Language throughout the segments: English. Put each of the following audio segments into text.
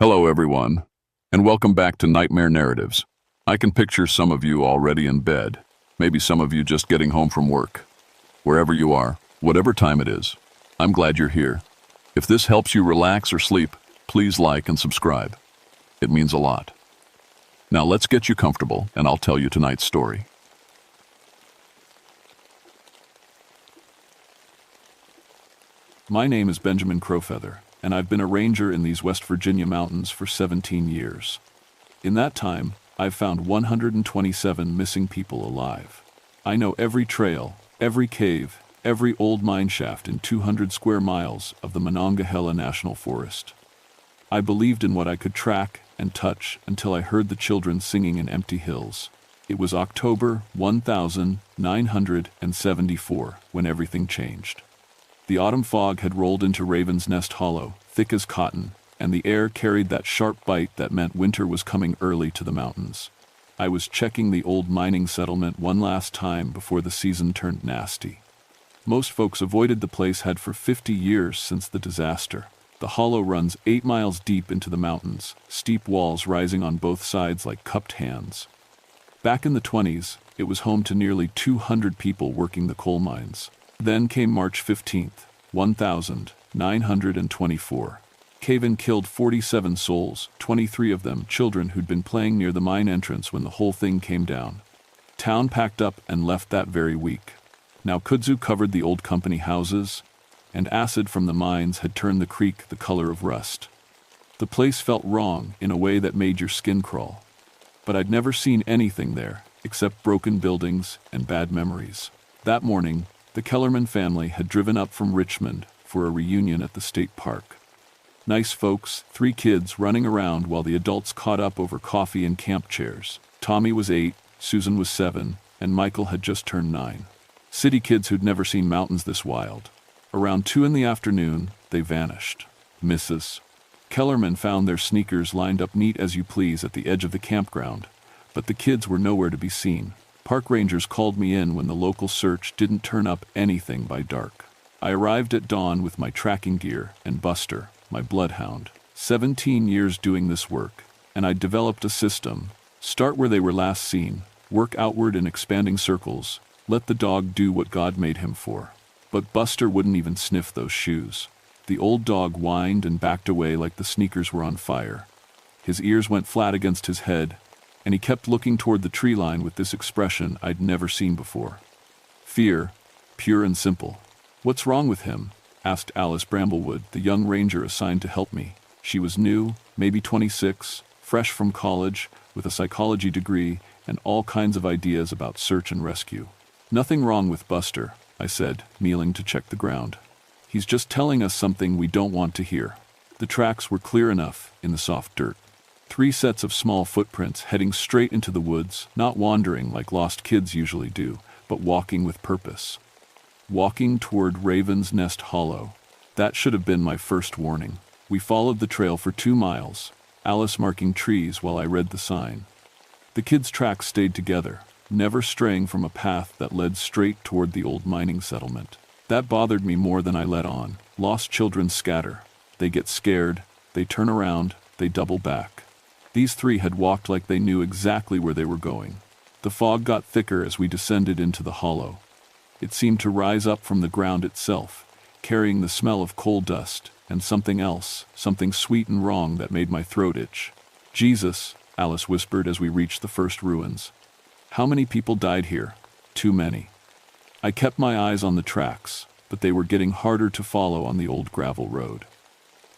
Hello, everyone, and welcome back to Nightmare Narratives. I can picture some of you already in bed, maybe some of you just getting home from work. Wherever you are, whatever time it is, I'm glad you're here. If this helps you relax or sleep, please like and subscribe. It means a lot. Now let's get you comfortable, and I'll tell you tonight's story. My name is Benjamin Crowfeather, and I've been a ranger in these West Virginia mountains for 17 years. In that time, I've found 127 missing people alive. I know every trail, every cave, every old mine shaft in 200 square miles of the Monongahela National Forest. I believed in what I could track and touch until I heard the children singing in empty hills. It was October 1974 when everything changed. The autumn fog had rolled into Raven's Nest Hollow, thick as cotton, and the air carried that sharp bite that meant winter was coming early to the mountains. I was checking the old mining settlement one last time before the season turned nasty. Most folks avoided the place had for 50 years since the disaster. The hollow runs 8 miles deep into the mountains, steep walls rising on both sides like cupped hands. Back in the 20s, it was home to nearly 200 people working the coal mines. Then came March 15th, 1924. Cave-in killed 47 souls, 23 of them children who'd been playing near the mine entrance when the whole thing came down. Town packed up and left that very week. Now kudzu covered the old company houses, and acid from the mines had turned the creek the color of rust. The place felt wrong in a way that made your skin crawl. But I'd never seen anything there, except broken buildings and bad memories. That morning, the Kellerman family had driven up from Richmond for a reunion at the state park. Nice folks, 3 kids running around while the adults caught up over coffee and camp chairs. Tommy was 8, Susan was 7, and Michael had just turned 9. City kids who'd never seen mountains this wild. Around 2 in the afternoon, they vanished. Mrs. Kellerman found their sneakers lined up neat as you please at the edge of the campground, but the kids were nowhere to be seen. Park rangers called me in when the local search didn't turn up anything by dark. I arrived at dawn with my tracking gear and Buster, my bloodhound. 17 years doing this work, and I'd developed a system. Start where they were last seen, work outward in expanding circles, let the dog do what God made him for. But Buster wouldn't even sniff those shoes. The old dog whined and backed away like the sneakers were on fire. His ears went flat against his head, and he kept looking toward the tree line with this expression I'd never seen before. Fear, pure and simple. "What's wrong with him?" asked Alice Bramblewood, the young ranger assigned to help me. She was new, maybe 26, fresh from college, with a psychology degree and all kinds of ideas about search and rescue. "Nothing wrong with Buster," I said, kneeling to check the ground. "He's just telling us something we don't want to hear." The tracks were clear enough in the soft dirt. 3 sets of small footprints heading straight into the woods, not wandering like lost kids usually do, but walking with purpose. Walking toward Raven's Nest Hollow. That should have been my first warning. We followed the trail for 2 miles, Alice marking trees while I read the sign. The kids' tracks stayed together, never straying from a path that led straight toward the old mining settlement. That bothered me more than I let on. Lost children scatter. They get scared, they turn around, they double back. These 3 had walked like they knew exactly where they were going. The fog got thicker as we descended into the hollow. It seemed to rise up from the ground itself, carrying the smell of coal dust and something else, something sweet and wrong that made my throat itch. "Jesus," Alice whispered as we reached the first ruins. "How many people died here?" "Too many." I kept my eyes on the tracks, but they were getting harder to follow on the old gravel road.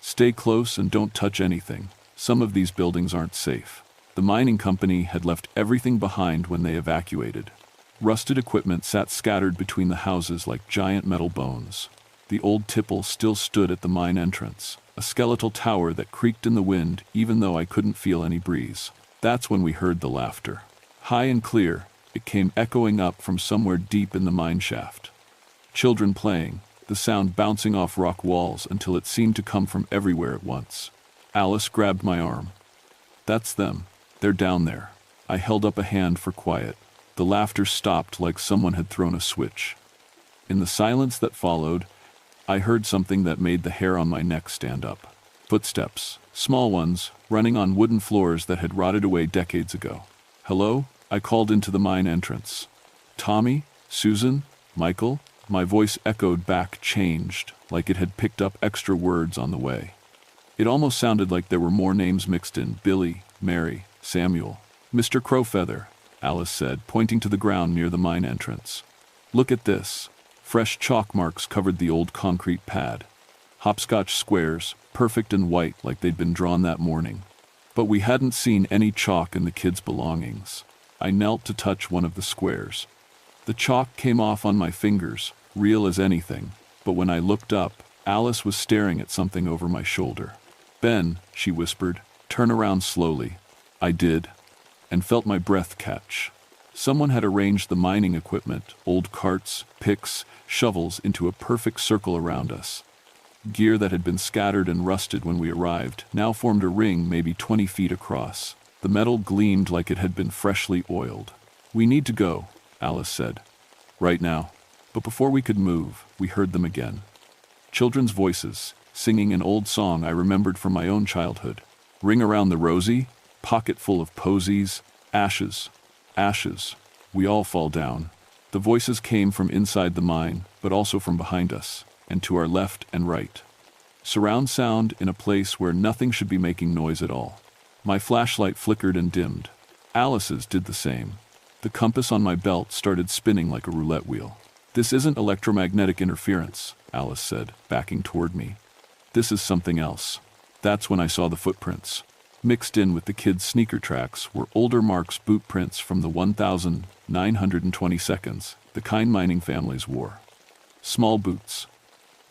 "Stay close and don't touch anything. Some of these buildings aren't safe." The mining company had left everything behind when they evacuated. Rusted equipment sat scattered between the houses like giant metal bones. The old tipple still stood at the mine entrance, a skeletal tower that creaked in the wind even though I couldn't feel any breeze. That's when we heard the laughter. High and clear, it came echoing up from somewhere deep in the mine shaft. Children playing, the sound bouncing off rock walls until it seemed to come from everywhere at once. Alice grabbed my arm. "That's them. They're down there." I held up a hand for quiet. The laughter stopped like someone had thrown a switch. In the silence that followed, I heard something that made the hair on my neck stand up. Footsteps, small ones, running on wooden floors that had rotted away decades ago. "Hello?" I called into the mine entrance. "Tommy? Susan? Michael?" My voice echoed back, changed, like it had picked up extra words on the way. It almost sounded like there were more names mixed in: Billy, Mary, Samuel. "Mr. Crowfeather," Alice said, pointing to the ground near the mine entrance. "Look at this." Fresh chalk marks covered the old concrete pad. Hopscotch squares, perfect and white like they'd been drawn that morning. But we hadn't seen any chalk in the kids' belongings. I knelt to touch one of the squares. The chalk came off on my fingers, real as anything, but when I looked up, Alice was staring at something over my shoulder. "Ben," she whispered, "turn around slowly." I did, and felt my breath catch. Someone had arranged the mining equipment, old carts, picks, shovels, into a perfect circle around us. Gear that had been scattered and rusted when we arrived now formed a ring maybe 20 feet across. The metal gleamed like it had been freshly oiled. "We need to go," Alice said. "Right now." But before we could move, we heard them again. Children's voices, singing an old song I remembered from my own childhood. "Ring around the rosy, pocket full of posies, ashes, ashes, we all fall down." The voices came from inside the mine, but also from behind us, and to our left and right. Surround sound in a place where nothing should be making noise at all. My flashlight flickered and dimmed. Alice's did the same. The compass on my belt started spinning like a roulette wheel. "This isn't electromagnetic interference," Alice said, backing toward me. "This is something else." That's when I saw the footprints. Mixed in with the kids' sneaker tracks were older Mark's boot prints from the 1,920 seconds, the kind mining families wore. Small boots.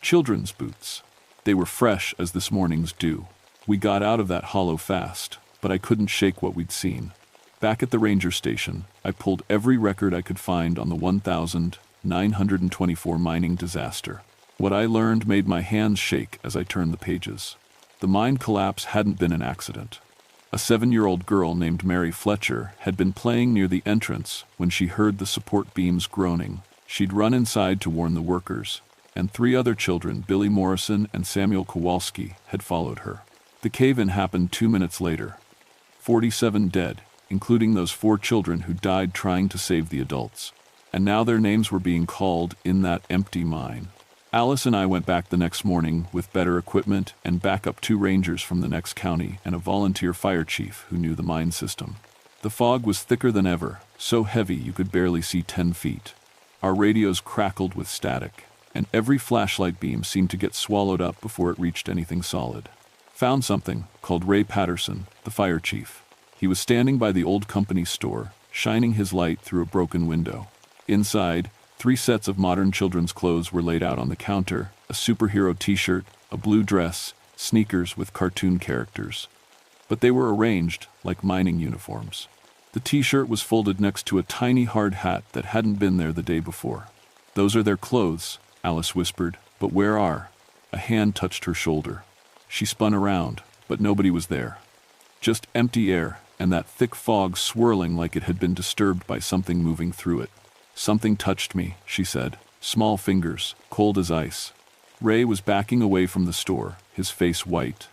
Children's boots. They were fresh as this morning's dew. We got out of that hollow fast, but I couldn't shake what we'd seen. Back at the ranger station, I pulled every record I could find on the 1,924 mining disaster. What I learned made my hands shake as I turned the pages. The mine collapse hadn't been an accident. A 7-year-old girl named Mary Fletcher had been playing near the entrance when she heard the support beams groaning. She'd run inside to warn the workers, and 3 other children, Billy Morrison and Samuel Kowalski, had followed her. The cave-in happened 2 minutes later. 47 dead, including those 4 children who died trying to save the adults. And now their names were being called in that empty mine. Alice and I went back the next morning with better equipment and back up 2 rangers from the next county and a volunteer fire chief who knew the mine system. The fog was thicker than ever, so heavy you could barely see 10 feet. Our radios crackled with static, and every flashlight beam seemed to get swallowed up before it reached anything solid. "Found something," called Ray Patterson, the fire chief. He was standing by the old company store, shining his light through a broken window. Inside, 3 sets of modern children's clothes were laid out on the counter: a superhero t-shirt, a blue dress, sneakers with cartoon characters. But they were arranged like mining uniforms. The t-shirt was folded next to a tiny hard hat that hadn't been there the day before. "Those are their clothes," Alice whispered, "but where are?" A hand touched her shoulder. She spun around, but nobody was there. Just empty air, and that thick fog swirling like it had been disturbed by something moving through it. "Something touched me," she said. "Small fingers, cold as ice." Ray was backing away from the store, his face white.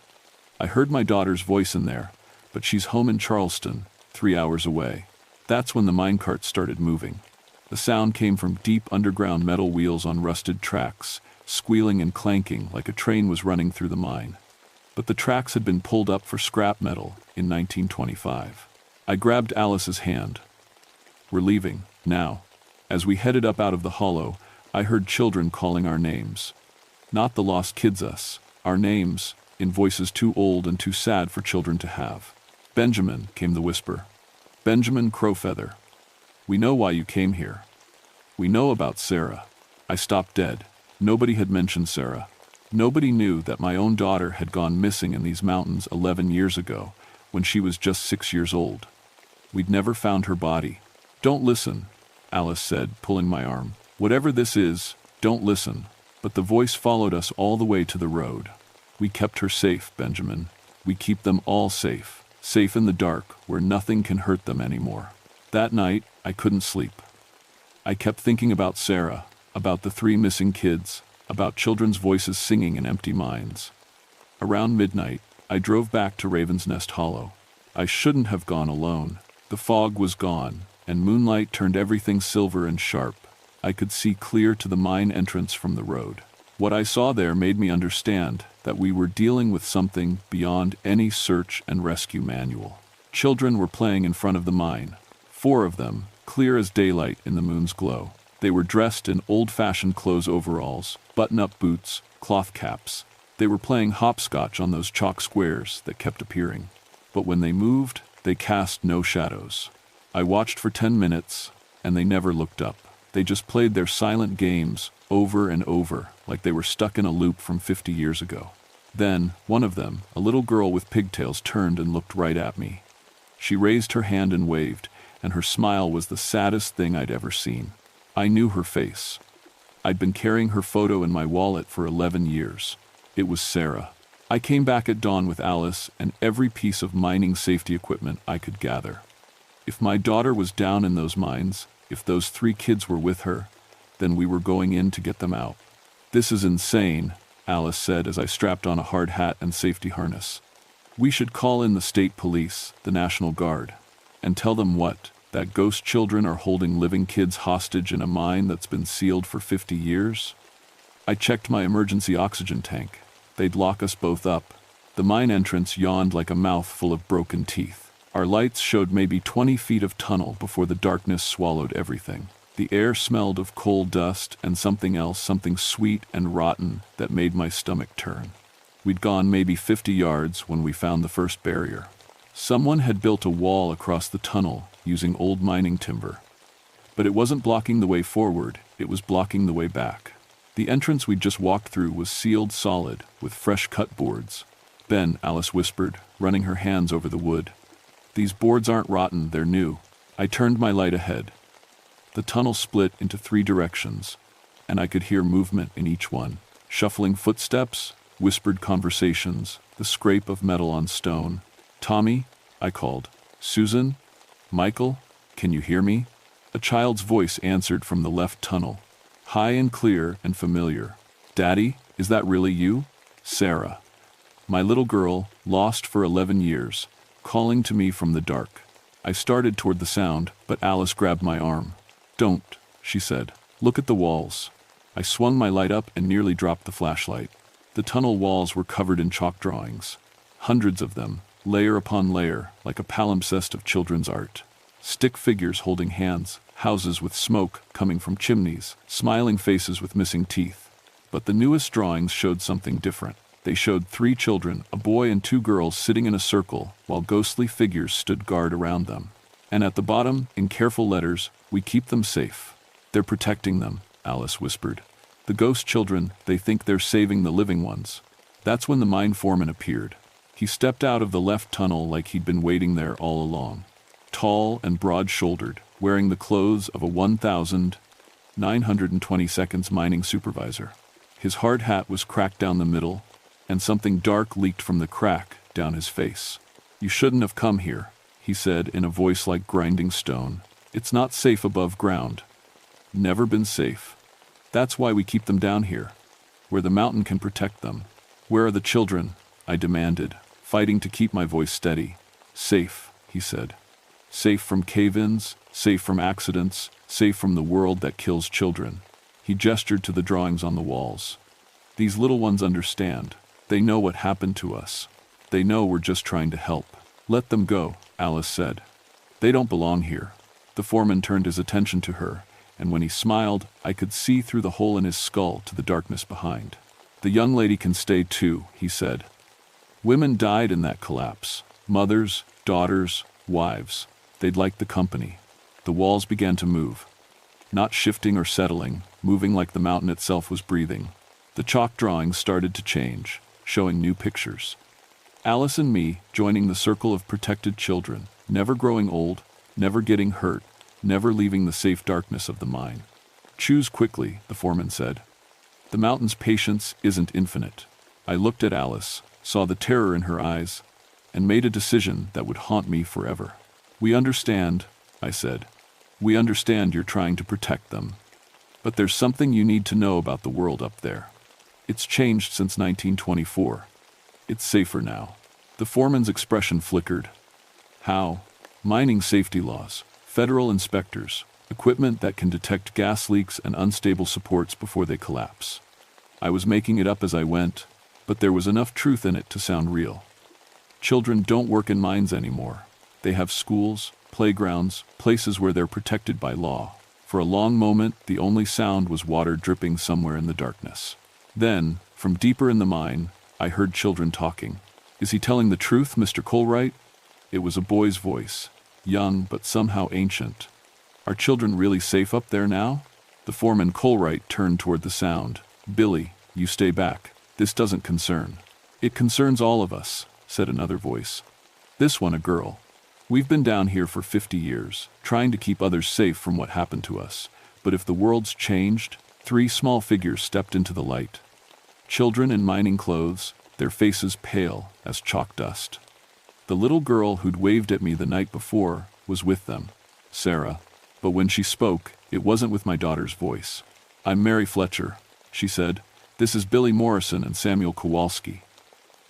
"I heard my daughter's voice in there, but she's home in Charleston, 3 hours away." That's when the minecart started moving. The sound came from deep underground metal wheels on rusted tracks, squealing and clanking like a train was running through the mine. But the tracks had been pulled up for scrap metal in 1925. I grabbed Alice's hand. "We're leaving, now." As we headed up out of the hollow, I heard children calling our names. Not the lost kids us, our names, in voices too old and too sad for children to have. "Benjamin," came the whisper. "Benjamin Crowfeather. We know why you came here. We know about Sarah." I stopped dead. Nobody had mentioned Sarah. Nobody knew that my own daughter had gone missing in these mountains 11 years ago, when she was just 6 years old. We'd never found her body. "Don't listen," Alice said, pulling my arm. "Whatever this is, don't listen." But the voice followed us all the way to the road. "We kept her safe, Benjamin. We keep them all safe. Safe in the dark, where nothing can hurt them anymore." That night, I couldn't sleep. I kept thinking about Sarah, about the 3 missing kids, about children's voices singing in empty mines. Around midnight, I drove back to Raven's Nest Hollow. I shouldn't have gone alone. The fog was gone, and moonlight turned everything silver and sharp. I could see clear to the mine entrance from the road. What I saw there made me understand that we were dealing with something beyond any search and rescue manual. Children were playing in front of the mine, 4 of them, clear as daylight in the moon's glow. They were dressed in old-fashioned clothes overalls, button-up boots, cloth caps. They were playing hopscotch on those chalk squares that kept appearing. But when they moved, they cast no shadows. I watched for 10 minutes, and they never looked up. They just played their silent games over and over, like they were stuck in a loop from 50 years ago. Then, one of them, a little girl with pigtails, turned and looked right at me. She raised her hand and waved, and her smile was the saddest thing I'd ever seen. I knew her face. I'd been carrying her photo in my wallet for 11 years. It was Sarah. I came back at dawn with Alice and every piece of mining safety equipment I could gather. If my daughter was down in those mines, if those 3 kids were with her, then we were going in to get them out. "This is insane," Alice said as I strapped on a hard hat and safety harness. "We should call in the state police, the National Guard, and tell them what? That ghost children are holding living kids hostage in a mine that's been sealed for 50 years? I checked my emergency oxygen tank. They'd lock us both up. The mine entrance yawned like a mouth full of broken teeth. Our lights showed maybe 20 feet of tunnel before the darkness swallowed everything. The air smelled of coal dust and something else, something sweet and rotten that made my stomach turn. We'd gone maybe 50 yards when we found the first barrier. Someone had built a wall across the tunnel using old mining timber. But it wasn't blocking the way forward, it was blocking the way back. The entrance we'd just walked through was sealed solid with fresh cut boards. "Ben," Alice whispered, running her hands over the wood. "These boards aren't rotten, they're new." I turned my light ahead. The tunnel split into 3 directions, and I could hear movement in each one. Shuffling footsteps, whispered conversations, the scrape of metal on stone. "Tommy," I called. "Susan? Michael? Can you hear me?" A child's voice answered from the left tunnel, high and clear and familiar. "Daddy, is that really you?" Sarah. My little girl, lost for 11 years, calling to me from the dark. I started toward the sound, but Alice grabbed my arm. "Don't," she said. "Look at the walls." I swung my light up and nearly dropped the flashlight. The tunnel walls were covered in chalk drawings. Hundreds of them, layer upon layer, like a palimpsest of children's art. Stick figures holding hands, houses with smoke coming from chimneys, smiling faces with missing teeth. But the newest drawings showed something different. They showed 3 children, a boy and 2 girls, sitting in a circle, while ghostly figures stood guard around them. And at the bottom, in careful letters, "We keep them safe." "They're protecting them," Alice whispered. "The ghost children, they think they're saving the living ones." That's when the mine foreman appeared. He stepped out of the left tunnel like he'd been waiting there all along. Tall and broad-shouldered, wearing the clothes of a 1,922nd mining supervisor. His hard hat was cracked down the middle, and something dark leaked from the crack down his face. "You shouldn't have come here," he said in a voice like grinding stone. "It's not safe above ground. Never been safe. That's why we keep them down here, where the mountain can protect them." "Where are the children?" I demanded, fighting to keep my voice steady. "Safe," he said. "Safe from cave-ins, safe from accidents, safe from the world that kills children." He gestured to the drawings on the walls. "These little ones understand. They know what happened to us. They know we're just trying to help." "Let them go," Alice said. "They don't belong here." The foreman turned his attention to her, and when he smiled, I could see through the hole in his skull to the darkness behind. "The young lady can stay too," he said. "Women died in that collapse. Mothers, daughters, wives. They'd like the company." The walls began to move. Not shifting or settling, moving like the mountain itself was breathing. The chalk drawings started to change, showing new pictures. Alice and me joining the circle of protected children, never growing old, never getting hurt, never leaving the safe darkness of the mine. "Choose quickly," the foreman said. "The mountain's patience isn't infinite." I looked at Alice, saw the terror in her eyes, and made a decision that would haunt me forever. "We understand," I said. "We understand you're trying to protect them. But there's something you need to know about the world up there. It's changed since 1924. It's safer now. The foreman's expression flickered. How? Mining safety laws, federal inspectors, equipment that can detect gas leaks and unstable supports before they collapse. I was making it up as I went, but there was enough truth in it to sound real. Children don't work in mines anymore. They have schools, playgrounds, places where they're protected by law. For a long moment, the only sound was water dripping somewhere in the darkness. Then, from deeper in the mine, I heard children talking. "Is he telling the truth, Mr. Colwright?" It was a boy's voice, young but somehow ancient. "Are children really safe up there now?" The foreman Colwright turned toward the sound. "Billy, you stay back. This doesn't concern." "It concerns all of us," said another voice. This one a girl. "We've been down here for 50 years, trying to keep others safe from what happened to us. But if the world's changed..." 3 small figures stepped into the light. Children in mining clothes, their faces pale as chalk dust. The little girl who'd waved at me the night before was with them, Sarah. But when she spoke, it wasn't with my daughter's voice. "I'm Mary Fletcher," she said. "This is Billy Morrison and Samuel Kowalski.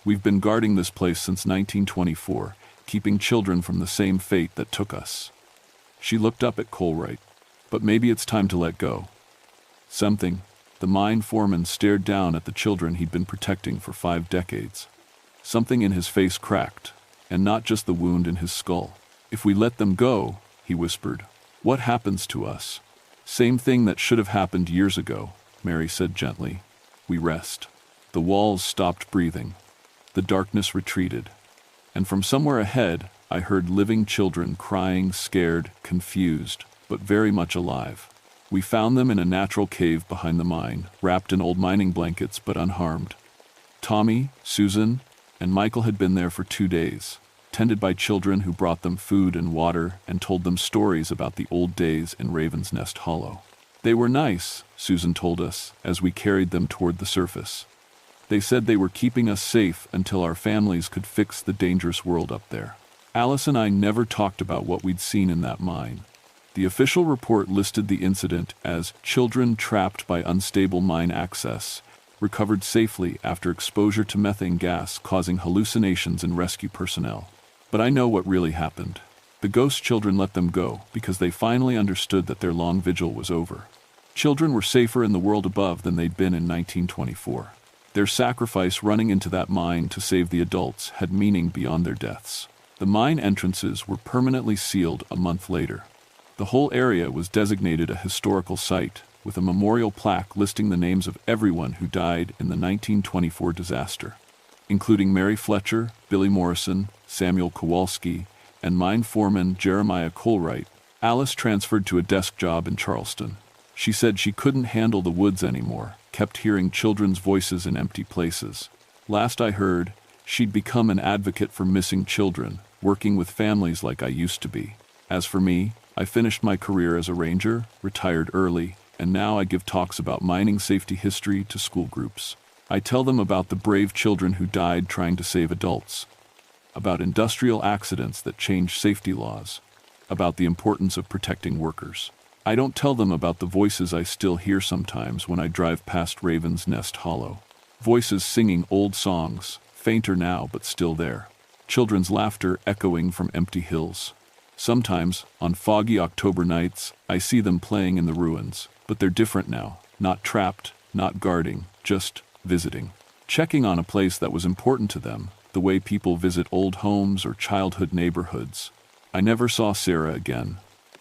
We've been guarding this place since 1924, keeping children from the same fate that took us." She looked up at Colwright. "But maybe it's time to let go." Something. The mine foreman stared down at the children he'd been protecting for 5 decades. Something in his face cracked, and not just the wound in his skull. "If we let them go," he whispered, "what happens to us?" "Same thing that should have happened years ago," Mary said gently. "We rest." The walls stopped breathing. The darkness retreated. And from somewhere ahead, I heard living children crying, scared, confused, but very much alive. We found them in a natural cave behind the mine, wrapped in old mining blankets but unharmed. Tommy, Susan, and Michael had been there for 2 days, tended by children who brought them food and water and told them stories about the old days in Raven's Nest Hollow. "They were nice," Susan told us, as we carried them toward the surface. "They said they were keeping us safe until our families could fix the dangerous world up there." Alice and I never talked about what we'd seen in that mine. The official report listed the incident as children trapped by unstable mine access, recovered safely after exposure to methane gas causing hallucinations in rescue personnel. But I know what really happened. The ghost children let them go because they finally understood that their long vigil was over. Children were safer in the world above than they'd been in 1924. Their sacrifice running into that mine to save the adults had meaning beyond their deaths. The mine entrances were permanently sealed a month later. The whole area was designated a historical site, with a memorial plaque listing the names of everyone who died in the 1924 disaster, including Mary Fletcher, Billy Morrison, Samuel Kowalski, and mine foreman Jeremiah Colwright. Alice transferred to a desk job in Charleston. She said she couldn't handle the woods anymore, kept hearing children's voices in empty places. Last I heard, she'd become an advocate for missing children, working with families like I used to be. As for me, I finished my career as a ranger, retired early, and now I give talks about mining safety history to school groups. I tell them about the brave children who died trying to save adults, about industrial accidents that changed safety laws, about the importance of protecting workers. I don't tell them about the voices I still hear sometimes when I drive past Raven's Nest Hollow. Voices singing old songs, fainter now but still there. Children's laughter echoing from empty hills. Sometimes, on foggy October nights, I see them playing in the ruins, but they're different now, not trapped, not guarding, just visiting. Checking on a place that was important to them, the way people visit old homes or childhood neighborhoods. I never saw Sarah again,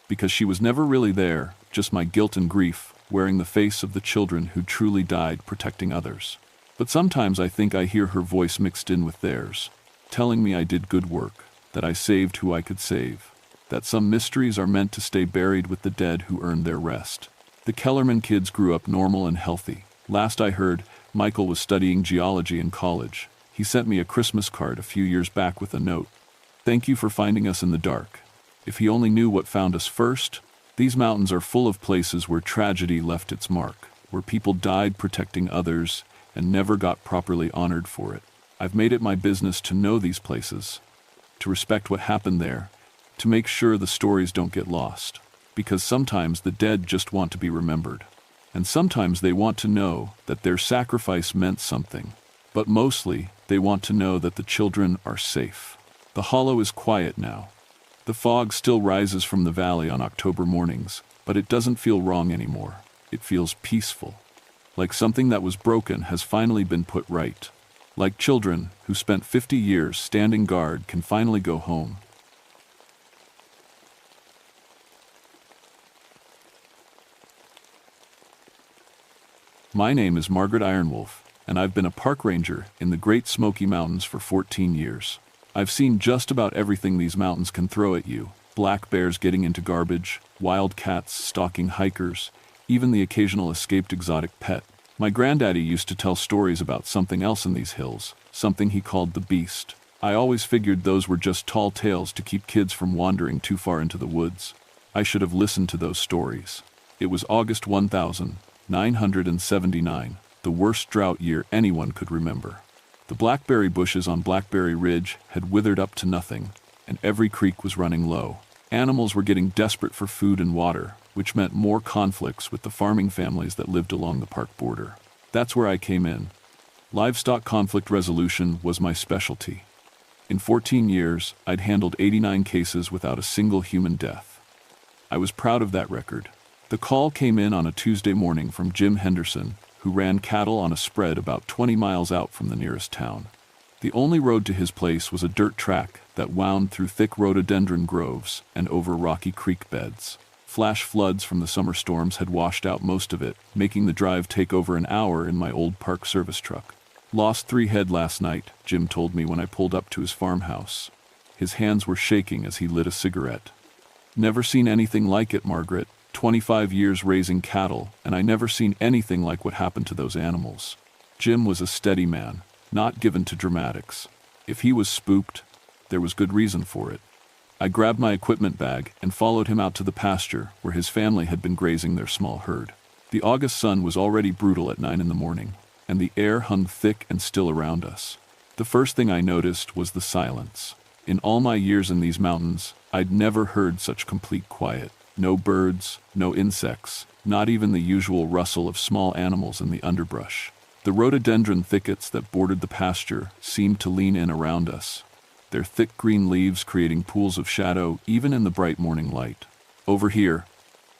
because she was never really there, just my guilt and grief, wearing the face of the children who truly died protecting others. But sometimes I think I hear her voice mixed in with theirs, telling me I did good work, that I saved who I could save, that some mysteries are meant to stay buried with the dead who earned their rest. The Kellerman kids grew up normal and healthy. Last I heard, Michael was studying geology in college. He sent me a Christmas card a few years back with a note. "Thank you for finding us in the dark." If he only knew what found us first. These mountains are full of places where tragedy left its mark, where people died protecting others and never got properly honored for it. I've made it my business to know these places, to respect what happened there, to make sure the stories don't get lost, because sometimes the dead just want to be remembered. And sometimes they want to know that their sacrifice meant something. But mostly, They want to know that the children are safe. The hollow is quiet now. The fog still rises from the valley on October mornings, but it doesn't feel wrong anymore. It feels peaceful. Like something that was broken has finally been put right. Like children who spent 50 years standing guard can finally go home. My name is Margaret Ironwolf, and I've been a park ranger in the Great Smoky Mountains for 14 years. I've seen just about everything these mountains can throw at you. Black bears getting into garbage, wild cats stalking hikers, even the occasional escaped exotic pet. My granddaddy used to tell stories about something else in these hills, something he called the beast. I always figured those were just tall tales to keep kids from wandering too far into the woods. I should have listened to those stories. It was August 1979, the worst drought year anyone could remember. The blackberry bushes on Blackberry Ridge had withered up to nothing, and every creek was running low. Animals were getting desperate for food and water, which meant more conflicts with the farming families that lived along the park border. That's where I came in. Livestock conflict resolution was my specialty. In 14 years, I'd handled 89 cases without a single human death. I was proud of that record. The call came in on a Tuesday morning from Jim Henderson, who ran cattle on a spread about 20 miles out from the nearest town. The only road to his place was a dirt track that wound through thick rhododendron groves and over rocky creek beds. Flash floods from the summer storms had washed out most of it, making the drive take over an hour in my old Park Service truck. Lost 3 head last night, Jim told me when I pulled up to his farmhouse. His hands were shaking as he lit a cigarette. Never seen anything like it, Margaret. 25 years raising cattle, and I never seen anything like what happened to those animals. Jim was a steady man, not given to dramatics. If he was spooked, there was good reason for it. I grabbed my equipment bag and followed him out to the pasture where his family had been grazing their small herd. The August sun was already brutal at 9 in the morning, and the air hung thick and still around us. The first thing I noticed was the silence. In all my years in these mountains, I'd never heard such complete quiet. No birds, no insects, not even the usual rustle of small animals in the underbrush. The rhododendron thickets that bordered the pasture seemed to lean in around us, their thick green leaves creating pools of shadow even in the bright morning light. "Over here,"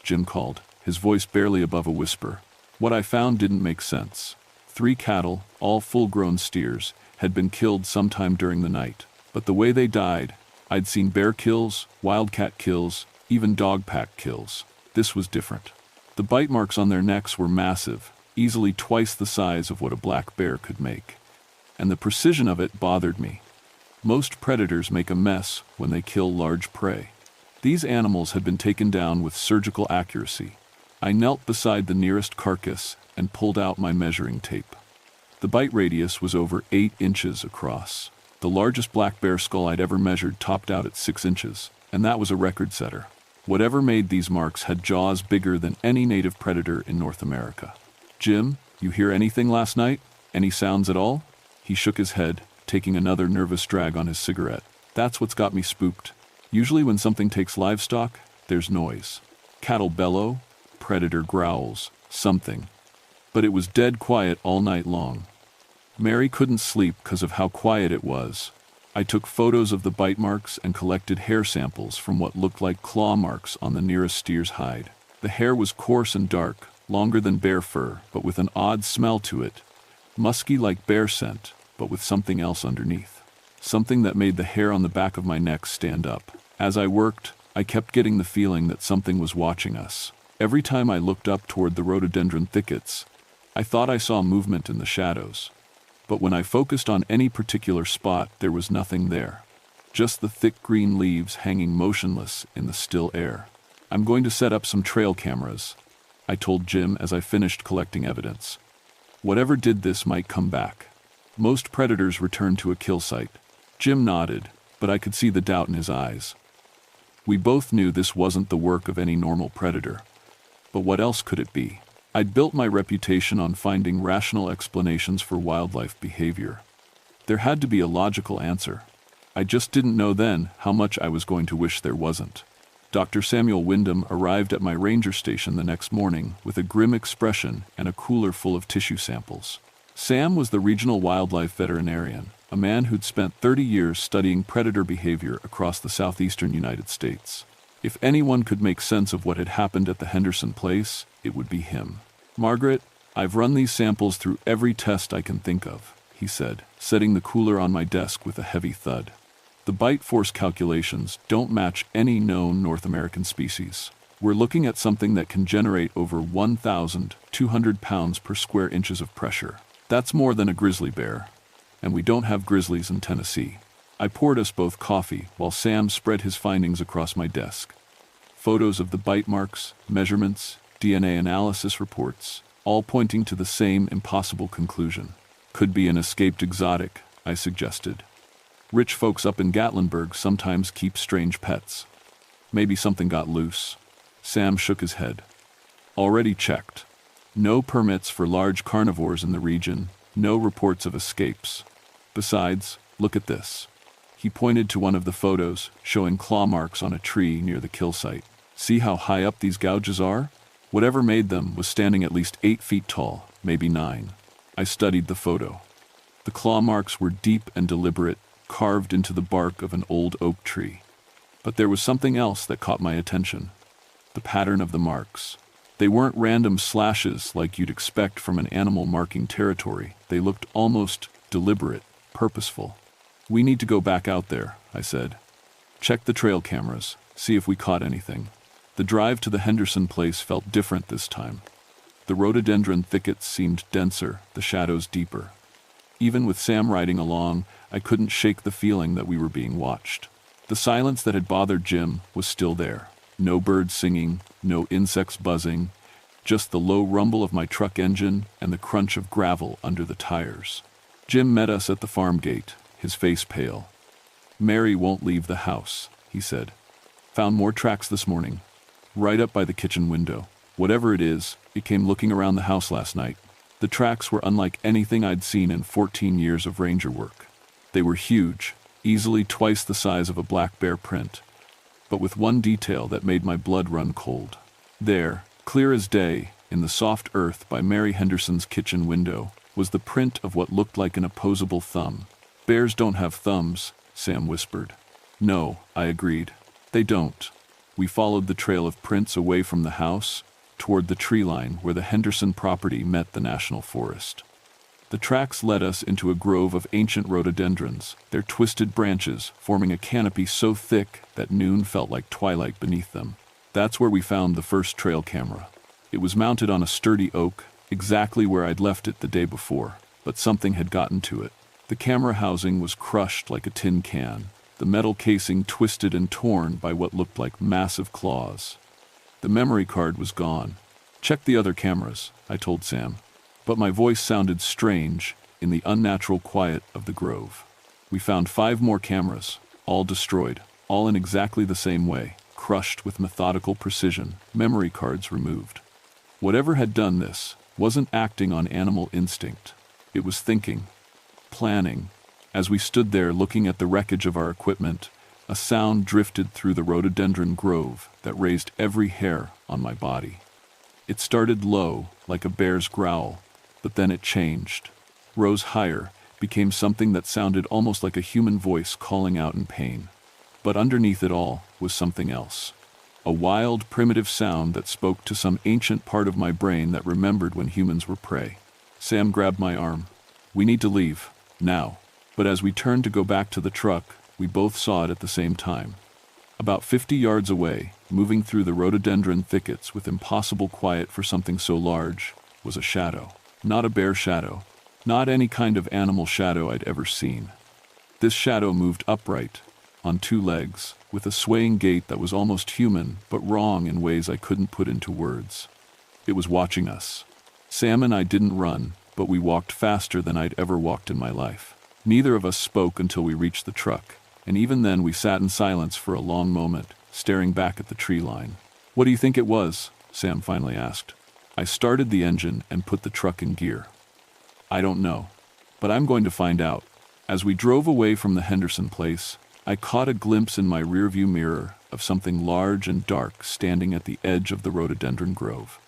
Jim called, his voice barely above a whisper. What I found didn't make sense. 3 cattle, all full-grown steers, had been killed sometime during the night. But the way they died, I'd seen bear kills, wildcat kills, even dog pack kills. This was different. The bite marks on their necks were massive, easily twice the size of what a black bear could make. And the precision of it bothered me. Most predators make a mess when they kill large prey. These animals had been taken down with surgical accuracy. I knelt beside the nearest carcass and pulled out my measuring tape. The bite radius was over 8 inches across. The largest black bear skull I'd ever measured topped out at 6 inches, and that was a record setter. Whatever made these marks had jaws bigger than any native predator in North America. "Jim, you hear anything last night? Any sounds at all?" He shook his head, taking another nervous drag on his cigarette. "That's what's got me spooked. Usually when something takes livestock, there's noise. Cattle bellow, predator growls, something. But it was dead quiet all night long. Mary couldn't sleep because of how quiet it was. I took photos of the bite marks and collected hair samples from what looked like claw marks on the nearest steer's hide. The hair was coarse and dark, longer than bear fur, but with an odd smell to it. Musky like bear scent, but with something else underneath. Something that made the hair on the back of my neck stand up. As I worked, I kept getting the feeling that something was watching us. Every time I looked up toward the rhododendron thickets, I thought I saw movement in the shadows. But when I focused on any particular spot, there was nothing there. Just the thick green leaves hanging motionless in the still air. "I'm going to set up some trail cameras," I told Jim as I finished collecting evidence. "Whatever did this might come back. Most predators return to a kill site." Jim nodded, but I could see the doubt in his eyes. We both knew this wasn't the work of any normal predator. But what else could it be? I'd built my reputation on finding rational explanations for wildlife behavior. There had to be a logical answer. I just didn't know then how much I was going to wish there wasn't. Dr. Samuel Wyndham arrived at my ranger station the next morning with a grim expression and a cooler full of tissue samples. Sam was the regional wildlife veterinarian, a man who'd spent 30 years studying predator behavior across the southeastern United States. If anyone could make sense of what had happened at the Henderson place, it would be him. "Margaret, I've run these samples through every test I can think of," he said, setting the cooler on my desk with a heavy thud. "The bite force calculations don't match any known North American species. We're looking at something that can generate over 1,200 pounds per square inches of pressure. That's more than a grizzly bear. And we don't have grizzlies in Tennessee." I poured us both coffee while Sam spread his findings across my desk. Photos of the bite marks, measurements, DNA analysis reports, all pointing to the same impossible conclusion. "Could be an escaped exotic," I suggested. "Rich folks up in Gatlinburg sometimes keep strange pets. Maybe something got loose." Sam shook his head. "Already checked. No permits for large carnivores in the region, no reports of escapes. Besides, look at this." He pointed to one of the photos, showing claw marks on a tree near the kill site. "See how high up these gouges are? Whatever made them was standing at least 8 feet tall, maybe 9. I studied the photo. The claw marks were deep and deliberate, carved into the bark of an old oak tree. But there was something else that caught my attention. The pattern of the marks. They weren't random slashes like you'd expect from an animal marking territory. They looked almost deliberate, purposeful. "We need to go back out there," I said. "Check the trail cameras, see if we caught anything." The drive to the Henderson place felt different this time. The rhododendron thickets seemed denser, the shadows deeper. Even with Sam riding along, I couldn't shake the feeling that we were being watched. The silence that had bothered Jim was still there. No birds singing, no insects buzzing, just the low rumble of my truck engine and the crunch of gravel under the tires. Jim met us at the farm gate, his face pale. "Mary won't leave the house," he said. "Found more tracks this morning. Right up by the kitchen window. Whatever it is, it came looking around the house last night. The tracks were unlike anything I'd seen in 14 years of ranger work. They were huge, easily twice the size of a black bear print, but with one detail that made my blood run cold. There, clear as day, in the soft earth by Mary Henderson's kitchen window, was the print of what looked like an opposable thumb. "Bears don't have thumbs," Sam whispered. "No," I agreed. "They don't." We followed the trail of prints away from the house, toward the tree line where the Henderson property met the national forest. The tracks led us into a grove of ancient rhododendrons, their twisted branches forming a canopy so thick that noon felt like twilight beneath them. That's where we found the first trail camera. It was mounted on a sturdy oak, exactly where I'd left it the day before, but something had gotten to it. The camera housing was crushed like a tin can, the metal casing twisted and torn by what looked like massive claws. The memory card was gone. "Check the other cameras," I told Sam. But my voice sounded strange in the unnatural quiet of the grove. We found 5 more cameras, all destroyed, all in exactly the same way, crushed with methodical precision, memory cards removed. Whatever had done this wasn't acting on animal instinct. It was thinking, planning. As we stood there looking at the wreckage of our equipment, a sound drifted through the rhododendron grove that raised every hair on my body. It started low, like a bear's growl, but then it changed, rose higher, became something that sounded almost like a human voice calling out in pain. But underneath it all was something else. A wild, primitive sound that spoke to some ancient part of my brain that remembered when humans were prey. Sam grabbed my arm. "We need to leave, now." But as we turned to go back to the truck, we both saw it at the same time. About 50 yards away, moving through the rhododendron thickets with impossible quiet for something so large, was a shadow. Not a bear shadow. Not any kind of animal shadow I'd ever seen. This shadow moved upright, on 2 legs, with a swaying gait that was almost human, but wrong in ways I couldn't put into words. It was watching us. Sam and I didn't run, but we walked faster than I'd ever walked in my life. Neither of us spoke until we reached the truck, and even then we sat in silence for a long moment, staring back at the tree line. "What do you think it was?" Sam finally asked. I started the engine and put the truck in gear. "I don't know, but I'm going to find out." As we drove away from the Henderson place, I caught a glimpse in my rearview mirror of something large and dark standing at the edge of the rhododendron grove.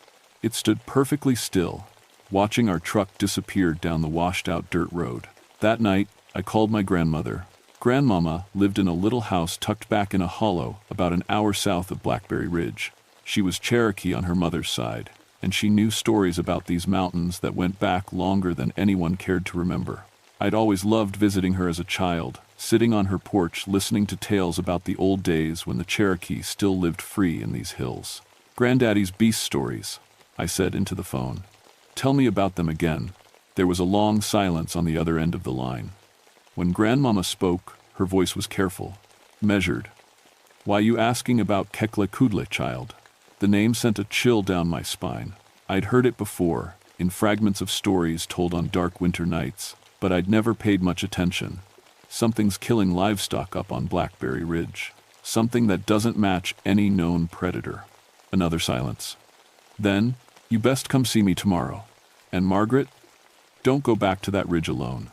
It stood perfectly still, watching our truck disappear down the washed-out dirt road. That night, I called my grandmother. Grandmama lived in a little house tucked back in a hollow about an hour south of Blackberry Ridge. She was Cherokee on her mother's side, and she knew stories about these mountains that went back longer than anyone cared to remember. I'd always loved visiting her as a child, sitting on her porch listening to tales about the old days when the Cherokee still lived free in these hills. "Granddaddy's beast stories," I said into the phone. "Tell me about them again." There was a long silence on the other end of the line. When Grandmama spoke, her voice was careful, measured. "Why you asking about Kekla Kudla, child?" The name sent a chill down my spine. I'd heard it before, in fragments of stories told on dark winter nights, but I'd never paid much attention. Something's killing livestock up on Blackberry Ridge. Something that doesn't match any known predator. Another silence. Then, "You best come see me tomorrow. And Margaret, don't go back to that ridge alone.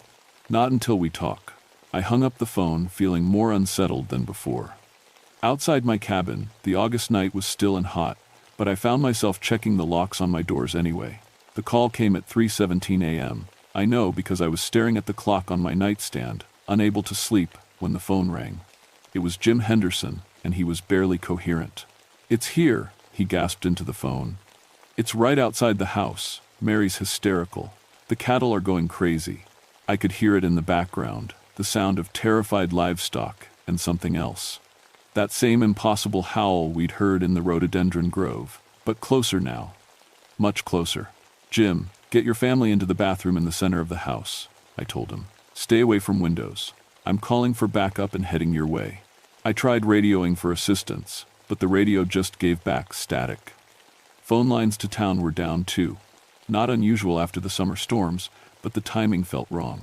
Not until we talk." I hung up the phone, feeling more unsettled than before. Outside my cabin, the August night was still and hot, but I found myself checking the locks on my doors anyway. The call came at 3:17 a.m. I know because I was staring at the clock on my nightstand, unable to sleep, when the phone rang. It was Jim Henderson, and he was barely coherent. "It's here," he gasped into the phone. "It's right outside the house." Mary's hysterical. "The cattle are going crazy." I could hear it in the background, the sound of terrified livestock and something else. That same impossible howl we'd heard in the rhododendron grove, but closer now. Much closer. "Jim, get your family into the bathroom in the center of the house," I told him. "Stay away from windows. I'm calling for backup and heading your way." I tried radioing for assistance, but the radio just gave back static. Phone lines to town were down too. Not unusual after the summer storms, but the timing felt wrong.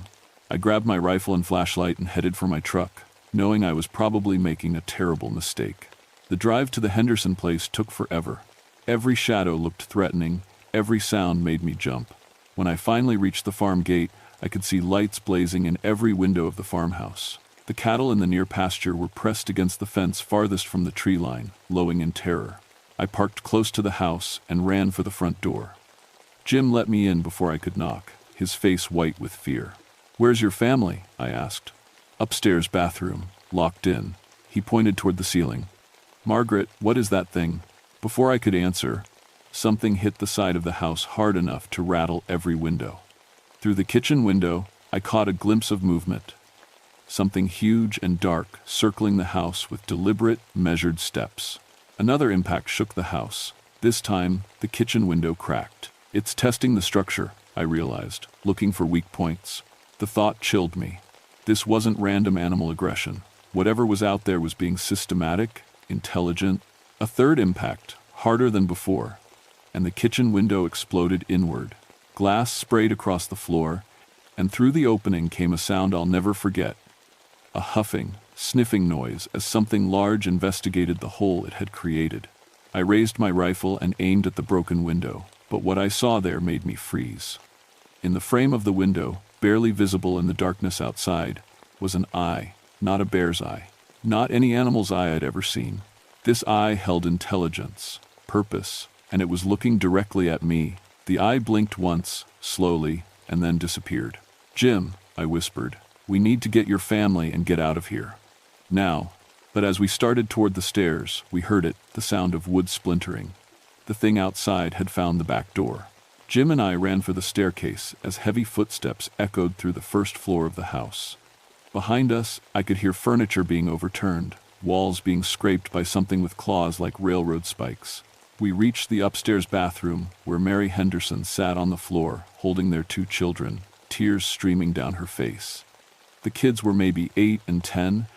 I grabbed my rifle and flashlight and headed for my truck, knowing I was probably making a terrible mistake. The drive to the Henderson place took forever. Every shadow looked threatening, every sound made me jump. When I finally reached the farm gate, I could see lights blazing in every window of the farmhouse. The cattle in the near pasture were pressed against the fence farthest from the tree line, lowing in terror. I parked close to the house and ran for the front door. Jim let me in before I could knock, his face white with fear. "Where's your family?" I asked. "Upstairs bathroom, locked in." He pointed toward the ceiling. "Margaret, what is that thing?" Before I could answer, something hit the side of the house hard enough to rattle every window. Through the kitchen window, I caught a glimpse of movement. Something huge and dark circling the house with deliberate, measured steps. Another impact shook the house. This time, the kitchen window cracked. "It's testing the structure," I realized, looking for weak points. The thought chilled me. This wasn't random animal aggression. Whatever was out there was being systematic, intelligent. A third impact, harder than before, and the kitchen window exploded inward. Glass sprayed across the floor, and through the opening came a sound I'll never forget. A huffing, sniffing noise as something large investigated the hole it had created. I raised my rifle and aimed at the broken window, but what I saw there made me freeze. In the frame of the window, barely visible in the darkness outside, was an eye, not a bear's eye. Not any animal's eye I'd ever seen. This eye held intelligence, purpose, and it was looking directly at me. The eye blinked once, slowly, and then disappeared. "Jim," I whispered, "we need to get your family and get out of here. Now." But as we started toward the stairs, we heard it, the sound of wood splintering. The thing outside had found the back door. Jim and I ran for the staircase as heavy footsteps echoed through the first floor of the house. Behind us, I could hear furniture being overturned, walls being scraped by something with claws like railroad spikes. We reached the upstairs bathroom, where Mary Henderson sat on the floor, holding their 2 children, tears streaming down her face. The kids were maybe 8 and 10,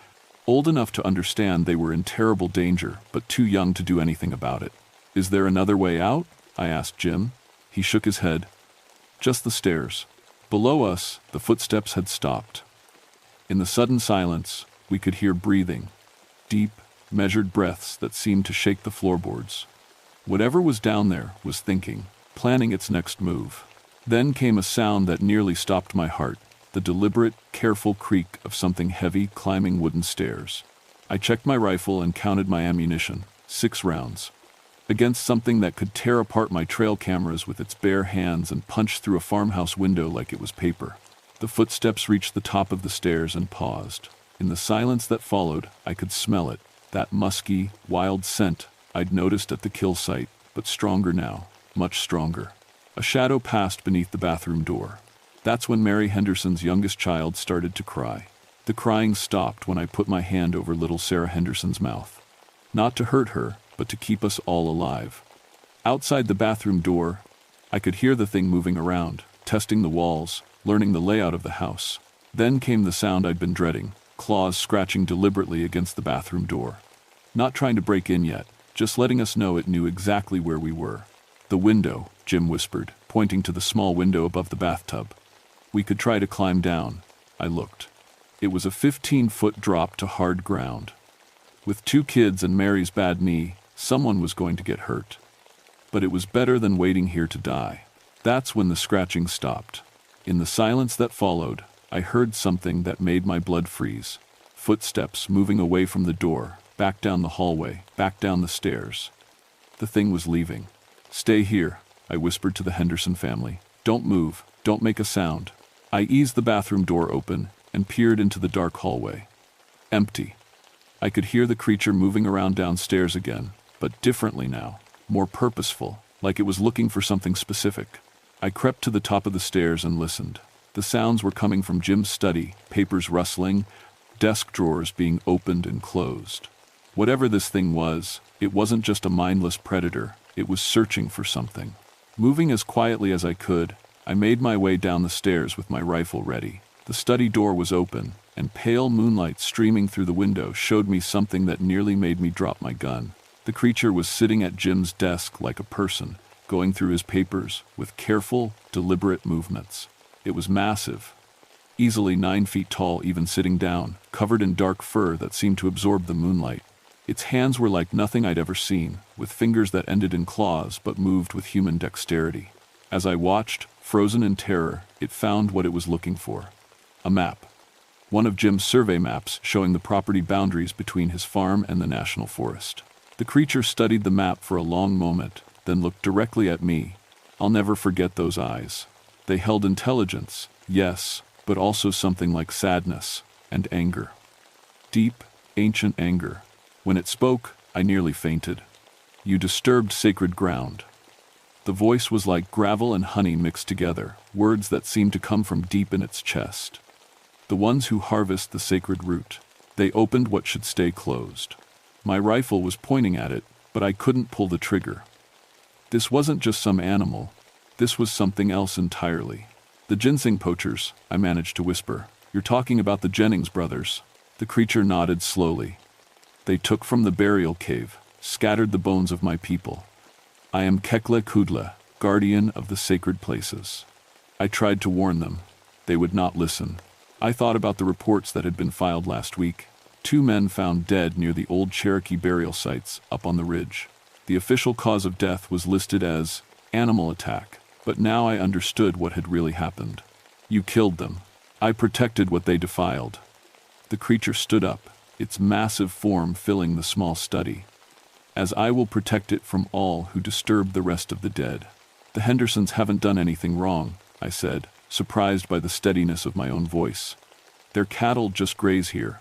old enough to understand they were in terrible danger, but too young to do anything about it. "Is there another way out?" I asked Jim. He shook his head. "Just the stairs." Below us, the footsteps had stopped. In the sudden silence, we could hear breathing, deep, measured breaths that seemed to shake the floorboards. Whatever was down there was thinking, planning its next move. Then came a sound that nearly stopped my heart, the deliberate, careful creak of something heavy climbing wooden stairs. I checked my rifle and counted my ammunition, 6 rounds. Against something that could tear apart my trail cameras with its bare hands and punch through a farmhouse window like it was paper. The footsteps reached the top of the stairs and paused. In the silence that followed, I could smell it, that musky, wild scent I'd noticed at the kill site, but stronger now, much stronger. A shadow passed beneath the bathroom door. That's when Mary Henderson's youngest child started to cry. The crying stopped when I put my hand over little Sarah Henderson's mouth. Not to hurt her, but to keep us all alive. Outside the bathroom door, I could hear the thing moving around, testing the walls, learning the layout of the house. Then came the sound I'd been dreading, claws scratching deliberately against the bathroom door. Not trying to break in yet, just letting us know it knew exactly where we were. The window, Jim whispered, pointing to the small window above the bathtub. We could try to climb down. I looked. It was a 15-foot drop to hard ground. With 2 kids and Mary's bad knee, someone was going to get hurt. But it was better than waiting here to die. That's when the scratching stopped. In the silence that followed, I heard something that made my blood freeze. Footsteps moving away from the door, back down the hallway, back down the stairs. The thing was leaving. "Stay here," I whispered to the Henderson family. "Don't move, don't make a sound." I eased the bathroom door open and peered into the dark hallway. Empty. I could hear the creature moving around downstairs again, but differently now, more purposeful, like it was looking for something specific. I crept to the top of the stairs and listened. The sounds were coming from Jim's study, papers rustling, desk drawers being opened and closed. Whatever this thing was, it wasn't just a mindless predator, it was searching for something. Moving as quietly as I could, I made my way down the stairs with my rifle ready. The study door was open, and pale moonlight streaming through the window showed me something that nearly made me drop my gun. The creature was sitting at Jim's desk like a person, going through his papers with careful, deliberate movements. It was massive, easily 9 feet tall even sitting down, covered in dark fur that seemed to absorb the moonlight. Its hands were like nothing I'd ever seen, with fingers that ended in claws but moved with human dexterity. As I watched, frozen in terror, it found what it was looking for. A map. One of Jim's survey maps showing the property boundaries between his farm and the national forest. The creature studied the map for a long moment, then looked directly at me. I'll never forget those eyes. They held intelligence, yes, but also something like sadness and anger. Deep, ancient anger. When it spoke, I nearly fainted. "You disturbed sacred ground." The voice was like gravel and honey mixed together, words that seemed to come from deep in its chest. The ones who harvest the sacred root. They opened what should stay closed. My rifle was pointing at it, but I couldn't pull the trigger. This wasn't just some animal. This was something else entirely. "The ginseng poachers," I managed to whisper. "You're talking about the Jennings brothers." The creature nodded slowly. "They took from the burial cave, scattered the bones of my people. I am Kekle Kudle, guardian of the sacred places." I tried to warn them. They would not listen. I thought about the reports that had been filed last week. 2 men found dead near the old Cherokee burial sites up on the ridge. The official cause of death was listed as animal attack, but now I understood what had really happened. "You killed them. I protected what they defiled." The creature stood up, its massive form filling the small study. "As I will protect it from all who disturb the rest of the dead." "The Hendersons haven't done anything wrong," I said, surprised by the steadiness of my own voice. "Their cattle just graze here.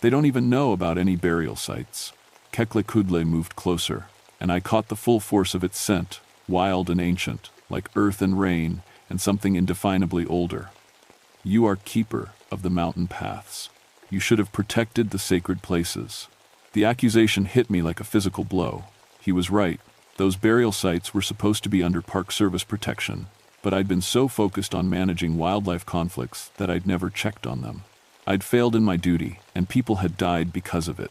They don't even know about any burial sites." Kekle Kudle moved closer, and I caught the full force of its scent, wild and ancient, like earth and rain, and something indefinably older. "You are keeper of the mountain paths. You should have protected the sacred places." The accusation hit me like a physical blow. He was right. Those burial sites were supposed to be under Park Service protection, but I'd been so focused on managing wildlife conflicts that I'd never checked on them. I'd failed in my duty, and people had died because of it.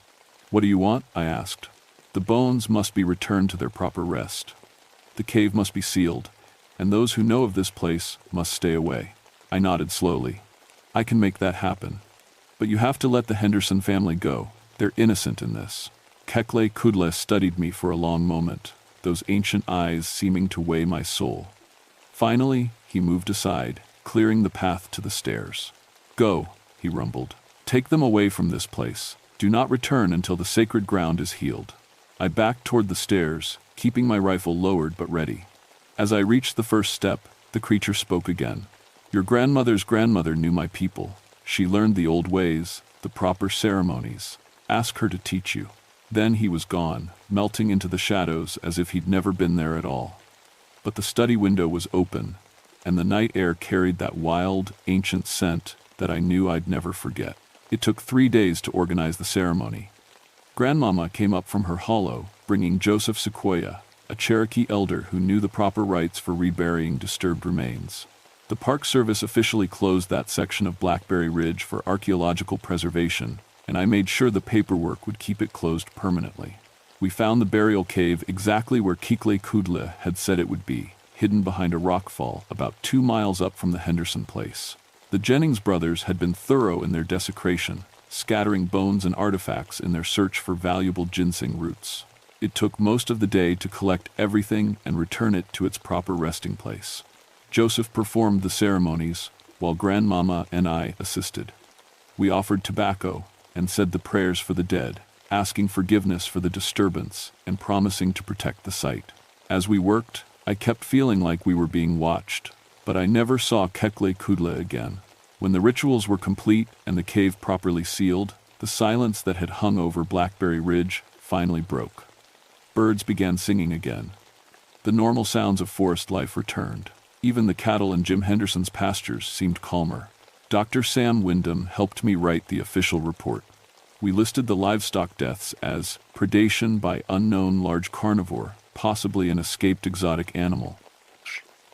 "What do you want?" I asked. "The bones must be returned to their proper rest. The cave must be sealed, and those who know of this place must stay away." I nodded slowly. "I can make that happen. But you have to let the Henderson family go. They're innocent in this." Kekle Kudle studied me for a long moment, those ancient eyes seeming to weigh my soul. Finally, he moved aside, clearing the path to the stairs. "Go," he rumbled. "Take them away from this place. Do not return until the sacred ground is healed." I backed toward the stairs, keeping my rifle lowered but ready. As I reached the first step, the creature spoke again. Your grandmother's grandmother knew my people. She learned the old ways, the proper ceremonies. Ask her to teach you." Then he was gone, melting into the shadows as if he'd never been there at all. But the study window was open, and the night air carried that wild, ancient scent that I knew I'd never forget. It took 3 days to organize the ceremony. Grandmama came up from her hollow, bringing Joseph Sequoia, a Cherokee elder who knew the proper rites for reburying disturbed remains. The Park Service officially closed that section of Blackberry Ridge for archaeological preservation, and I made sure the paperwork would keep it closed permanently. We found the burial cave exactly where Kikle Kudle had said it would be, hidden behind a rockfall about 2 miles up from the Henderson place. The Jennings brothers had been thorough in their desecration, scattering bones and artifacts in their search for valuable ginseng roots. It took most of the day to collect everything and return it to its proper resting place. Joseph performed the ceremonies, while Grandmama and I assisted. We offered tobacco and said the prayers for the dead, asking forgiveness for the disturbance and promising to protect the site. As we worked, I kept feeling like we were being watched, but I never saw Kekle Kudle again. When the rituals were complete and the cave properly sealed, the silence that had hung over Blackberry Ridge finally broke. Birds began singing again. The normal sounds of forest life returned. Even the cattle in Jim Henderson's pastures seemed calmer. Dr. Sam Wyndham helped me write the official report. We listed the livestock deaths as predation by unknown large carnivore, possibly an escaped exotic animal.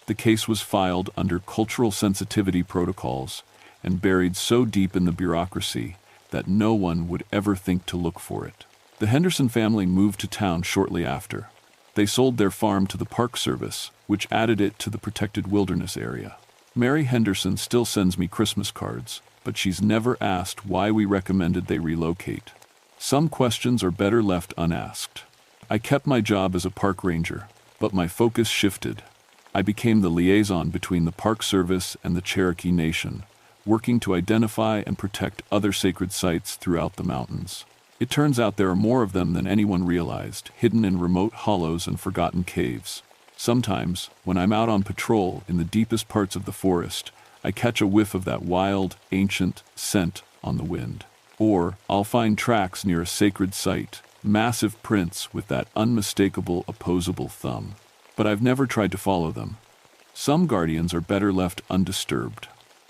The case was filed under cultural sensitivity protocols and buried so deep in the bureaucracy that no one would ever think to look for it. The Henderson family moved to town shortly after. They sold their farm to the Park Service, which added it to the protected wilderness area. Mary Henderson still sends me Christmas cards, but she's never asked why we recommended they relocate. Some questions are better left unasked. I kept my job as a park ranger, but my focus shifted. I became the liaison between the Park Service and the Cherokee Nation, working to identify and protect other sacred sites throughout the mountains. It turns out there are more of them than anyone realized, hidden in remote hollows and forgotten caves. Sometimes, when I'm out on patrol in the deepest parts of the forest, I catch a whiff of that wild, ancient scent on the wind. Or I'll find tracks near a sacred site, massive prints with that unmistakable opposable thumb. But I've never tried to follow them. Some guardians are better left undisturbed.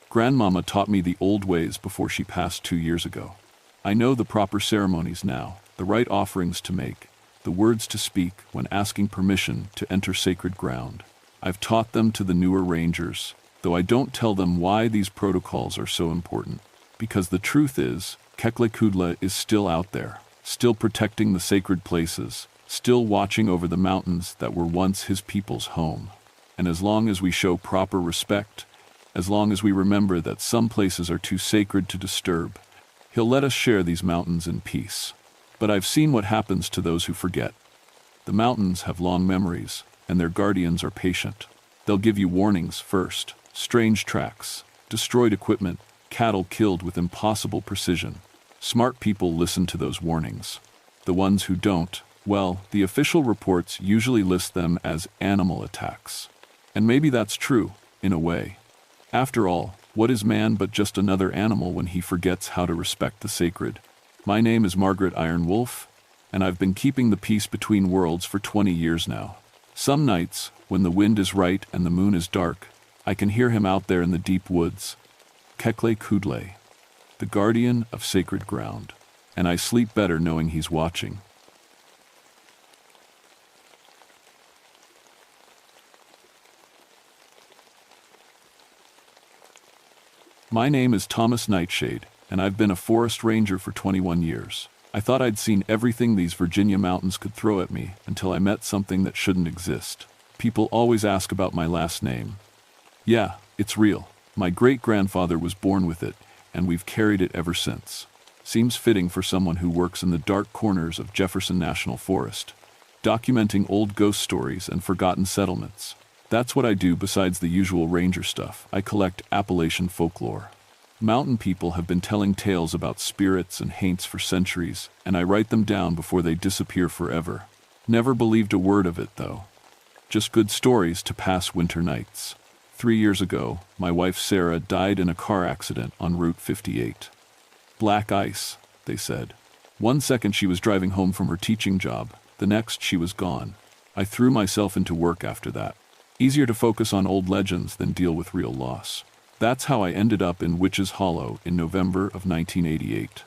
Grandmama taught me the old ways before she passed 2 years ago. I know the proper ceremonies now, the right offerings to make, the words to speak when asking permission to enter sacred ground. I've taught them to the newer rangers, though I don't tell them why these protocols are so important. Because the truth is, Kekle Kudle is still out there, still protecting the sacred places, still watching over the mountains that were once his people's home. And as long as we show proper respect, as long as we remember that some places are too sacred to disturb, he'll let us share these mountains in peace. But I've seen what happens to those who forget. The mountains have long memories, and their guardians are patient. They'll give you warnings first, strange tracks, destroyed equipment, cattle killed with impossible precision. Smart people listen to those warnings. The ones who don't, well, the official reports usually list them as animal attacks. And maybe that's true, in a way. After all, what is man but just another animal when he forgets how to respect the sacred? My name is Margaret Iron Wolf, and I've been keeping the peace between worlds for 20 years now. Some nights, when the wind is right and the moon is dark, I can hear him out there in the deep woods. Kekle Kudle, the guardian of sacred ground. And I sleep better knowing he's watching. My name is Thomas Nightshade, and I've been a forest ranger for 21 years. I thought I'd seen everything these Virginia mountains could throw at me until I met something that shouldn't exist. People always ask about my last name. Yeah, it's real. My great-grandfather was born with it, and we've carried it ever since. Seems fitting for someone who works in the dark corners of Jefferson National Forest, documenting old ghost stories and forgotten settlements. That's what I do besides the usual ranger stuff. I collect Appalachian folklore. Mountain people have been telling tales about spirits and haints for centuries, and I write them down before they disappear forever. Never believed a word of it, though. Just good stories to pass winter nights. 3 years ago, my wife Sarah died in a car accident on Route 58. Black ice, they said. One second she was driving home from her teaching job, the next she was gone. I threw myself into work after that. Easier to focus on old legends than deal with real loss. That's how I ended up in Witch's Hollow in November of 1988.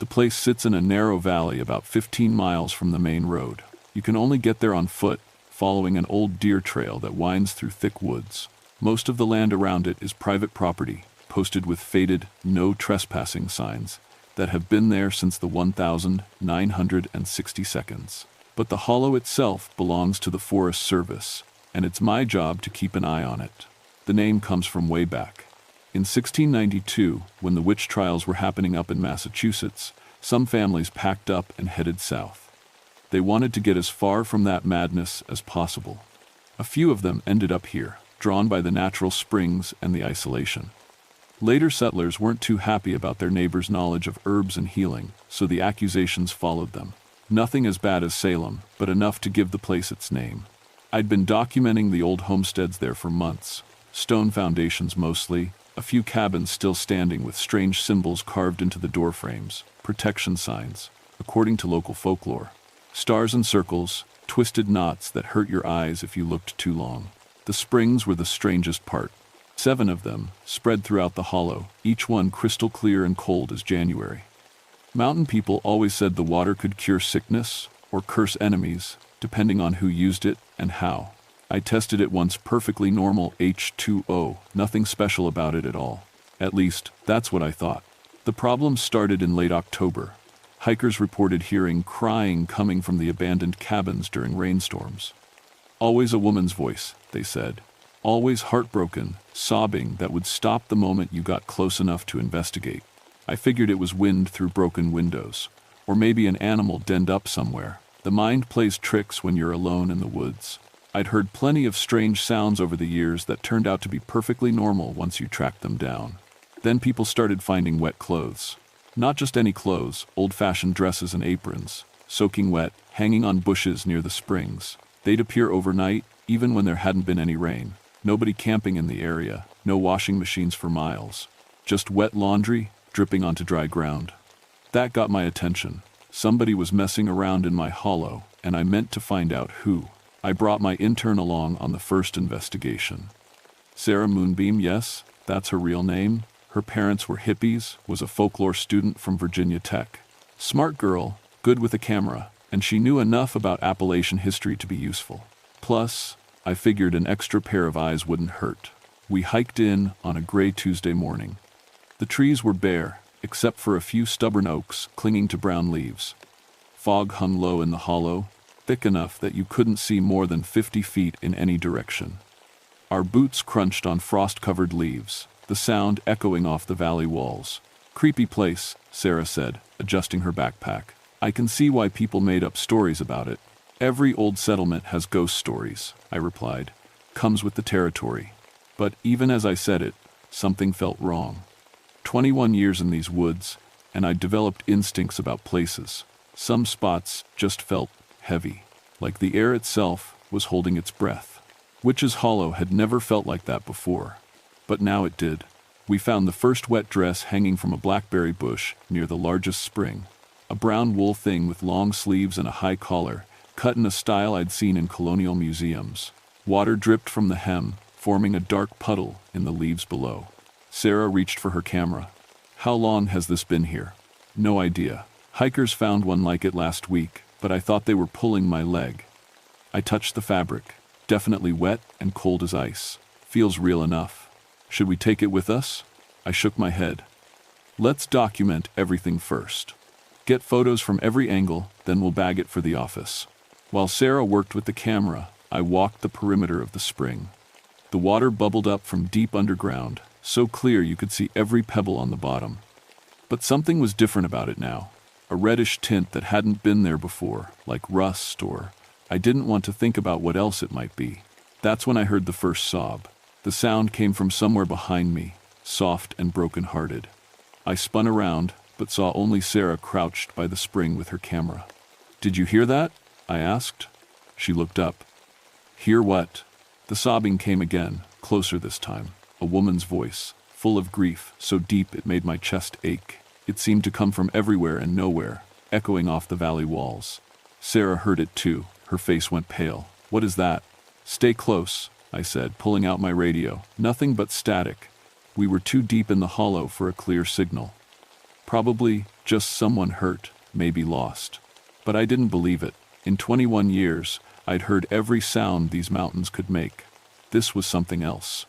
The place sits in a narrow valley about 15 miles from the main road. You can only get there on foot, following an old deer trail that winds through thick woods. Most of the land around it is private property, posted with faded, no trespassing signs that have been there since the 1960s. But the hollow itself belongs to the Forest Service, and it's my job to keep an eye on it. The name comes from way back. In 1692, when the witch trials were happening up in Massachusetts, some families packed up and headed south. They wanted to get as far from that madness as possible. A few of them ended up here, drawn by the natural springs and the isolation. Later settlers weren't too happy about their neighbors' knowledge of herbs and healing, so the accusations followed them. Nothing as bad as Salem, but enough to give the place its name. I'd been documenting the old homesteads there for months. Stone foundations mostly, a few cabins still standing with strange symbols carved into the door frames, protection signs, according to local folklore. Stars and circles, twisted knots that hurt your eyes if you looked too long. The springs were the strangest part. 7 of them, spread throughout the hollow, each one crystal clear and cold as January. Mountain people always said the water could cure sickness or curse enemies, depending on who used it and how. I tested it once, perfectly normal H2O, nothing special about it at all. At least, that's what I thought. The problem started in late October. Hikers reported hearing crying coming from the abandoned cabins during rainstorms. Always a woman's voice, they said. Always heartbroken, sobbing that would stop the moment you got close enough to investigate. I figured it was wind through broken windows, or maybe an animal denned up somewhere. The mind plays tricks when you're alone in the woods. I'd heard plenty of strange sounds over the years that turned out to be perfectly normal once you tracked them down. Then people started finding wet clothes. Not just any clothes, old-fashioned dresses and aprons, soaking wet, hanging on bushes near the springs. They'd appear overnight, even when there hadn't been any rain. Nobody camping in the area, no washing machines for miles. Just wet laundry, dripping onto dry ground. That got my attention. Somebody was messing around in my hollow, and I meant to find out who. I brought my intern along on the first investigation. Sarah Moonbeam, yes, that's her real name. Her parents were hippies, was a folklore student from Virginia Tech. Smart girl, good with a camera, and she knew enough about Appalachian history to be useful. Plus, I figured an extra pair of eyes wouldn't hurt. We hiked in on a gray Tuesday morning. The trees were bare, except for a few stubborn oaks clinging to brown leaves. Fog hung low in the hollow, thick enough that you couldn't see more than 50 feet in any direction. Our boots crunched on frost-covered leaves, the sound echoing off the valley walls. Creepy place, Sarah said, adjusting her backpack. I can see why people made up stories about it. Every old settlement has ghost stories, I replied. Comes with the territory. But even as I said it, something felt wrong. 21 years in these woods, and I'd developed instincts about places. Some spots just felt heavy, like the air itself was holding its breath. Witch's Hollow had never felt like that before, but now it did. We found the first wet dress hanging from a blackberry bush near the largest spring. A brown wool thing with long sleeves and a high collar, cut in a style I'd seen in colonial museums. Water dripped from the hem, forming a dark puddle in the leaves below. Sarah reached for her camera. How long has this been here? No idea. Hikers found one like it last week, but I thought they were pulling my leg. I touched the fabric. Definitely wet and cold as ice. Feels real enough. Should we take it with us? I shook my head. Let's document everything first. Get photos from every angle, then we'll bag it for the office. While Sarah worked with the camera, I walked the perimeter of the spring. The water bubbled up from deep underground, so clear you could see every pebble on the bottom. But something was different about it now. A reddish tint that hadn't been there before, like rust or... I didn't want to think about what else it might be. That's when I heard the first sob. The sound came from somewhere behind me, soft and broken-hearted. I spun around, but saw only Sarah crouched by the spring with her camera. "Did you hear that?" I asked. She looked up. "Hear what?" The sobbing came again, closer this time. A woman's voice, full of grief, so deep it made my chest ache. It seemed to come from everywhere and nowhere, echoing off the valley walls. Sarah heard it too. Her face went pale. "What is that?" "Stay close," I said, pulling out my radio. Nothing but static. We were too deep in the hollow for a clear signal. Probably just someone hurt, maybe lost. But I didn't believe it. In 21 years, I'd heard every sound these mountains could make. This was something else.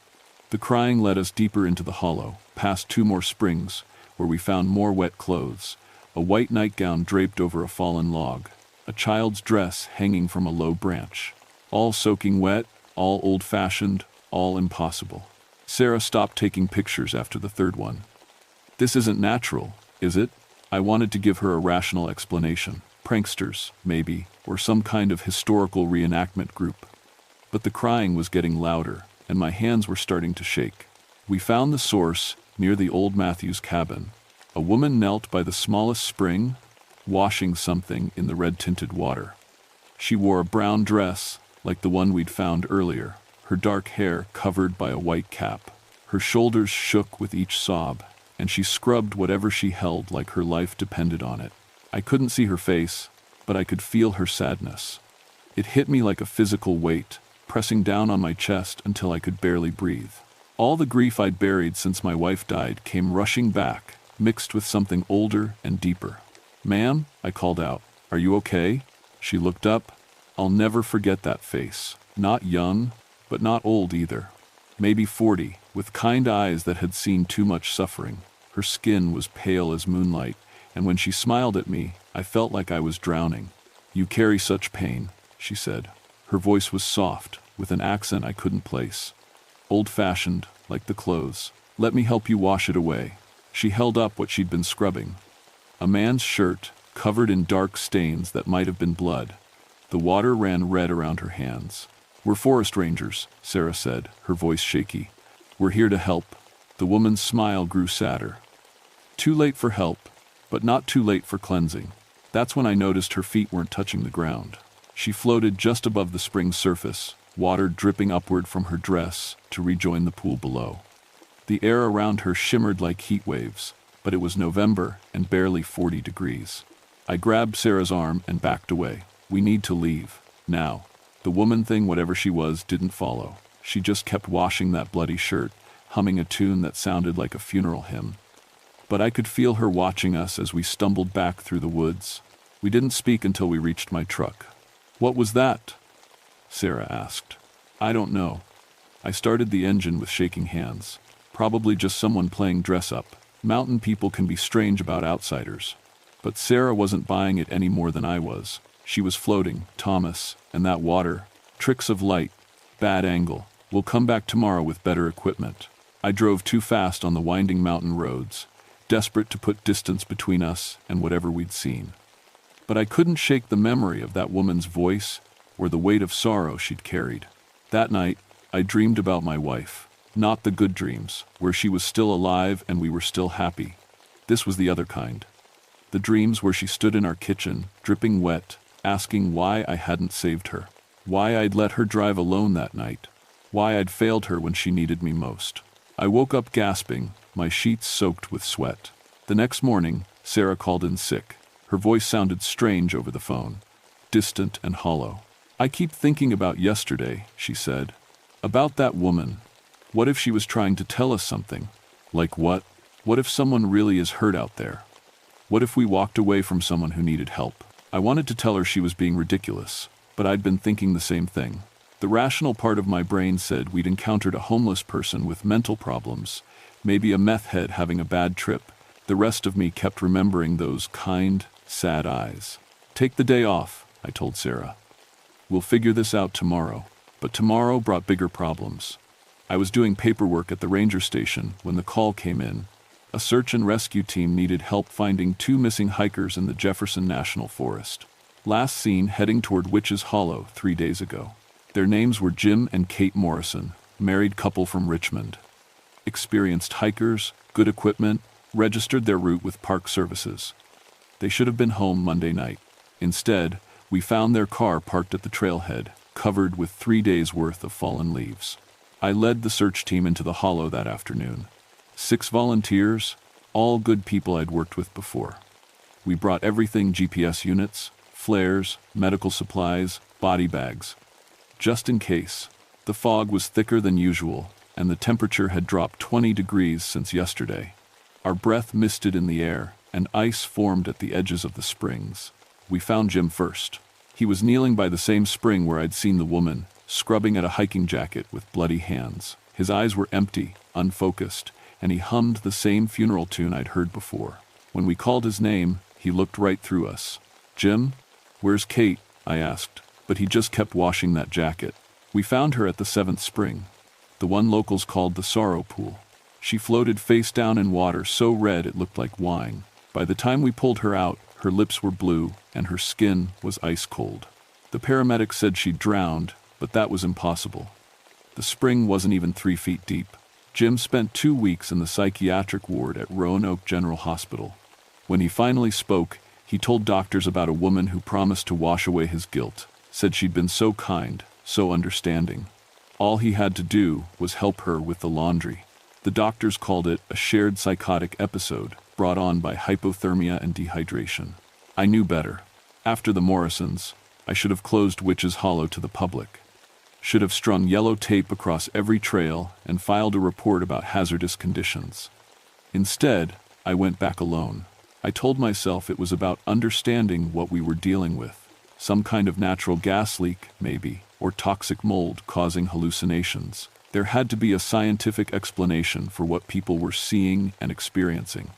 The crying led us deeper into the hollow, past 2 more springs, where we found more wet clothes, a white nightgown draped over a fallen log, a child's dress hanging from a low branch. All soaking wet, all old-fashioned, all impossible. Sarah stopped taking pictures after the 3rd one. "This isn't natural, is it?" I wanted to give her a rational explanation. Pranksters, maybe, or some kind of historical reenactment group. But the crying was getting louder, and my hands were starting to shake. We found the source near the old Matthews cabin. A woman knelt by the smallest spring, washing something in the red-tinted water. She wore a brown dress, like the one we'd found earlier, her dark hair covered by a white cap. Her shoulders shook with each sob, and she scrubbed whatever she held like her life depended on it. I couldn't see her face, but I could feel her sadness. It hit me like a physical weight, pressing down on my chest until I could barely breathe. All the grief I'd buried since my wife died came rushing back, mixed with something older and deeper. "Ma'am," I called out, "are you okay?" She looked up. I'll never forget that face. Not young, but not old either. Maybe 40, with kind eyes that had seen too much suffering. Her skin was pale as moonlight, and when she smiled at me, I felt like I was drowning. "You carry such pain," she said. Her voice was soft, with an accent I couldn't place. "Old-fashioned, like the clothes. Let me help you wash it away." She held up what she'd been scrubbing. A man's shirt, covered in dark stains that might have been blood. The water ran red around her hands. "We're forest rangers," Sarah said, her voice shaky. "We're here to help." The woman's smile grew sadder. Too late for help, but not too late for cleansing. That's when I noticed her feet weren't touching the ground. She floated just above the spring's surface, water dripping upward from her dress to rejoin the pool below. The air around her shimmered like heat waves, but it was November and barely 40 degrees. I grabbed Sarah's arm and backed away. "We need to leave, now." The woman thing, whatever she was, didn't follow. She just kept washing that bloody shirt, humming a tune that sounded like a funeral hymn. But I could feel her watching us as we stumbled back through the woods. We didn't speak until we reached my truck. "What was that?" Sarah asked. "I don't know." I started the engine with shaking hands. Probably just someone playing dress-up. Mountain people can be strange about outsiders. But Sarah wasn't buying it any more than I was. She was floating, Thomas, and that water. Tricks of light. Bad angle. "We'll come back tomorrow with better equipment." I drove too fast on the winding mountain roads, desperate to put distance between us and whatever we'd seen. But I couldn't shake the memory of that woman's voice or the weight of sorrow she'd carried. That night, I dreamed about my wife. Not the good dreams, where she was still alive and we were still happy. This was the other kind. The dreams where she stood in our kitchen, dripping wet, asking why I hadn't saved her. Why I'd let her drive alone that night. Why I'd failed her when she needed me most. I woke up gasping, my sheets soaked with sweat. The next morning, Sarah called in sick. Her voice sounded strange over the phone, distant and hollow. "I keep thinking about yesterday," she said. "About that woman. What if she was trying to tell us something? Like what? What if someone really is hurt out there? What if we walked away from someone who needed help?" I wanted to tell her she was being ridiculous, but I'd been thinking the same thing. The rational part of my brain said we'd encountered a homeless person with mental problems, maybe a meth head having a bad trip. The rest of me kept remembering those kind, sad eyes. "Take the day off," I told Sarah. "We'll figure this out tomorrow." But tomorrow brought bigger problems. I was doing paperwork at the ranger station when the call came in. A search and rescue team needed help finding 2 missing hikers in the Jefferson National Forest. Last seen heading toward Witch's Hollow 3 days ago. Their names were Jim and Kate Morrison, married couple from Richmond. Experienced hikers, good equipment, registered their route with Park Services. They should have been home Monday night. Instead, we found their car parked at the trailhead, covered with 3 days' worth of fallen leaves. I led the search team into the hollow that afternoon. 6 volunteers, all good people I'd worked with before. We brought everything: GPS units, flares, medical supplies, body bags. Just in case. The fog was thicker than usual, and the temperature had dropped 20 degrees since yesterday. Our breath misted in the air, and ice formed at the edges of the springs. We found Jim first. He was kneeling by the same spring where I'd seen the woman, scrubbing at a hiking jacket with bloody hands. His eyes were empty, unfocused, and he hummed the same funeral tune I'd heard before. When we called his name, he looked right through us. "Jim? Where's Kate?" I asked, but he just kept washing that jacket. "We found her at the 7th spring, the one locals called the Sorrow Pool. She floated face down in water so red it looked like wine. By the time we pulled her out, her lips were blue and her skin was ice cold. The paramedics said she'd drowned, but that was impossible. The spring wasn't even 3 feet deep." Jim spent 2 weeks in the psychiatric ward at Roanoke General Hospital. When he finally spoke, he told doctors about a woman who promised to wash away his guilt, said she'd been so kind, so understanding. All he had to do was help her with the laundry. The doctors called it a shared psychotic episode brought on by hypothermia and dehydration. I knew better. After the Morrisons, I should have closed Witch's Hollow to the public. Should have strung yellow tape across every trail and filed a report about hazardous conditions. Instead, I went back alone. I told myself it was about understanding what we were dealing with. Some kind of natural gas leak, maybe, or toxic mold causing hallucinations. There had to be a scientific explanation for what people were seeing and experiencing.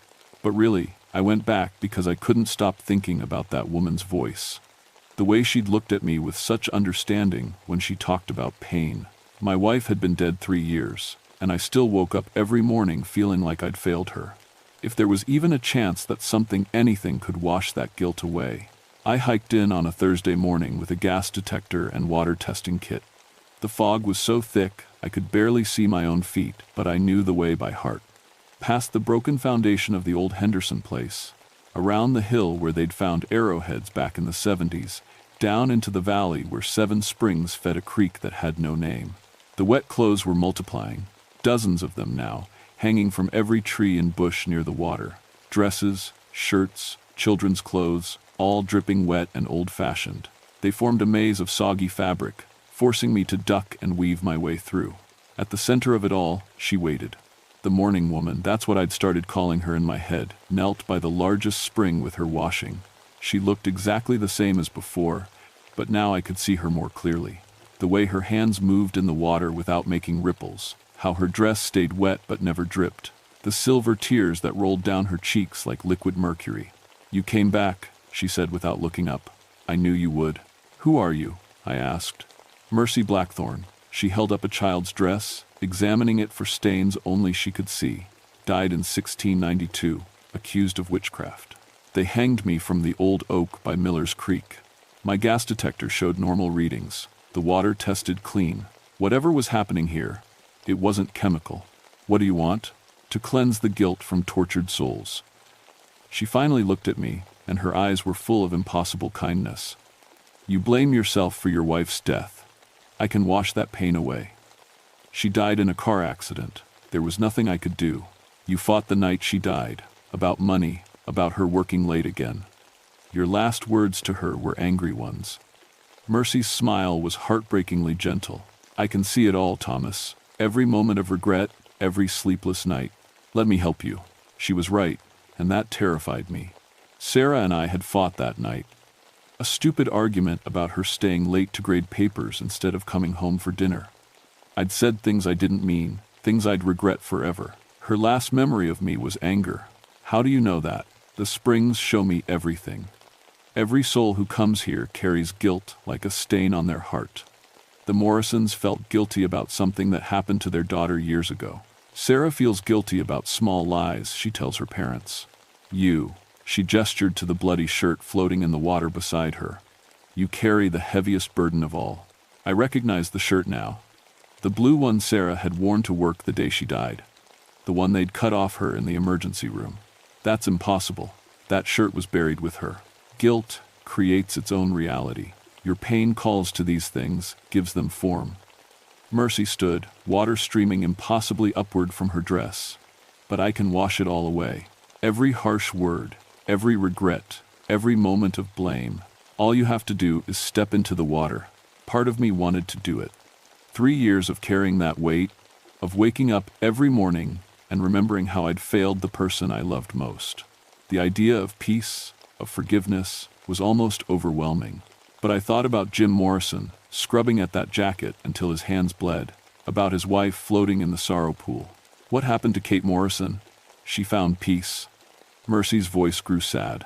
But really, I went back because I couldn't stop thinking about that woman's voice. The way she'd looked at me with such understanding when she talked about pain. My wife had been dead 3 years, and I still woke up every morning feeling like I'd failed her. If there was even a chance that anything could wash that guilt away. I hiked in on a Thursday morning with a gas detector and water testing kit. The fog was so thick I could barely see my own feet, but I knew the way by heart. Past the broken foundation of the old Henderson place, around the hill where they'd found arrowheads back in the 70s, down into the valley where 7 springs fed a creek that had no name. The wet clothes were multiplying, dozens of them now, hanging from every tree and bush near the water. Dresses, shirts, children's clothes, all dripping wet and old-fashioned. They formed a maze of soggy fabric, forcing me to duck and weave my way through. At the center of it all, she waited. The morning woman, that's what I'd started calling her in my head, knelt by the largest spring with her washing. She looked exactly the same as before, but now I could see her more clearly. The way her hands moved in the water without making ripples, how her dress stayed wet but never dripped, the silver tears that rolled down her cheeks like liquid mercury. "You came back," she said without looking up. "I knew you would." "Who are you?" I asked. "Mercy Blackthorne." She held up a child's dress, examining it for stains only she could see. "Died in 1692, accused of witchcraft. They hanged me from the old oak by Miller's Creek. My gas detector showed normal readings. The water tested clean. Whatever was happening here, it wasn't chemical. What do you want?" "To cleanse the guilt from tortured souls." She finally looked at me, and her eyes were full of impossible kindness. "You blame yourself for your wife's death. I can wash that pain away. She died in a car accident. There was nothing I could do. You fought the night she died, about money, about her working late again. Your last words to her were angry ones." Mercy's smile was heartbreakingly gentle. "I can see it all, Thomas. Every moment of regret, every sleepless night. Let me help you." She was right, and that terrified me. Sarah and I had fought that night. A stupid argument about her staying late to grade papers instead of coming home for dinner. I'd said things I didn't mean, things I'd regret forever. Her last memory of me was anger. How do you know that? The springs show me everything. Every soul who comes here carries guilt like a stain on their heart. The Morrisons felt guilty about something that happened to their daughter years ago. Sarah feels guilty about small lies she tells her parents. She gestured to the bloody shirt floating in the water beside her. "You carry the heaviest burden of all." I recognized the shirt now. The blue one Sarah had worn to work the day she died. The one they'd cut off her in the emergency room. That's impossible. That shirt was buried with her. Guilt creates its own reality. Your pain calls to these things, gives them form. Mercy stood, water streaming impossibly upward from her dress. But I can wash it all away. Every harsh word, every regret, every moment of blame. All you have to do is step into the water. Part of me wanted to do it. 3 years of carrying that weight, of waking up every morning and remembering how I'd failed the person I loved most. The idea of peace, of forgiveness, was almost overwhelming. But I thought about Jim Morrison, scrubbing at that jacket until his hands bled, about his wife floating in the sorrow pool. What happened to Kate Morrison? She found peace. Mercy's voice grew sad.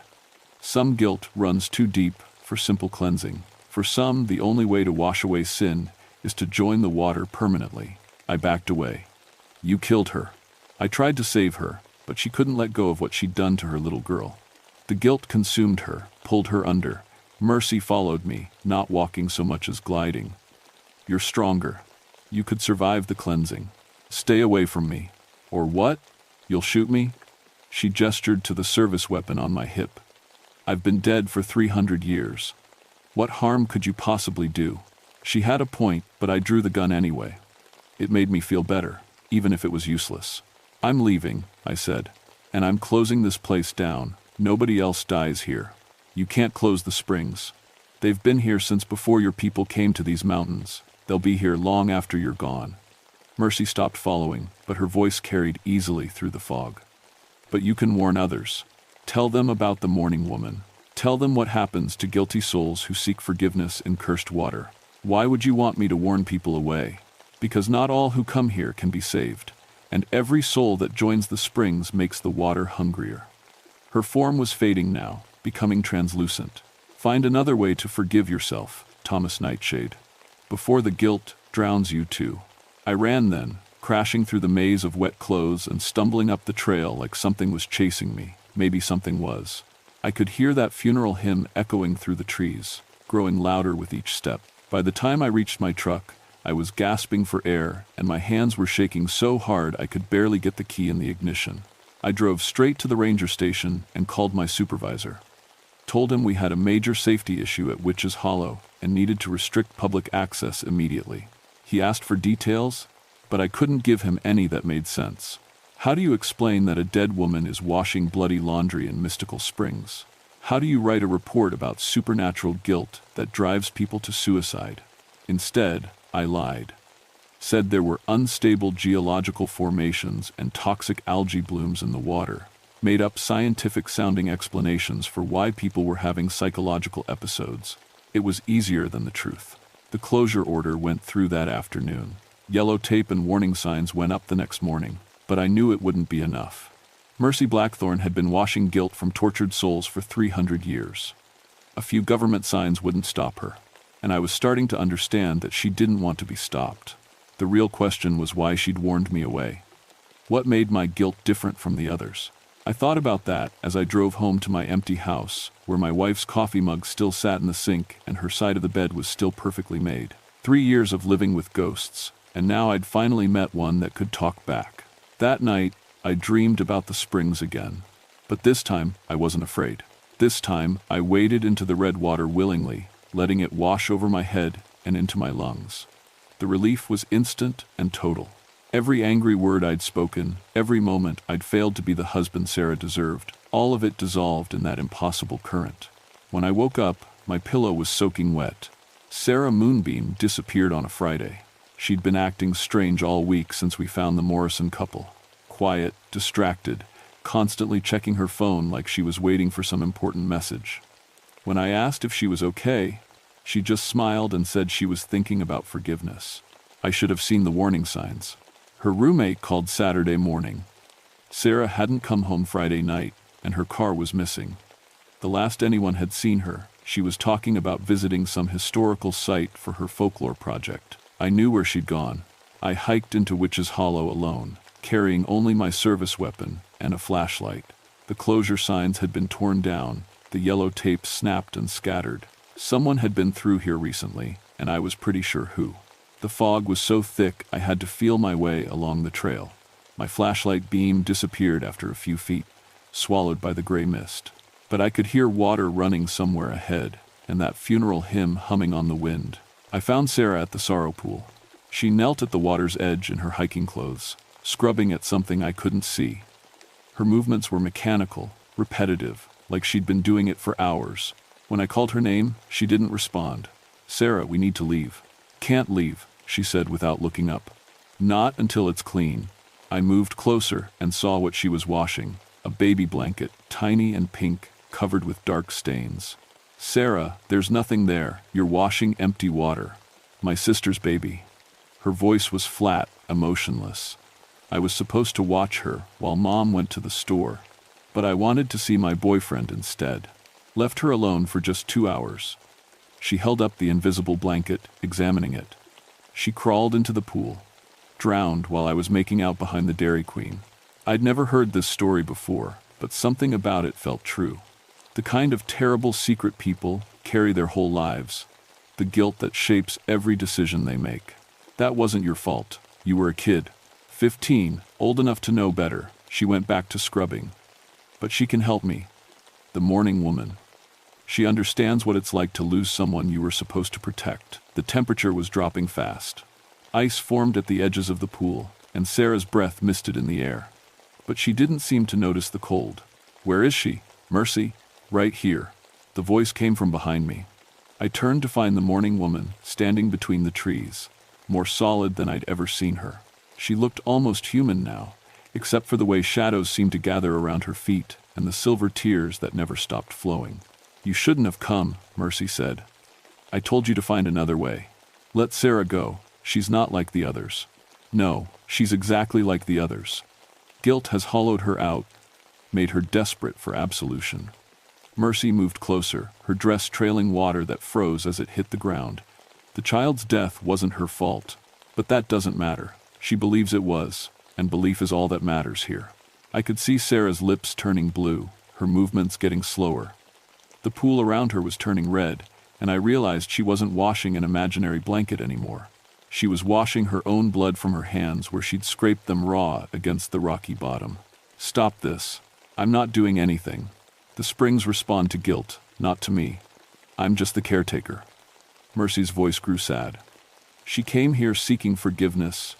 Some guilt runs too deep for simple cleansing. For some, the only way to wash away sin is to join the water permanently. I backed away. You killed her. I tried to save her, but she couldn't let go of what she'd done to her little girl. The guilt consumed her, pulled her under. Mercy followed me, not walking so much as gliding. You're stronger. You could survive the cleansing. Stay away from me. Or what? You'll shoot me? She gestured to the service weapon on my hip. I've been dead for 300 years. What harm could you possibly do? She had a point, but I drew the gun anyway. It made me feel better, even if it was useless. I'm leaving, I said, and I'm closing this place down. Nobody else dies here. You can't close the springs. They've been here since before your people came to these mountains. They'll be here long after you're gone. Mercy stopped following, but her voice carried easily through the fog. But you can warn others. Tell them about the mourning woman. Tell them what happens to guilty souls who seek forgiveness in cursed water. Why would you want me to warn people away? Because not all who come here can be saved, and every soul that joins the springs makes the water hungrier. Her form was fading now, becoming translucent. Find another way to forgive yourself, Thomas Nightshade, before the guilt drowns you too. I ran then, crashing through the maze of wet clothes and stumbling up the trail like something was chasing me. Maybe something was. I could hear that funeral hymn echoing through the trees, growing louder with each step. By the time I reached my truck, I was gasping for air, and my hands were shaking so hard I could barely get the key in the ignition. I drove straight to the ranger station and called my supervisor. Told him we had a major safety issue at Witch's Hollow and needed to restrict public access immediately. He asked for details, but I couldn't give him any that made sense. How do you explain that a dead woman is washing bloody laundry in mystical springs? How do you write a report about supernatural guilt that drives people to suicide? Instead, I lied. Said there were unstable geological formations and toxic algae blooms in the water. Made up scientific-sounding explanations for why people were having psychological episodes. It was easier than the truth. The closure order went through that afternoon. Yellow tape and warning signs went up the next morning. But I knew it wouldn't be enough. Mercy Blackthorne had been washing guilt from tortured souls for 300 years. A few government signs wouldn't stop her, and I was starting to understand that she didn't want to be stopped. The real question was why she'd warned me away. What made my guilt different from the others? I thought about that as I drove home to my empty house, where my wife's coffee mug still sat in the sink and her side of the bed was still perfectly made. 3 years of living with ghosts, and now I'd finally met one that could talk back. That night, I dreamed about the springs again. But this time, I wasn't afraid. This time, I waded into the red water willingly, letting it wash over my head and into my lungs. The relief was instant and total. Every angry word I'd spoken, every moment I'd failed to be the husband Sarah deserved, all of it dissolved in that impossible current. When I woke up, my pillow was soaking wet. Sarah Moonbeam disappeared on a Friday. She'd been acting strange all week since we found the Morrison couple. Quiet, distracted, constantly checking her phone like she was waiting for some important message. When I asked if she was okay, she just smiled and said she was thinking about forgiveness. I should have seen the warning signs. Her roommate called Saturday morning. Sarah hadn't come home Friday night, and her car was missing. The last anyone had seen her, she was talking about visiting some historical site for her folklore project. I knew where she'd gone. I hiked into Witch's Hollow alone, carrying only my service weapon and a flashlight. The closure signs had been torn down, the yellow tape snapped and scattered. Someone had been through here recently, and I was pretty sure who. The fog was so thick I had to feel my way along the trail. My flashlight beam disappeared after a few feet, swallowed by the gray mist. But I could hear water running somewhere ahead, and that funeral hymn humming on the wind. I found Sarah at the sorrow pool. She knelt at the water's edge in her hiking clothes, scrubbing at something I couldn't see. Her movements were mechanical, repetitive, like she'd been doing it for hours. When I called her name, she didn't respond. "Sarah, we need to leave." "Can't leave," she said without looking up. "Not until it's clean." I moved closer and saw what she was washing, a baby blanket, tiny and pink, covered with dark stains. "Sarah, there's nothing there. You're washing empty water." "My sister's baby." Her voice was flat, emotionless. I was supposed to watch her while Mom went to the store, but I wanted to see my boyfriend instead. Left her alone for just 2 hours. She held up the invisible blanket, examining it. She crawled into the pool, drowned while I was making out behind the Dairy Queen. I'd never heard this story before, but something about it felt true. The kind of terrible secret people carry their whole lives. The guilt that shapes every decision they make. "That wasn't your fault. You were a kid. 15, old enough to know better." She went back to scrubbing. "But she can help me." The morning woman. She understands what it's like to lose someone you were supposed to protect. The temperature was dropping fast. Ice formed at the edges of the pool, and Sarah's breath misted in the air. But she didn't seem to notice the cold. "Where is she?" "Mercy, right here." The voice came from behind me. I turned to find the morning woman standing between the trees, more solid than I'd ever seen her. She looked almost human now, except for the way shadows seemed to gather around her feet and the silver tears that never stopped flowing. "You shouldn't have come," Mercy said. "I told you to find another way. Let Sarah go. She's not like the others." "No, she's exactly like the others. Guilt has hollowed her out, made her desperate for absolution." Mercy moved closer, her dress trailing water that froze as it hit the ground. "The child's death wasn't her fault, but that doesn't matter. She believes it was, and belief is all that matters here." I could see Sarah's lips turning blue, her movements getting slower. The pool around her was turning red, and I realized she wasn't washing an imaginary blanket anymore. She was washing her own blood from her hands where she'd scraped them raw against the rocky bottom. "Stop this. I'm not doing anything. The springs respond to guilt, not to me. I'm just the caretaker." Mercy's voice grew sad. "She came here seeking forgiveness,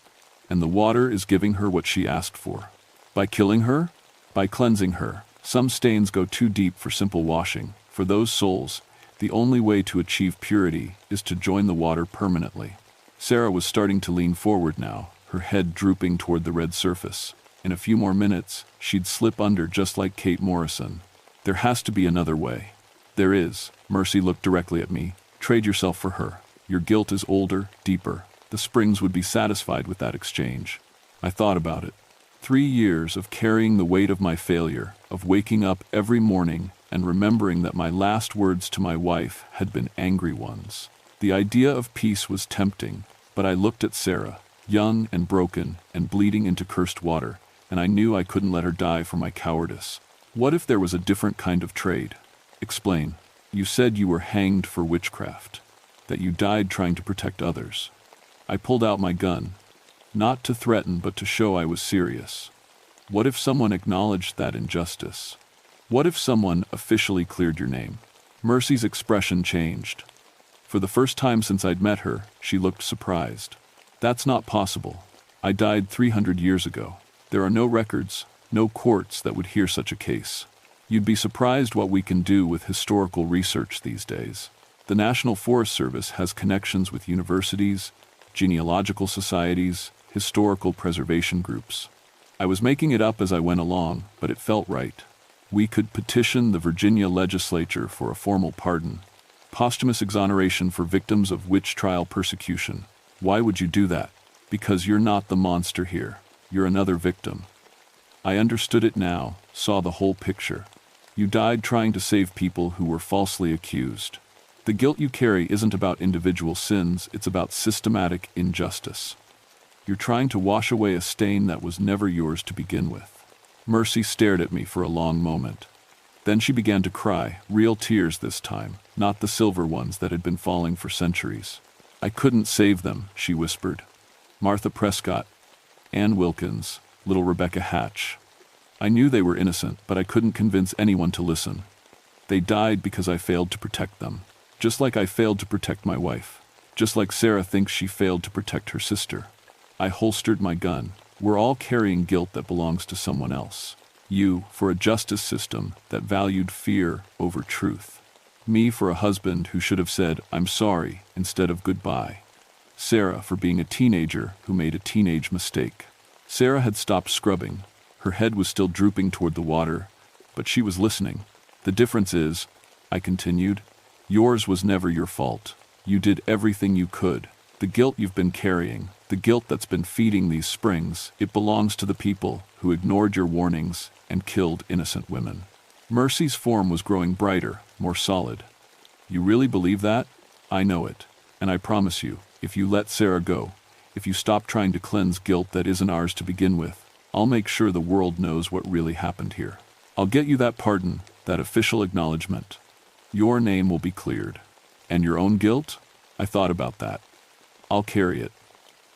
and the water is giving her what she asked for. By killing her? By cleansing her. Some stains go too deep for simple washing. For those souls, the only way to achieve purity is to join the water permanently." Sarah was starting to lean forward now, her head drooping toward the red surface. In a few more minutes, she'd slip under just like Kate Morrison. "There has to be another way." "There is." Mercy looked directly at me. "Trade yourself for her. Your guilt is older, deeper. The springs would be satisfied with that exchange." I thought about it. 3 years of carrying the weight of my failure, of waking up every morning and remembering that my last words to my wife had been angry ones. The idea of peace was tempting, but I looked at Sarah, young and broken and bleeding into cursed water, and I knew I couldn't let her die for my cowardice. What if there was a different kind of trade? "Explain." "You said you were hanged for witchcraft, that you died trying to protect others." I pulled out my gun, not to threaten but to show I was serious. What if someone acknowledged that injustice? What if someone officially cleared your name? Mercy's expression changed. For the first time since I'd met her, she looked surprised. "That's not possible. I died 300 years ago. There are no records, no courts that would hear such a case. You'd be surprised what we can do with historical research these days. The National Forest Service has connections with universities, genealogical societies, historical preservation groups. I was making it up as I went along, but it felt right. We could petition the Virginia legislature for a formal pardon, posthumous exoneration for victims of witch trial persecution. Why would you do that? Because you're not the monster here. You're another victim." I understood it now, saw the whole picture. You died trying to save people who were falsely accused. The guilt you carry isn't about individual sins, it's about systematic injustice. You're trying to wash away a stain that was never yours to begin with. Mercy stared at me for a long moment. Then she began to cry, real tears this time, not the silver ones that had been falling for centuries. "I couldn't save them," she whispered. "Martha Prescott, Ann Wilkins, little Rebecca Hatch. I knew they were innocent, but I couldn't convince anyone to listen. They died because I failed to protect them, just like I failed to protect my wife. Just like Sarah thinks she failed to protect her sister. I holstered my gun. We're all carrying guilt that belongs to someone else. You, for a justice system that valued fear over truth. Me, for a husband who should have said, "I'm sorry," instead of "goodbye." Sarah, for being a teenager who made a teenage mistake. Sarah had stopped scrubbing. Her head was still drooping toward the water, but she was listening. "The difference is," I continued, "yours was never your fault. You did everything you could. The guilt you've been carrying, the guilt that's been feeding these springs, it belongs to the people who ignored your warnings and killed innocent women." Mercy's form was growing brighter, more solid. "You really believe that?" "I know it. And I promise you, if you let Sarah go, if you stop trying to cleanse guilt that isn't ours to begin with, I'll make sure the world knows what really happened here. I'll get you that pardon, that official acknowledgement. Your name will be cleared. And your own guilt? I thought about that. I'll carry it.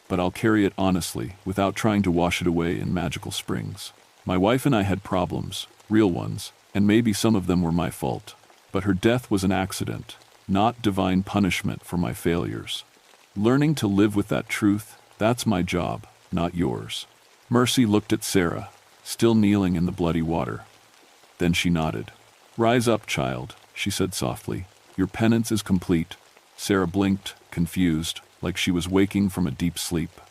But I'll carry it honestly, without trying to wash it away in magical springs. My wife and I had problems, real ones, and maybe some of them were my fault. But her death was an accident, not divine punishment for my failures. Learning to live with that truth, that's my job, not yours." Mercy looked at Sarah, still kneeling in the bloody water. Then she nodded. "Rise up, child," she said softly. "Your penance is complete." Sarah blinked, confused, like she was waking from a deep sleep.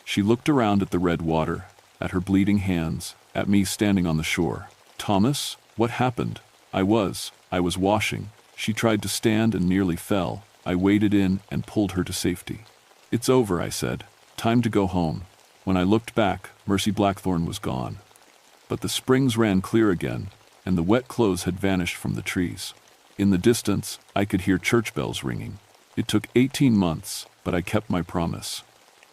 She looked around at the red water, at her bleeding hands, at me standing on the shore. "Thomas, what happened?" I was washing." She tried to stand and nearly fell. I waded in and pulled her to safety. "It's over," I said. "Time to go home." When I looked back, Mercy Blackthorn was gone. But the springs ran clear again, and the wet clothes had vanished from the trees. In the distance, I could hear church bells ringing. It took 18 months, but I kept my promise.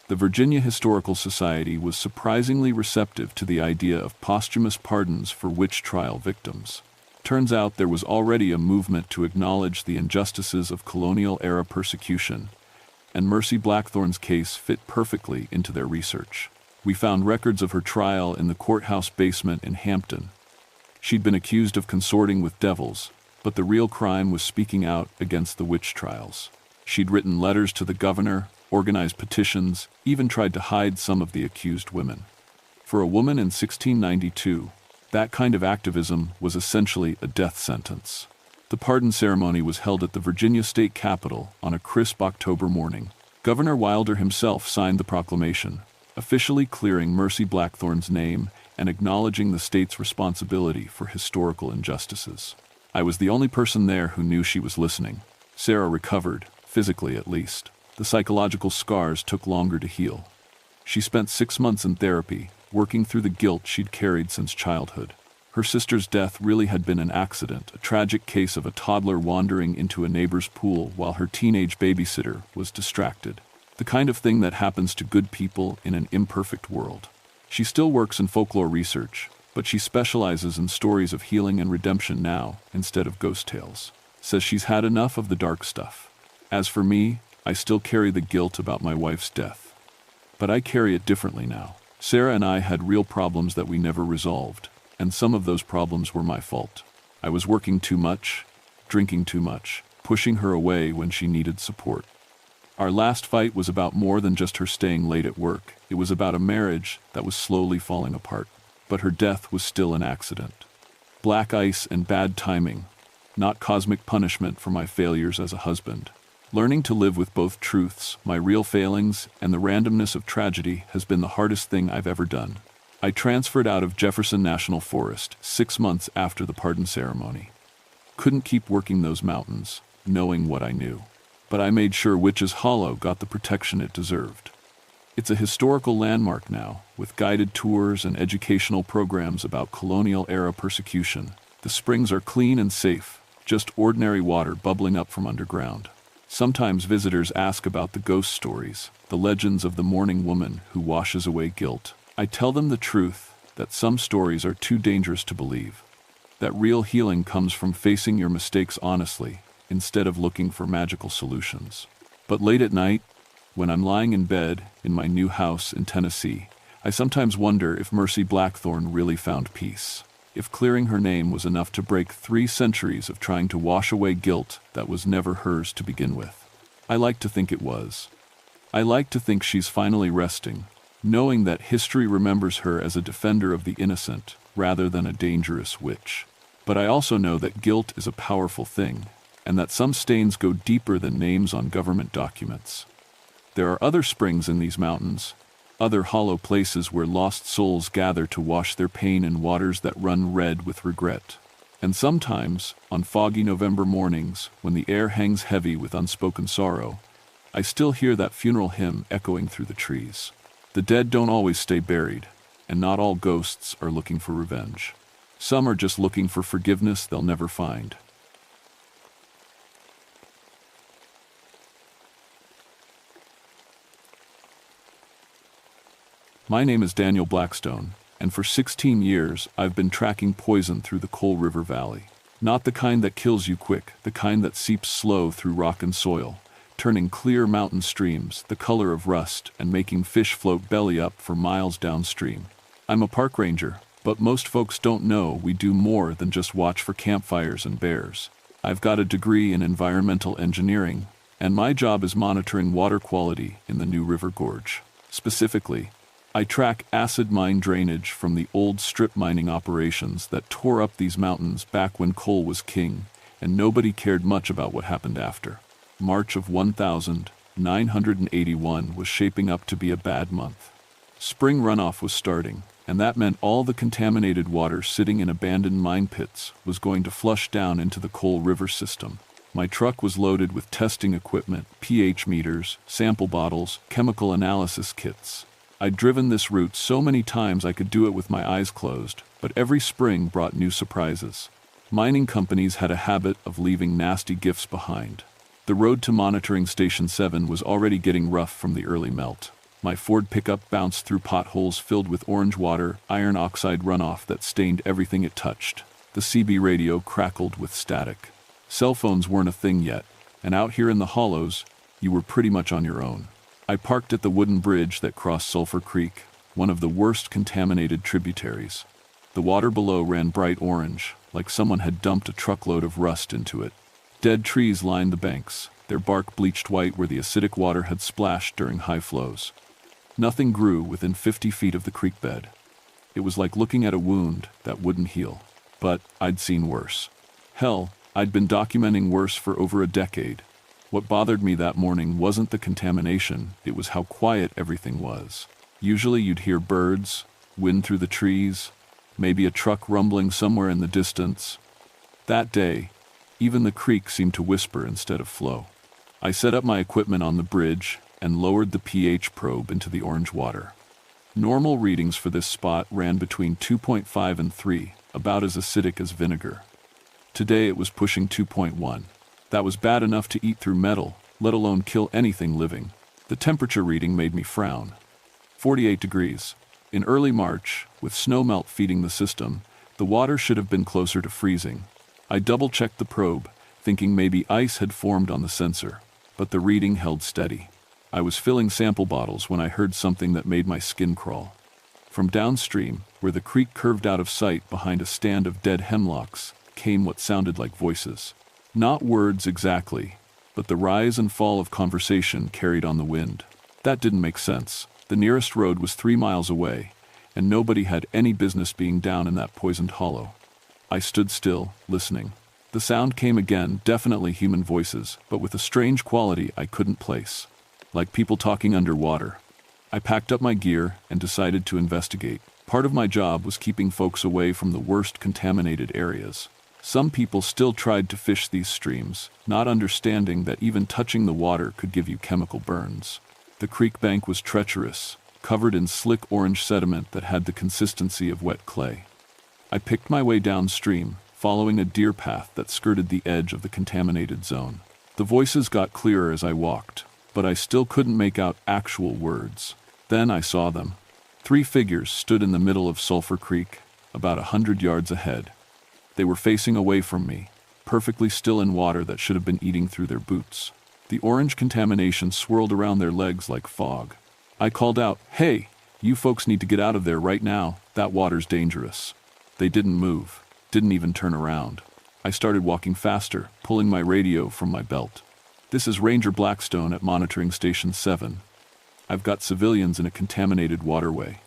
The Virginia Historical Society was surprisingly receptive to the idea of posthumous pardons for witch trial victims. Turns out there was already a movement to acknowledge the injustices of colonial-era persecution, and Mercy Blackthorn's case fit perfectly into their research. We found records of her trial in the courthouse basement in Hampton. She'd been accused of consorting with devils, but the real crime was speaking out against the witch trials. She'd written letters to the governor, organized petitions, even tried to hide some of the accused women. For a woman in 1692, that kind of activism was essentially a death sentence. The pardon ceremony was held at the Virginia State Capitol on a crisp October morning. Governor Wilder himself signed the proclamation, officially clearing Mercy Blackthorn's name and acknowledging the state's responsibility for historical injustices. I was the only person there who knew she was listening. Sarah recovered, physically at least. The psychological scars took longer to heal. She spent 6 months in therapy, working through the guilt she'd carried since childhood. Her sister's death really had been an accident, a tragic case of a toddler wandering into a neighbor's pool while her teenage babysitter was distracted. The kind of thing that happens to good people in an imperfect world. She still works in folklore research, but she specializes in stories of healing and redemption now, instead of ghost tales. Says she's had enough of the dark stuff. As for me, I still carry the guilt about my wife's death. But I carry it differently now. Sarah and I had real problems that we never resolved, and some of those problems were my fault. I was working too much, drinking too much, pushing her away when she needed support. Our last fight was about more than just her staying late at work. It was about a marriage that was slowly falling apart. But her death was still an accident. Black ice and bad timing, not cosmic punishment for my failures as a husband. Learning to live with both truths, my real failings, and the randomness of tragedy has been the hardest thing I've ever done. I transferred out of Jefferson National Forest 6 months after the pardon ceremony. Couldn't keep working those mountains, knowing what I knew. But I made sure Witch's Hollow got the protection it deserved. It's a historical landmark now, with guided tours and educational programs about colonial-era persecution. The springs are clean and safe, just ordinary water bubbling up from underground. Sometimes visitors ask about the ghost stories, the legends of the mourning woman who washes away guilt. I tell them the truth, that some stories are too dangerous to believe. That real healing comes from facing your mistakes honestly, instead of looking for magical solutions. But late at night, when I'm lying in bed in my new house in Tennessee, I sometimes wonder if Mercy Blackthorn really found peace. If clearing her name was enough to break 3 centuries of trying to wash away guilt that was never hers to begin with. I like to think it was. I like to think she's finally resting, knowing that history remembers her as a defender of the innocent rather than a dangerous witch. But I also know that guilt is a powerful thing, and that some stains go deeper than names on government documents. There are other springs in these mountains, other hollow places where lost souls gather to wash their pain in waters that run red with regret. And sometimes, on foggy November mornings, when the air hangs heavy with unspoken sorrow, I still hear that funeral hymn echoing through the trees. The dead don't always stay buried, and not all ghosts are looking for revenge. Some are just looking for forgiveness they'll never find. My name is Daniel Blackstone, and for 16 years I've been tracking poison through the Coal River Valley. Not the kind that kills you quick, the kind that seeps slow through rock and soil, turning clear mountain streams the color of rust and making fish float belly up for miles downstream. I'm a park ranger, but most folks don't know we do more than just watch for campfires and bears. I've got a degree in environmental engineering, and my job is monitoring water quality in the New River Gorge. Specifically, I track acid mine drainage from the old strip mining operations that tore up these mountains back when coal was king, and nobody cared much about what happened after. March of 1981 was shaping up to be a bad month. Spring runoff was starting, and that meant all the contaminated water sitting in abandoned mine pits was going to flush down into the Coal River system. My truck was loaded with testing equipment, pH meters, sample bottles, chemical analysis kits. I'd driven this route so many times I could do it with my eyes closed, but every spring brought new surprises. Mining companies had a habit of leaving nasty gifts behind. The road to Monitoring Station 7 was already getting rough from the early melt. My Ford pickup bounced through potholes filled with orange water, iron oxide runoff that stained everything it touched. The CB radio crackled with static. Cell phones weren't a thing yet, and out here in the hollows, you were pretty much on your own. I parked at the wooden bridge that crossed Sulphur Creek, one of the worst contaminated tributaries. The water below ran bright orange, like someone had dumped a truckload of rust into it. Dead trees lined the banks, their bark bleached white where the acidic water had splashed during high flows. Nothing grew within 50 feet of the creek bed. It was like looking at a wound that wouldn't heal. But I'd seen worse. Hell, I'd been documenting worse for over a decade. What bothered me that morning wasn't the contamination, it was how quiet everything was. Usually you'd hear birds, wind through the trees, maybe a truck rumbling somewhere in the distance. That day, even the creek seemed to whisper instead of flow. I set up my equipment on the bridge and lowered the pH probe into the orange water. Normal readings for this spot ran between 2.5 and 3, about as acidic as vinegar. Today it was pushing 2.1. That was bad enough to eat through metal, let alone kill anything living. The temperature reading made me frown. 48 degrees. In early March, with snowmelt feeding the system, the water should have been closer to freezing. I double-checked the probe, thinking maybe ice had formed on the sensor, but the reading held steady. I was filling sample bottles when I heard something that made my skin crawl. From downstream, where the creek curved out of sight behind a stand of dead hemlocks, came what sounded like voices. Not words exactly, but the rise and fall of conversation carried on the wind. That didn't make sense. The nearest road was 3 miles away, and nobody had any business being down in that poisoned hollow. I stood still, listening. The sound came again, definitely human voices, but with a strange quality I couldn't place. Like people talking underwater. I packed up my gear and decided to investigate. Part of my job was keeping folks away from the worst contaminated areas. Some people still tried to fish these streams, not understanding that even touching the water could give you chemical burns. The creek bank was treacherous, covered in slick orange sediment that had the consistency of wet clay. I picked my way downstream, following a deer path that skirted the edge of the contaminated zone. The voices got clearer as I walked, but I still couldn't make out actual words. Then I saw them. 3 figures stood in the middle of Sulphur Creek, about 100 yards ahead. They were facing away from me, perfectly still in water that should have been eating through their boots. The orange contamination swirled around their legs like fog. I called out, "Hey, you folks need to get out of there right now, that water's dangerous." They didn't move, didn't even turn around. I started walking faster, pulling my radio from my belt. This is Ranger Blackstone at Monitoring Station 7. I've got civilians in a contaminated waterway,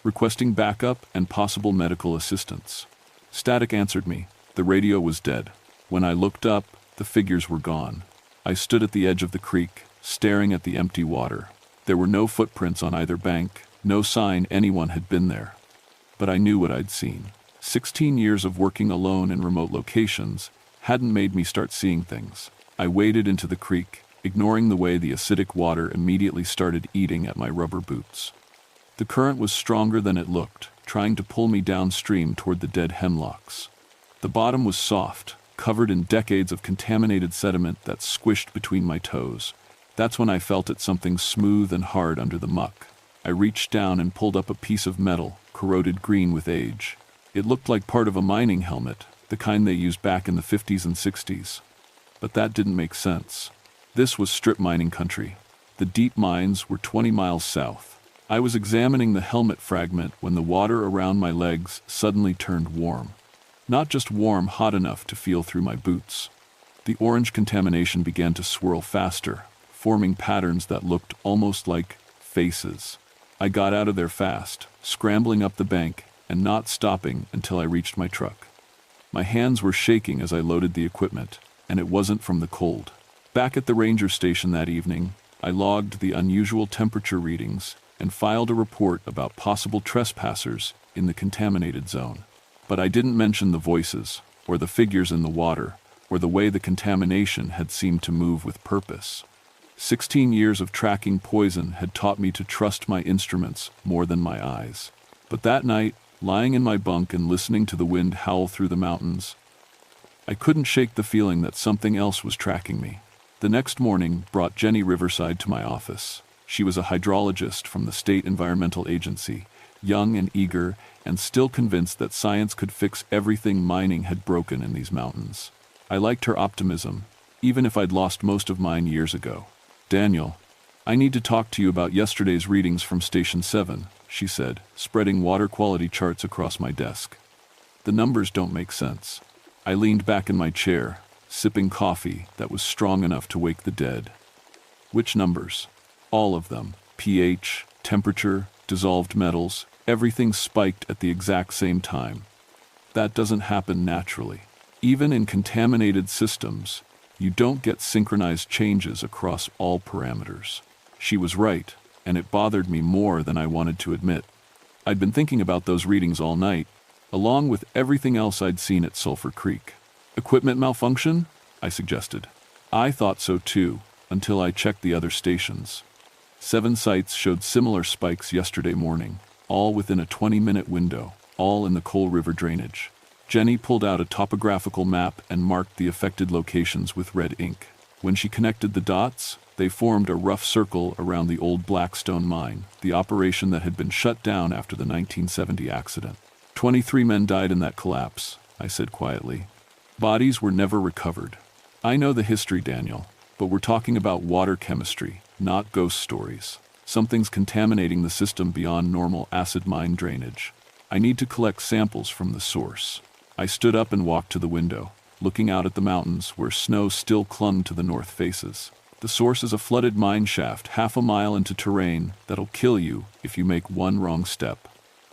requesting backup and possible medical assistance. Static answered me. The radio was dead. When I looked up, the figures were gone. I stood at the edge of the creek, staring at the empty water. There were no footprints on either bank, no sign anyone had been there. But I knew what I'd seen. 16 years of working alone in remote locations hadn't made me start seeing things. I waded into the creek, ignoring the way the acidic water immediately started eating at my rubber boots. The current was stronger than it looked, trying to pull me downstream toward the dead hemlocks. The bottom was soft, covered in decades of contaminated sediment that squished between my toes. That's when I felt it something smooth and hard under the muck. I reached down and pulled up a piece of metal, corroded green with age. It looked like part of a mining helmet, the kind they used back in the 50s and 60s. But that didn't make sense. This was strip mining country. The deep mines were 20 miles south. I was examining the helmet fragment when the water around my legs suddenly turned warm. Not just warm, hot enough to feel through my boots. The orange contamination began to swirl faster, forming patterns that looked almost like faces. I got out of there fast, scrambling up the bank and not stopping until I reached my truck. My hands were shaking as I loaded the equipment, and it wasn't from the cold. Back at the ranger station that evening, I logged the unusual temperature readings and filed a report about possible trespassers in the contaminated zone. But I didn't mention the voices, or the figures in the water, or the way the contamination had seemed to move with purpose. 16 years of tracking poison had taught me to trust my instruments more than my eyes. But that night, lying in my bunk and listening to the wind howl through the mountains, I couldn't shake the feeling that something else was tracking me. The next morning brought Jenny Riverside to my office. She was a hydrologist from the State Environmental Agency, young and eager, and still convinced that science could fix everything mining had broken in these mountains. I liked her optimism, even if I'd lost most of mine years ago. "Daniel, I need to talk to you about yesterday's readings from Station 7, she said, spreading water quality charts across my desk. "The numbers don't make sense." I leaned back in my chair, sipping coffee that was strong enough to wake the dead. "Which numbers?" "All of them. pH, temperature, dissolved metals, everything spiked at the exact same time. That doesn't happen naturally. Even in contaminated systems, you don't get synchronized changes across all parameters." She was right, and it bothered me more than I wanted to admit. I'd been thinking about those readings all night, along with everything else I'd seen at Sulphur Creek. "Equipment malfunction?" I suggested. I thought so too, until I checked the other stations. 7 sites showed similar spikes yesterday morning, all within a 20-minute window, all in the Coal River drainage. Jenny pulled out a topographical map and marked the affected locations with red ink. When she connected the dots, they formed a rough circle around the old Blackstone mine, the operation that had been shut down after the 1970 accident. 23 men died in that collapse, I said quietly. Bodies were never recovered. I know the history, Daniel, but we're talking about water chemistry, not ghost stories. Something's contaminating the system beyond normal acid mine drainage. I need to collect samples from the source. I stood up and walked to the window, looking out at the mountains where snow still clung to the north faces. The source is a flooded mine shaft half a mile into terrain that'll kill you if you make one wrong step.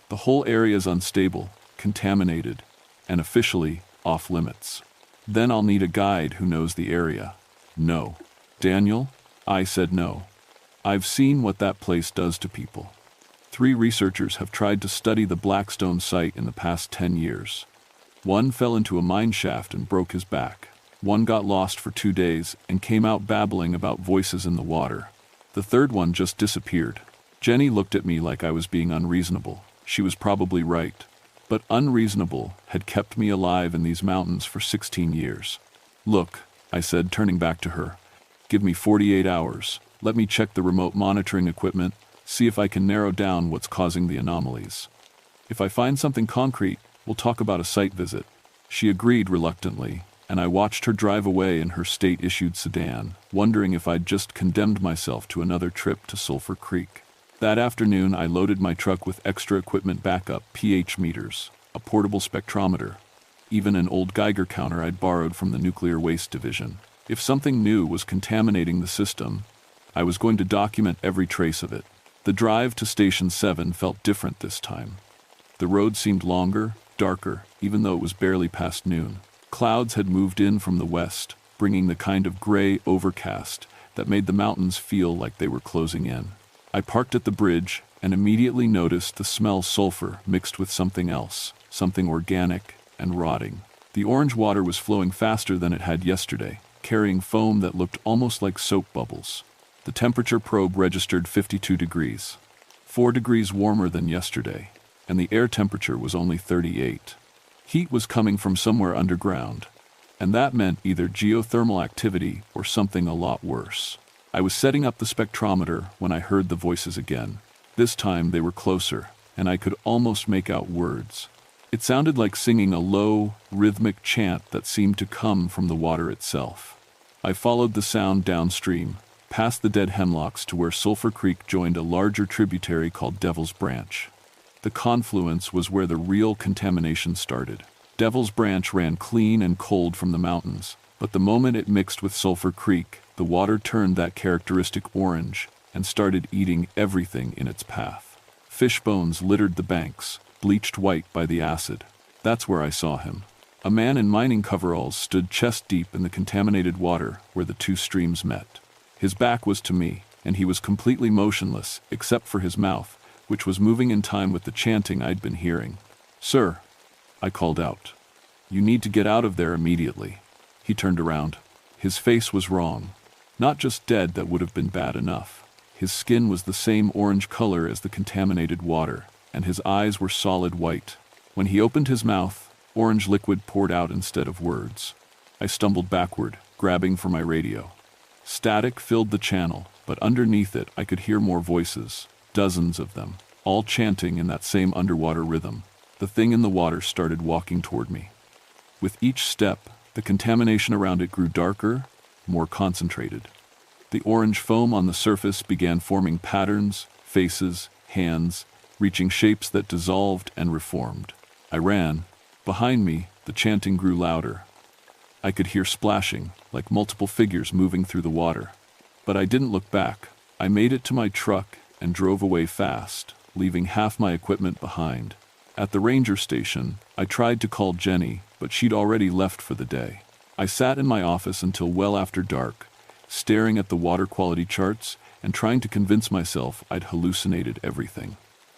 The whole area is unstable, contaminated, and officially off limits. Then I'll need a guide who knows the area. No. Daniel? I said no. I've seen what that place does to people. 3 researchers have tried to study the Blackstone site in the past 10 years. One fell into a mine shaft and broke his back. One got lost for 2 days and came out babbling about voices in the water. The third one just disappeared. Jenny looked at me like I was being unreasonable. She was probably right. But unreasonable had kept me alive in these mountains for 16 years. "Look," I said, turning back to her. "Give me 48 hours. Let me check the remote monitoring equipment, see if I can narrow down what's causing the anomalies. If I find something concrete, we'll talk about a site visit." She agreed reluctantly, and I watched her drive away in her state-issued sedan, wondering if I'd just condemned myself to another trip to Sulphur Creek. That afternoon, I loaded my truck with extra equipment backup, pH meters, a portable spectrometer, even an old Geiger counter I'd borrowed from the Nuclear Waste Division. If something new was contaminating the system, I was going to document every trace of it. The drive to Station 7 felt different this time. The road seemed longer, darker, even though it was barely past noon. Clouds had moved in from the west, bringing the kind of gray overcast that made the mountains feel like they were closing in. I parked at the bridge and immediately noticed the smell sulfur mixed with something else, something organic and rotting. The orange water was flowing faster than it had yesterday, carrying foam that looked almost like soap bubbles. The temperature probe registered 52 degrees, 4 degrees warmer than yesterday, and the air temperature was only 38. Heat was coming from somewhere underground, and that meant either geothermal activity or something a lot worse. I was setting up the spectrometer when I heard the voices again. This time they were closer, and I could almost make out words. It sounded like singing a low, rhythmic chant that seemed to come from the water itself. I followed the sound downstream, past the dead hemlocks to where Sulphur Creek joined a larger tributary called Devil's Branch. The confluence was where the real contamination started. Devil's Branch ran clean and cold from the mountains, but the moment it mixed with Sulphur Creek, the water turned that characteristic orange and started eating everything in its path. Fish bones littered the banks, bleached white by the acid. That's where I saw him. A man in mining coveralls stood chest deep in the contaminated water where the two streams met. His back was to me, and he was completely motionless, except for his mouth, which was moving in time with the chanting I'd been hearing. "Sir," I called out. "You need to get out of there immediately." He turned around. His face was wrong. Not just dead, that would have been bad enough. His skin was the same orange color as the contaminated water, and his eyes were solid white. When he opened his mouth, orange liquid poured out instead of words. I stumbled backward, grabbing for my radio. Static filled the channel, but underneath it I could hear more voices, dozens of them, all chanting in that same underwater rhythm. The thing in the water started walking toward me. With each step, the contamination around it grew darker, more concentrated. The orange foam on the surface began forming patterns, faces, hands, reaching shapes that dissolved and reformed. I ran. Behind me, the chanting grew louder. I could hear splashing, like multiple figures moving through the water. But I didn't look back. I made it to my truck and drove away fast, leaving half my equipment behind. At the ranger station, I tried to call Jenny, but she'd already left for the day. I sat in my office until well after dark, staring at the water quality charts and trying to convince myself I'd hallucinated everything.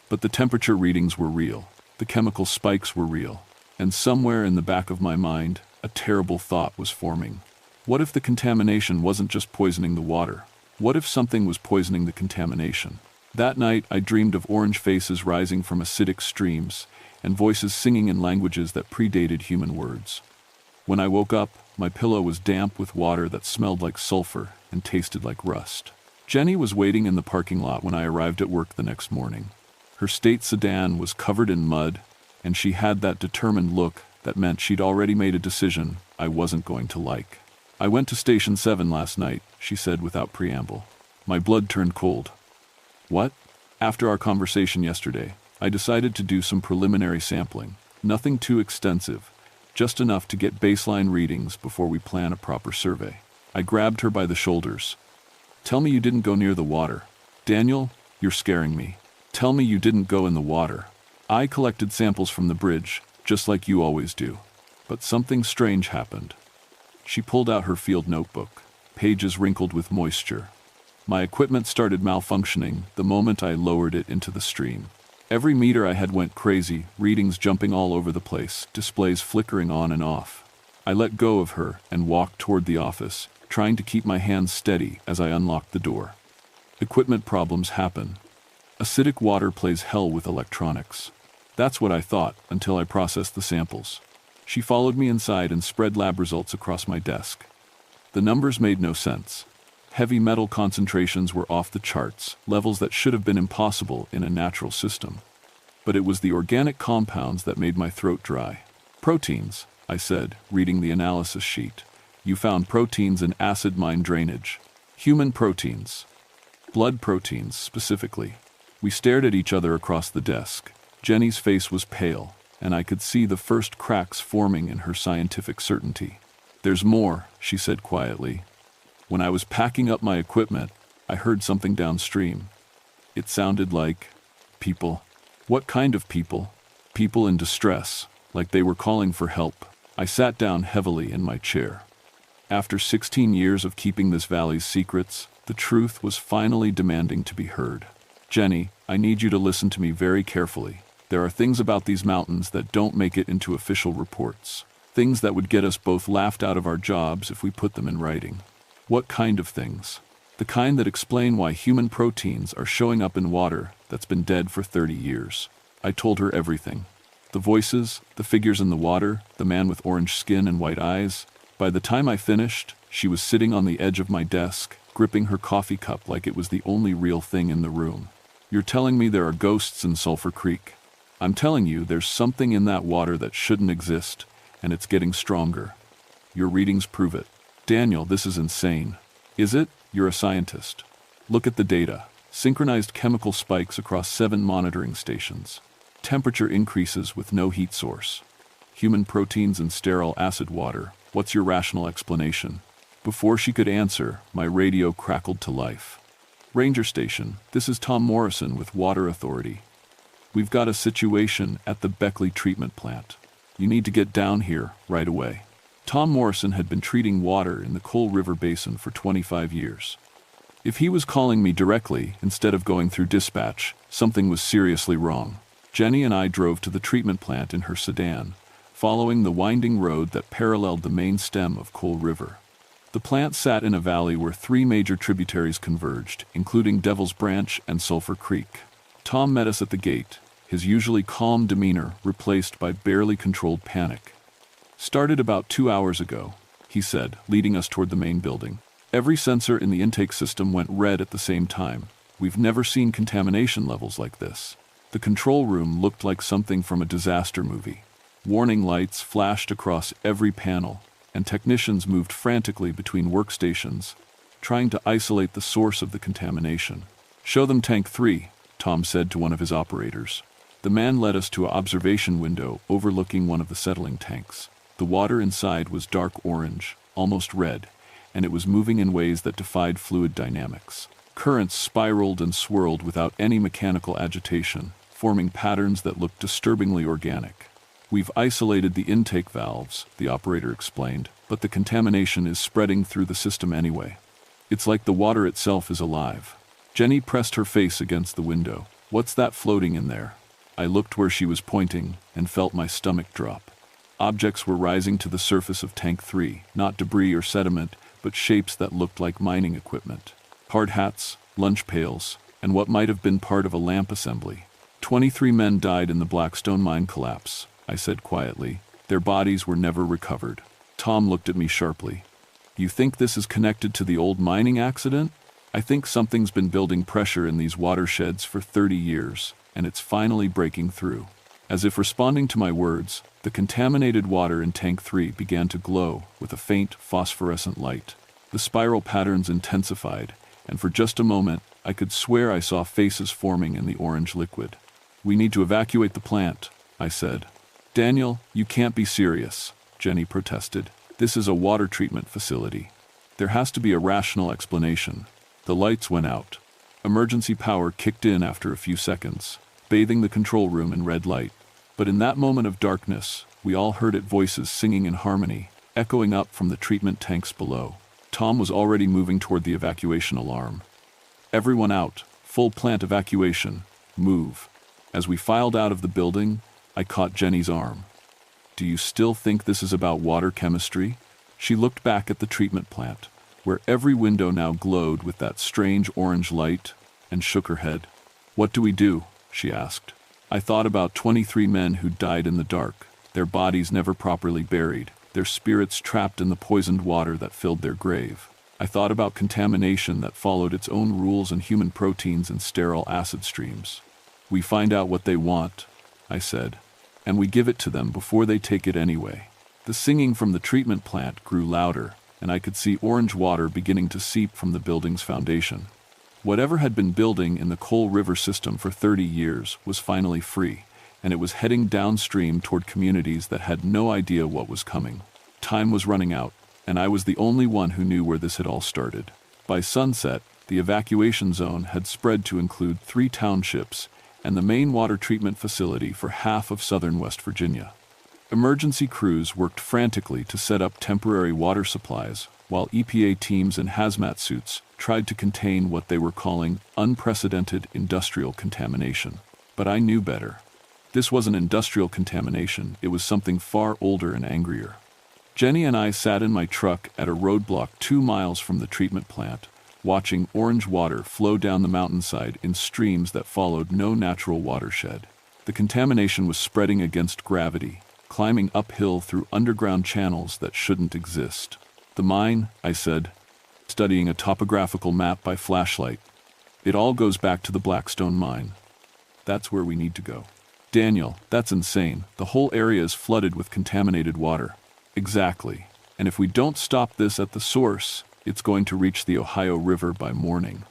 But the temperature readings were real, the chemical spikes were real, and somewhere in the back of my mind, a terrible thought was forming. What if the contamination wasn't just poisoning the water? What if something was poisoning the contamination? That night, I dreamed of orange faces rising from acidic streams and voices singing in languages that predated human words. When I woke up, my pillow was damp with water that smelled like sulfur and tasted like rust. Jenny was waiting in the parking lot when I arrived at work the next morning. Her state sedan was covered in mud, and she had that determined look that meant she'd already made a decision I wasn't going to like. "I went to Station 7 last night," she said without preamble. My blood turned cold. "What?" "After our conversation yesterday, I decided to do some preliminary sampling. Nothing too extensive, just enough to get baseline readings before we plan a proper survey." I grabbed her by the shoulders. "Tell me you didn't go near the water. Daniel, you're scaring me. Tell me you didn't go in the water. I collected samples from the bridge, just like you always do. But something strange happened." She pulled out her field notebook, pages wrinkled with moisture. My equipment started malfunctioning the moment I lowered it into the stream. Every meter I had went crazy, readings jumping all over the place, displays flickering on and off. I let go of her and walked toward the office, trying to keep my hands steady as I unlocked the door. Equipment problems happen. Acidic water plays hell with electronics. That's what I thought until I processed the samples. She followed me inside and spread lab results across my desk. The numbers made no sense. Heavy metal concentrations were off the charts, levels that should have been impossible in a natural system. But it was the organic compounds that made my throat dry. "Proteins," I said, reading the analysis sheet. "You found proteins in acid mine drainage. Human proteins. Blood proteins, specifically." We stared at each other across the desk. Jenny's face was pale, and I could see the first cracks forming in her scientific certainty. There's more, she said quietly. When I was packing up my equipment, I heard something downstream. It sounded like people. What kind of people? People in distress, like they were calling for help. I sat down heavily in my chair. After 16 years of keeping this valley's secrets, the truth was finally demanding to be heard. Jenny, I need you to listen to me very carefully. There are things about these mountains that don't make it into official reports. Things that would get us both laughed out of our jobs if we put them in writing. What kind of things? The kind that explain why human proteins are showing up in water that's been dead for 30 years. I told her everything. The voices, the figures in the water, the man with orange skin and white eyes. By the time I finished, she was sitting on the edge of my desk, gripping her coffee cup like it was the only real thing in the room. You're telling me there are ghosts in Sulphur Creek? I'm telling you there's something in that water that shouldn't exist, and it's getting stronger. Your readings prove it. Daniel, this is insane. Is it? You're a scientist. Look at the data. Synchronized chemical spikes across 7 monitoring stations. Temperature increases with no heat source. Human proteins in sterile acid water. What's your rational explanation? Before she could answer, my radio crackled to life. Ranger Station, this is Tom Morrison with Water Authority. We've got a situation at the Beckley treatment plant. You need to get down here right away. Tom Morrison had been treating water in the Coal River Basin for 25 years. If he was calling me directly instead of going through dispatch, something was seriously wrong. Jenny and I drove to the treatment plant in her sedan, following the winding road that paralleled the main stem of Coal River. The plant sat in a valley where 3 major tributaries converged, including Devil's Branch and Sulphur Creek. Tom met us at the gate, his usually calm demeanor replaced by barely controlled panic. Started about 2 hours ago, he said, leading us toward the main building. Every sensor in the intake system went red at the same time. We've never seen contamination levels like this. The control room looked like something from a disaster movie. Warning lights flashed across every panel, and technicians moved frantically between workstations, trying to isolate the source of the contamination. Show them Tank 3, Tom said to one of his operators. The man led us to an observation window overlooking one of the settling tanks. The water inside was dark orange, almost red, and it was moving in ways that defied fluid dynamics. Currents spiraled and swirled without any mechanical agitation, forming patterns that looked disturbingly organic. We've isolated the intake valves, the operator explained, but the contamination is spreading through the system anyway. It's like the water itself is alive. Jenny pressed her face against the window. What's that floating in there? I looked where she was pointing and felt my stomach drop. Objects were rising to the surface of Tank 3, not debris or sediment, but shapes that looked like mining equipment. Hard hats, lunch pails, and what might have been part of a lamp assembly. 23 men died in the Blackstone mine collapse, I said quietly. Their bodies were never recovered. Tom looked at me sharply. You think this is connected to the old mining accident? I think something's been building pressure in these watersheds for 30 years, and it's finally breaking through. As if responding to my words, the contaminated water in Tank 3 began to glow with a faint phosphorescent light. The spiral patterns intensified, and for just a moment, I could swear I saw faces forming in the orange liquid. We need to evacuate the plant, I said. Daniel, you can't be serious, Jenny protested. This is a water treatment facility. There has to be a rational explanation. The lights went out. Emergency power kicked in after a few seconds, bathing the control room in red light. But in that moment of darkness, we all heard voices singing in harmony, echoing up from the treatment tanks below. Tom was already moving toward the evacuation alarm. Everyone out, full plant evacuation, move. As we filed out of the building, I caught Jenny's arm. Do you still think this is about water chemistry? She looked back at the treatment plant, where every window now glowed with that strange orange light, and shook her head. What do we do? She asked. I thought about 23 men who died in the dark, their bodies never properly buried, their spirits trapped in the poisoned water that filled their grave. I thought about contamination that followed its own rules and human proteins in sterile acid streams. We find out what they want, I said, and we give it to them before they take it anyway. The singing from the treatment plant grew louder, and I could see orange water beginning to seep from the building's foundation. Whatever had been building in the Coal River system for 30 years was finally free, and it was heading downstream toward communities that had no idea what was coming. Time was running out, and I was the only one who knew where this had all started. By sunset, the evacuation zone had spread to include 3 townships and the main water treatment facility for half of southern West Virginia. Emergency crews worked frantically to set up temporary water supplies, while EPA teams in hazmat suits tried to contain what they were calling unprecedented industrial contamination. But I knew better. This wasn't industrial contamination, it was something far older and angrier. Jenny and I sat in my truck at a roadblock 2 miles from the treatment plant, watching orange water flow down the mountainside in streams that followed no natural watershed. The contamination was spreading against gravity, climbing uphill through underground channels that shouldn't exist. The mine, I said, studying a topographical map by flashlight. It all goes back to the Blackstone mine. That's where we need to go. Daniel, that's insane. The whole area is flooded with contaminated water. Exactly. And if we don't stop this at the source, it's going to reach the Ohio River by morning.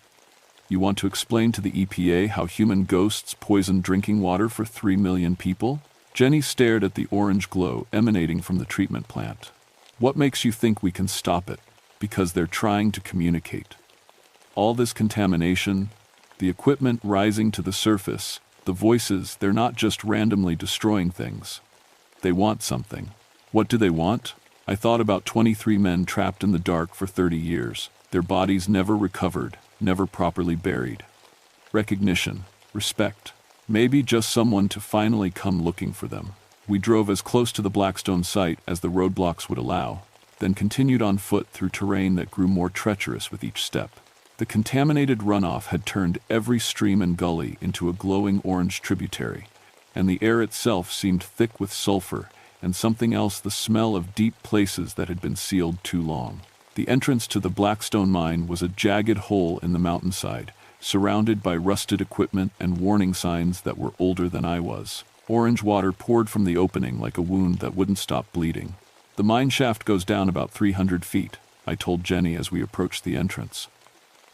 You want to explain to the EPA how human ghosts poison drinking water for 3 million people? Jenny stared at the orange glow emanating from the treatment plant. What makes you think we can stop it? Because they're trying to communicate. All this contamination, the equipment rising to the surface, the voices, they're not just randomly destroying things. They want something. What do they want? I thought about 23 men trapped in the dark for 30 years, their bodies never recovered, never properly buried. Recognition, respect, maybe just someone to finally come looking for them. We drove as close to the Blackstone site as the roadblocks would allow, then continued on foot through terrain that grew more treacherous with each step. The contaminated runoff had turned every stream and gully into a glowing orange tributary, and the air itself seemed thick with sulfur and something else, the smell of deep places that had been sealed too long. The entrance to the Blackstone mine was a jagged hole in the mountainside, surrounded by rusted equipment and warning signs that were older than I was. Orange water poured from the opening like a wound that wouldn't stop bleeding. The mine shaft goes down about 300 feet, I told Jenny as we approached the entrance.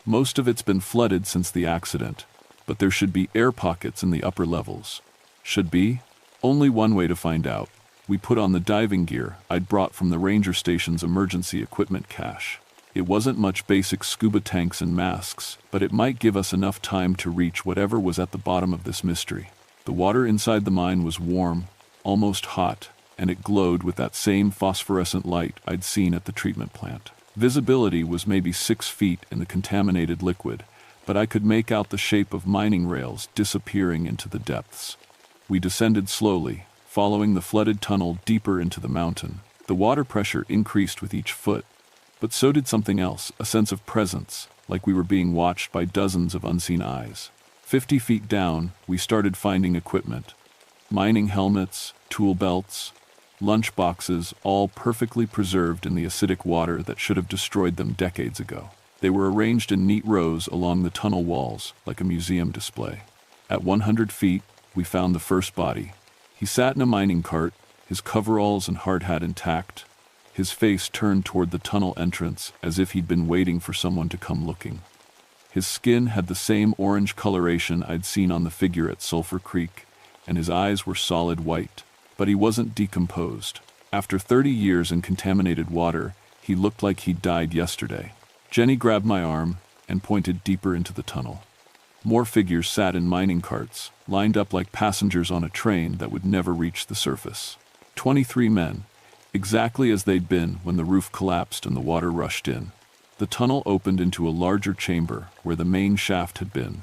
Most of it's been flooded since the accident, but there should be air pockets in the upper levels. Should be? Only one way to find out. We put on the diving gear I'd brought from the ranger station's emergency equipment cache. It wasn't much basic scuba tanks and masks, but it might give us enough time to reach whatever was at the bottom of this mystery. The water inside the mine was warm, almost hot, and it glowed with that same phosphorescent light I'd seen at the treatment plant. Visibility was maybe 6 feet in the contaminated liquid, but I could make out the shape of mining rails disappearing into the depths. We descended slowly, following the flooded tunnel deeper into the mountain. The water pressure increased with each foot, but so did something else, a sense of presence, like we were being watched by dozens of unseen eyes. 50 feet down, we started finding equipment. Mining helmets, tool belts, lunch boxes, all perfectly preserved in the acidic water that should have destroyed them decades ago. They were arranged in neat rows along the tunnel walls, like a museum display. At 100 feet, we found the first body. He sat in a mining cart, his coveralls and hard hat intact, his face turned toward the tunnel entrance as if he'd been waiting for someone to come looking. His skin had the same orange coloration I'd seen on the figure at Sulphur Creek, and his eyes were solid white. But he wasn't decomposed. After 30 years in contaminated water, he looked like he'd died yesterday. Jenny grabbed my arm and pointed deeper into the tunnel. More figures sat in mining carts, lined up like passengers on a train that would never reach the surface. 23 men, exactly as they'd been when the roof collapsed and the water rushed in. The tunnel opened into a larger chamber where the main shaft had been.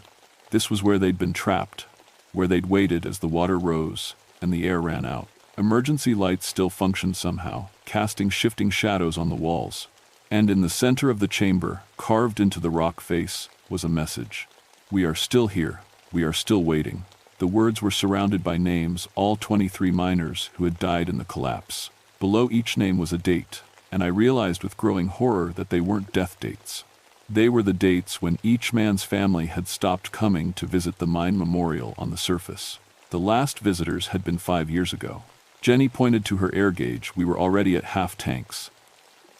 This was where they'd been trapped, where they'd waited as the water rose and the air ran out. Emergency lights still functioned somehow, casting shifting shadows on the walls. And in the center of the chamber, carved into the rock face, was a message. "We are still here. We are still waiting." The words were surrounded by names, all 23 miners who had died in the collapse. Below each name was a date, and I realized with growing horror that they weren't death dates. They were the dates when each man's family had stopped coming to visit the mine memorial on the surface. The last visitors had been 5 years ago. Jenny pointed to her air gauge. We were already at half tanks.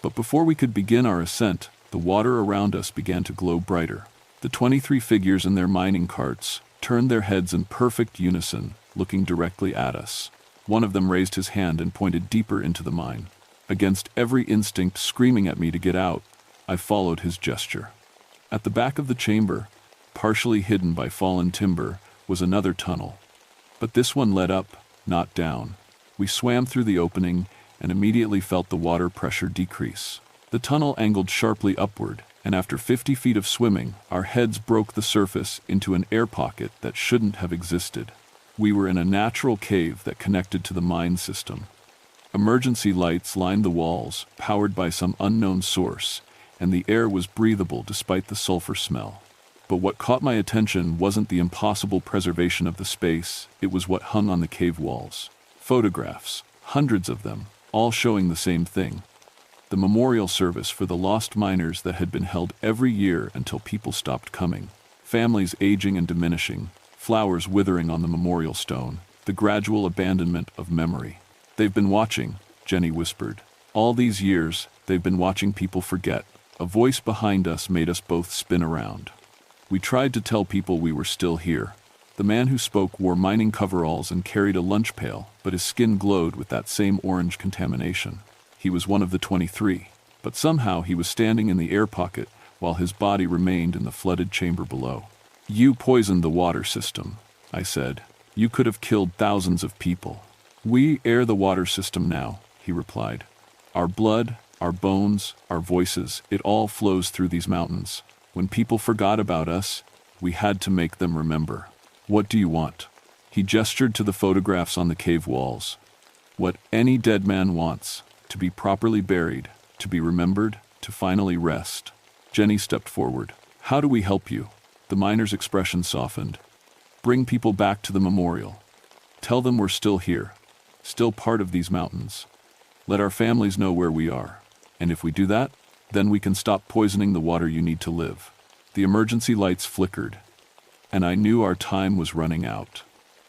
But before we could begin our ascent, the water around us began to glow brighter. The 23 figures in their mining carts turned their heads in perfect unison, looking directly at us. One of them raised his hand and pointed deeper into the mine. Against every instinct screaming at me to get out, I followed his gesture. At the back of the chamber, partially hidden by fallen timber, was another tunnel. But this one led up, not down. We swam through the opening and immediately felt the water pressure decrease. The tunnel angled sharply upward, and after 50 feet of swimming, our heads broke the surface into an air pocket that shouldn't have existed. We were in a natural cave that connected to the mine system. Emergency lights lined the walls, powered by some unknown source, and the air was breathable despite the sulfur smell. But what caught my attention wasn't the impossible preservation of the space, it was what hung on the cave walls. Photographs, hundreds of them, all showing the same thing. The memorial service for the lost miners that had been held every year until people stopped coming. Families aging and diminishing, flowers withering on the memorial stone, the gradual abandonment of memory. "They've been watching," Jenny whispered. "All these years, they've been watching people forget." A voice behind us made us both spin around. We tried to tell people we were still here. The man who spoke wore mining coveralls and carried a lunch pail, but his skin glowed with that same orange contamination. He was one of the 23, but somehow he was standing in the air pocket while his body remained in the flooded chamber below. "You poisoned the water system," I said. "You could have killed thousands of people." "We air the water system now," he replied. "Our blood, our bones, our voices, it all flows through these mountains. When people forgot about us, we had to make them remember." "What do you want?" He gestured to the photographs on the cave walls. "What any dead man wants, to be properly buried, to be remembered, to finally rest." Jenny stepped forward. "How do we help you?" The miner's expression softened. "Bring people back to the memorial. Tell them we're still here, still part of these mountains. Let our families know where we are. And if we do that, then we can stop poisoning the water you need to live." The emergency lights flickered, and I knew our time was running out.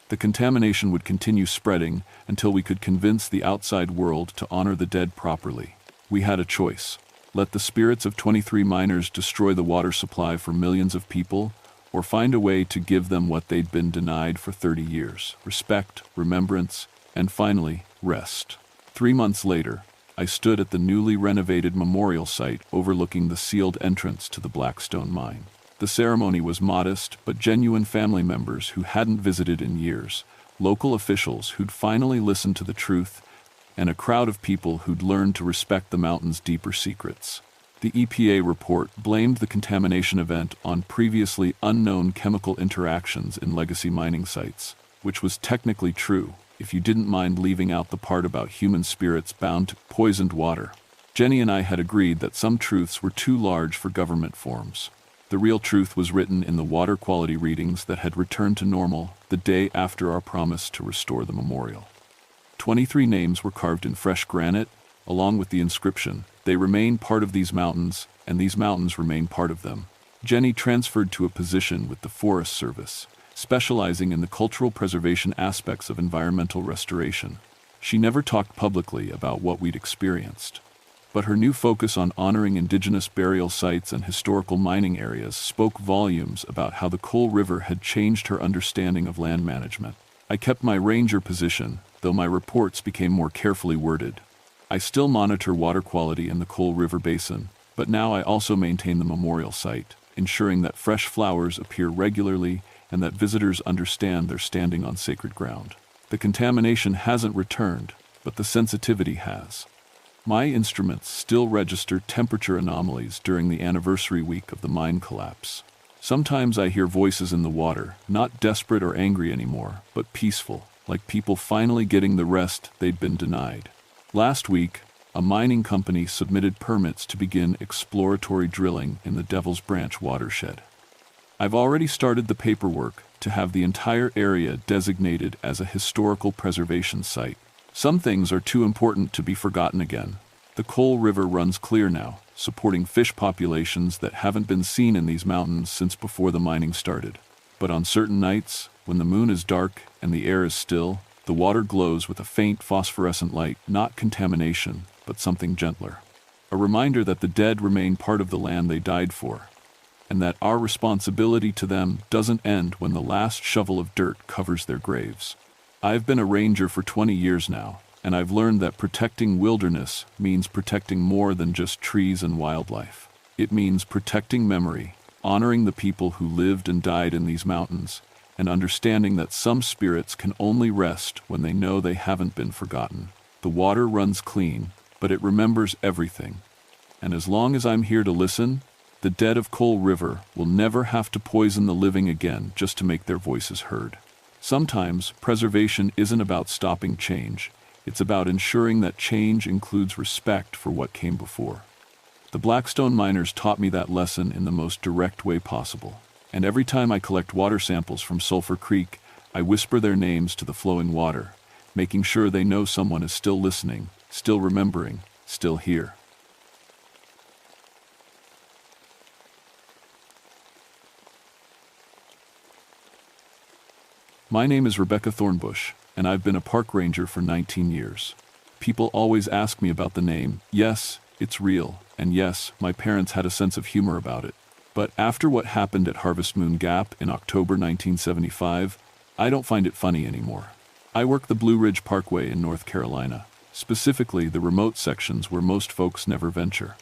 The contamination would continue spreading until we could convince the outside world to honor the dead properly. We had a choice. Let the spirits of 23 miners destroy the water supply for millions of people, or find a way to give them what they'd been denied for 30 years: respect, remembrance, and finally, rest. 3 months later, I stood at the newly renovated memorial site overlooking the sealed entrance to the Blackstone mine. The ceremony was modest, but genuine family members who hadn't visited in years, local officials who'd finally listened to the truth, and a crowd of people who'd learned to respect the mountain's deeper secrets. The EPA report blamed the contamination event on previously unknown chemical interactions in legacy mining sites, which was technically true, if you didn't mind leaving out the part about human spirits bound to poisoned water. Jenny and I had agreed that some truths were too large for government forms. The real truth was written in the water quality readings that had returned to normal the day after our promise to restore the memorial. 23 names were carved in fresh granite, along with the inscription, "They remain part of these mountains, and these mountains remain part of them." Jenny transferred to a position with the Forest Service, specializing in the cultural preservation aspects of environmental restoration. She never talked publicly about what we'd experienced, but her new focus on honoring indigenous burial sites and historical mining areas spoke volumes about how the Coal River had changed her understanding of land management. I kept my ranger position, though my reports became more carefully worded. I still monitor water quality in the Coal River Basin, but now I also maintain the memorial site, ensuring that fresh flowers appear regularly and that visitors understand they're standing on sacred ground. The contamination hasn't returned, but the sensitivity has. My instruments still register temperature anomalies during the anniversary week of the mine collapse. Sometimes I hear voices in the water, not desperate or angry anymore, but peaceful, like people finally getting the rest they'd been denied. Last week, a mining company submitted permits to begin exploratory drilling in the Devil's Branch watershed. I've already started the paperwork to have the entire area designated as a historical preservation site. Some things are too important to be forgotten again. The Coal River runs clear now, supporting fish populations that haven't been seen in these mountains since before the mining started. But on certain nights, when the moon is dark and the air is still, the water glows with a faint phosphorescent light, not contamination, but something gentler. A reminder that the dead remain part of the land they died for, and that our responsibility to them doesn't end when the last shovel of dirt covers their graves. I've been a ranger for 20 years now, And I've learned that protecting wilderness means protecting more than just trees and wildlife. It means protecting memory, honoring the people who lived and died in these mountains, and understanding that some spirits can only rest when they know they haven't been forgotten. The water runs clean, but it remembers everything. And as long as I'm here to listen, the dead of Coal River will never have to poison the living again just to make their voices heard. Sometimes preservation isn't about stopping change. It's about ensuring that change includes respect for what came before. The Blackstone miners taught me that lesson in the most direct way possible. And every time I collect water samples from Sulphur Creek, I whisper their names to the flowing water, making sure they know someone is still listening, still remembering, still here. My name is Rebecca Thornbush, and I've been a park ranger for 19 years. People always ask me about the name. Yes, it's real, and yes, my parents had a sense of humor about it. But after what happened at Harvest Moon Gap in October 1975, I don't find it funny anymore. I work the Blue Ridge Parkway in North Carolina, specifically the remote sections where most folks never venture.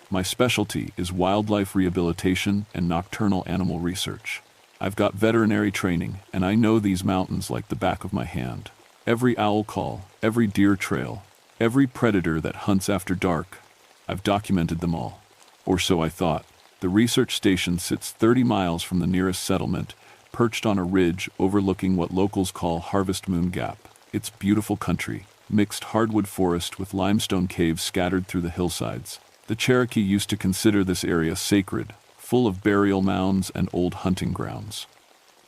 My specialty is wildlife rehabilitation and nocturnal animal research. I've got veterinary training, and I know these mountains like the back of my hand. Every owl call, every deer trail, every predator that hunts after dark, I've documented them all. Or so I thought. The research station sits 30 miles from the nearest settlement, perched on a ridge overlooking what locals call Harvest Moon Gap. It's beautiful country, mixed hardwood forest with limestone caves scattered through the hillsides. The Cherokee used to consider this area sacred, full of burial mounds and old hunting grounds.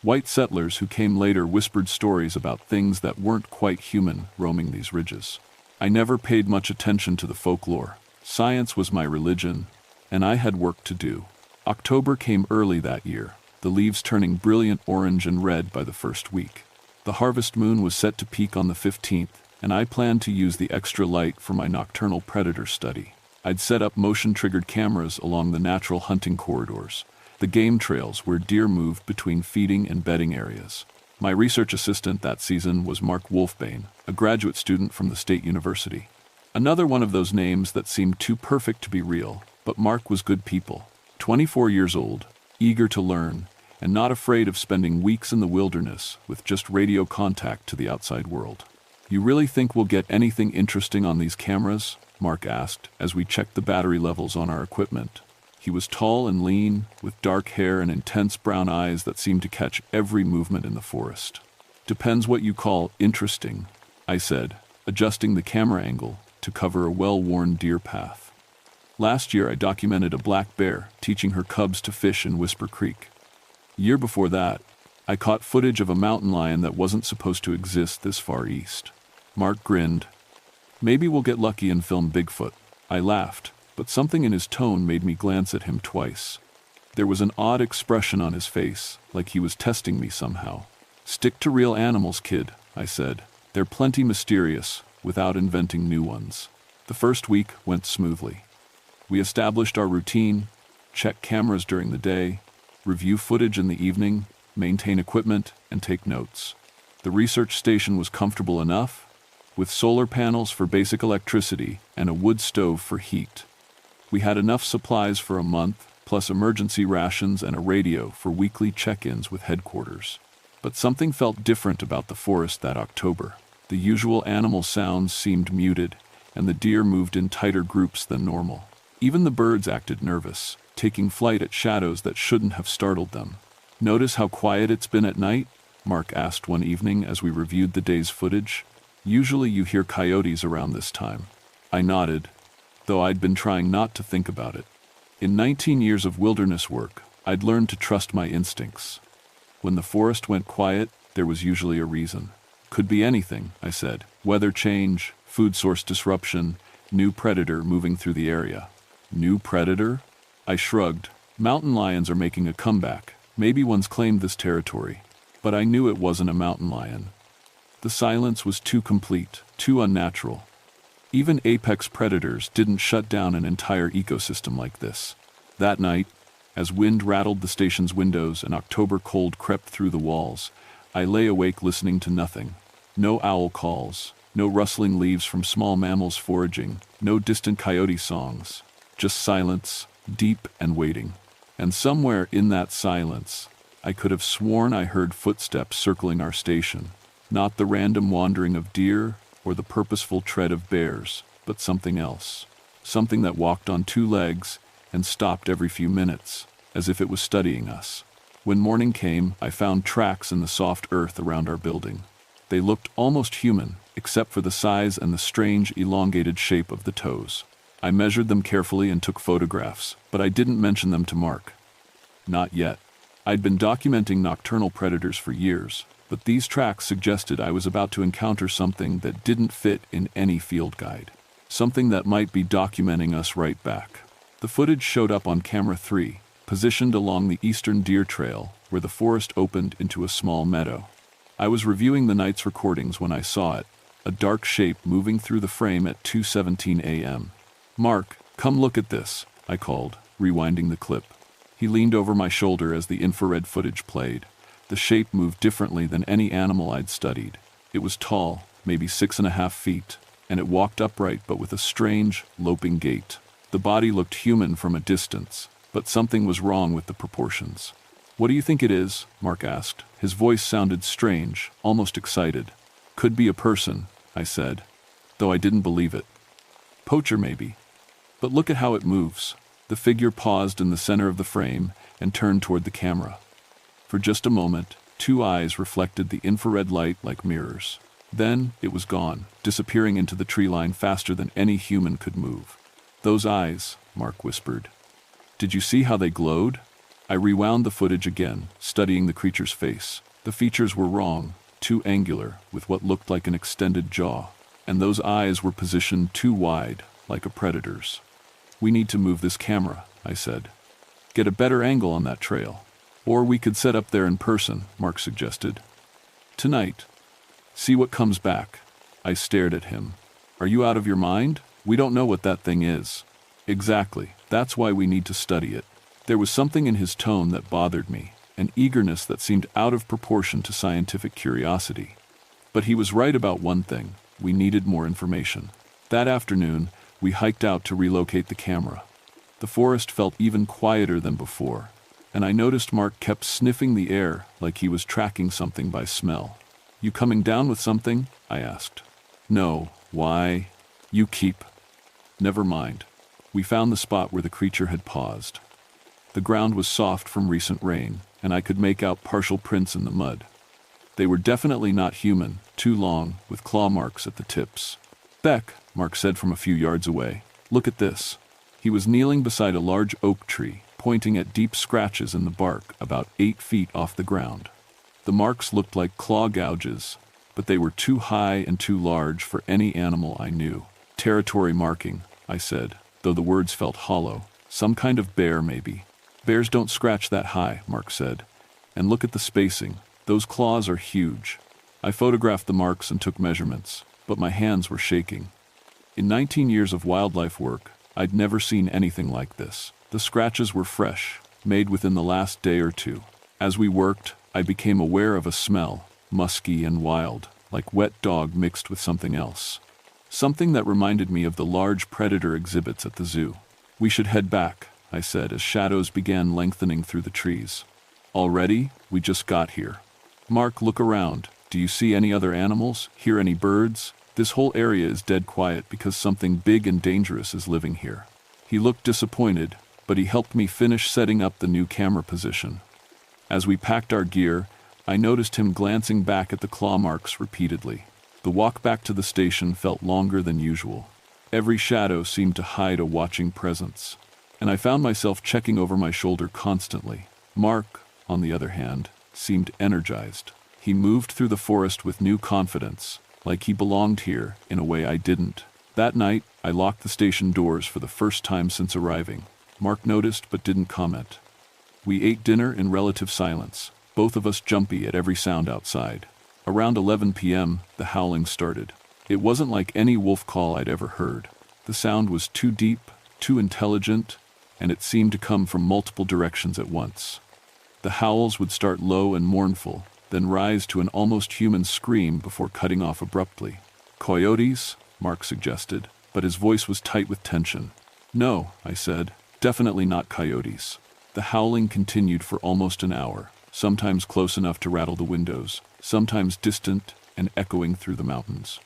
White settlers who came later whispered stories about things that weren't quite human roaming these ridges. I never paid much attention to the folklore. Science was my religion, and I had work to do. October came early that year, the leaves turning brilliant orange and red by the first week. The harvest moon was set to peak on the 15th, and I planned to use the extra light for my nocturnal predator study. I'd set up motion-triggered cameras along the natural hunting corridors, the game trails where deer moved between feeding and bedding areas. My research assistant that season was Mark Wolfbane, a graduate student from the State University. Another one of those names that seemed too perfect to be real, but Mark was good people. 24 years old, eager to learn, and not afraid of spending weeks in the wilderness with just radio contact to the outside world. "You really think we'll get anything interesting on these cameras?" Mark asked as we checked the battery levels on our equipment. He was tall and lean, with dark hair and intense brown eyes that seemed to catch every movement in the forest. "Depends what you call interesting," I said, adjusting the camera angle to cover a well-worn deer path. Last year I documented a black bear teaching her cubs to fish in Whisper Creek. Year before that, I caught footage of a mountain lion that wasn't supposed to exist this far east. Mark grinned. "Maybe we'll get lucky and film Bigfoot." I laughed, but something in his tone made me glance at him twice. There was an odd expression on his face, like he was testing me somehow. "Stick to real animals, kid," I said. "They're plenty mysterious, without inventing new ones." The first week went smoothly. We established our routine, check cameras during the day, review footage in the evening, maintain equipment, and take notes. The research station was comfortable enough, with solar panels for basic electricity and a wood stove for heat. We had enough supplies for a month, plus emergency rations and a radio for weekly check-ins with headquarters. But something felt different about the forest that October. The usual animal sounds seemed muted, and the deer moved in tighter groups than normal. Even the birds acted nervous, taking flight at shadows that shouldn't have startled them. "Notice how quiet it's been at night?" Mark asked one evening as we reviewed the day's footage. "Usually you hear coyotes around this time." I nodded, though I'd been trying not to think about it. In 19 years of wilderness work, I'd learned to trust my instincts. When the forest went quiet, there was usually a reason. "Could be anything," I said. "Weather change, food source disruption, new predator moving through the area." "New predator?" I shrugged. "Mountain lions are making a comeback. Maybe one's claimed this territory." But I knew it wasn't a mountain lion. The silence was too complete, too unnatural. Even apex predators didn't shut down an entire ecosystem like this. That night, as wind rattled the station's windows and October cold crept through the walls, I lay awake listening to nothing. No owl calls, No rustling leaves from small mammals foraging, no distant coyote songs. Just silence, deep and waiting. And somewhere in that silence, I could have sworn I heard footsteps circling our station. Not the random wandering of deer or the purposeful tread of bears, but something else. Something that walked on two legs and stopped every few minutes, as if it was studying us. When morning came, I found tracks in the soft earth around our building. They looked almost human, except for the size and the strange, elongated shape of the toes. I measured them carefully and took photographs, but I didn't mention them to Mark. Not yet. I'd been documenting nocturnal predators for years, but these tracks suggested I was about to encounter something that didn't fit in any field guide. Something that might be documenting us right back. The footage showed up on camera 3, positioned along the eastern deer trail, where the forest opened into a small meadow. I was reviewing the night's recordings when I saw it, a dark shape moving through the frame at 2:17 a.m. "Mark, come look at this," I called, rewinding the clip. He leaned over my shoulder as the infrared footage played. The shape moved differently than any animal I'd studied. It was tall, maybe 6.5 feet, and it walked upright but with a strange, loping gait. The body looked human from a distance, but something was wrong with the proportions. "What do you think it is?" Mark asked. His voice sounded strange, almost excited. "Could be a person," I said, though I didn't believe it. "Poacher, maybe. But look at how it moves." The figure paused in the center of the frame and turned toward the camera. For just a moment, two eyes reflected the infrared light like mirrors. Then it was gone, disappearing into the tree line faster than any human could move. "Those eyes," Mark whispered. "Did you see how they glowed?" I rewound the footage again, studying the creature's face. The features were wrong, too angular, with what looked like an extended jaw. And those eyes were positioned too wide, like a predator's. "We need to move this camera," I said. "Get a better angle on that trail. Or we could set up there in person," Mark suggested. "Tonight. See what comes back." I stared at him. "Are you out of your mind? We don't know what that thing is." "Exactly. That's why we need to study it." There was something in his tone that bothered me, an eagerness that seemed out of proportion to scientific curiosity. But he was right about one thing: we needed more information. That afternoon, we hiked out to relocate the camera. The forest felt even quieter than before, and I noticed Mark kept sniffing the air like he was tracking something by smell. "You coming down with something?" I asked. "No. Why?" "You keep." "Never mind." We found the spot where the creature had paused. The ground was soft from recent rain, and I could make out partial prints in the mud. They were definitely not human, too long, with claw marks at the tips. "Beck," Mark said from a few yards away, "look at this." He was kneeling beside a large oak tree, pointing at deep scratches in the bark about 8 feet off the ground. The marks looked like claw gouges, but they were too high and too large for any animal I knew. "Territory marking," I said, though the words felt hollow. "Some kind of bear, maybe." "Bears don't scratch that high," Mark said. "And look at the spacing. Those claws are huge." I photographed the marks and took measurements, but my hands were shaking. In 19 years of wildlife work, I'd never seen anything like this. The scratches were fresh, made within the last day or two. As we worked, I became aware of a smell, musky and wild, like wet dog mixed with something else. Something that reminded me of the large predator exhibits at the zoo. "We should head back," I said as shadows began lengthening through the trees. "Already? We just got here." "Mark, look around. Do you see any other animals? Hear any birds? This whole area is dead quiet because something big and dangerous is living here." He looked disappointed, but he helped me finish setting up the new camera position. As we packed our gear, I noticed him glancing back at the claw marks repeatedly. The walk back to the station felt longer than usual. Every shadow seemed to hide a watching presence, and I found myself checking over my shoulder constantly. Mark, on the other hand, seemed energized. He moved through the forest with new confidence, like he belonged here in a way I didn't. That night, I locked the station doors for the first time since arriving. Mark noticed but didn't comment. We ate dinner in relative silence, both of us jumpy at every sound outside. Around 11 p.m., the howling started. It wasn't like any wolf call I'd ever heard. The sound was too deep, too intelligent, and it seemed to come from multiple directions at once. The howls would start low and mournful, then rise to an almost human scream before cutting off abruptly. Coyotes? Mark suggested, but his voice was tight with tension. No, I said, definitely not coyotes. The howling continued for almost an hour, sometimes close enough to rattle the windows, sometimes distant and echoing through the mountains.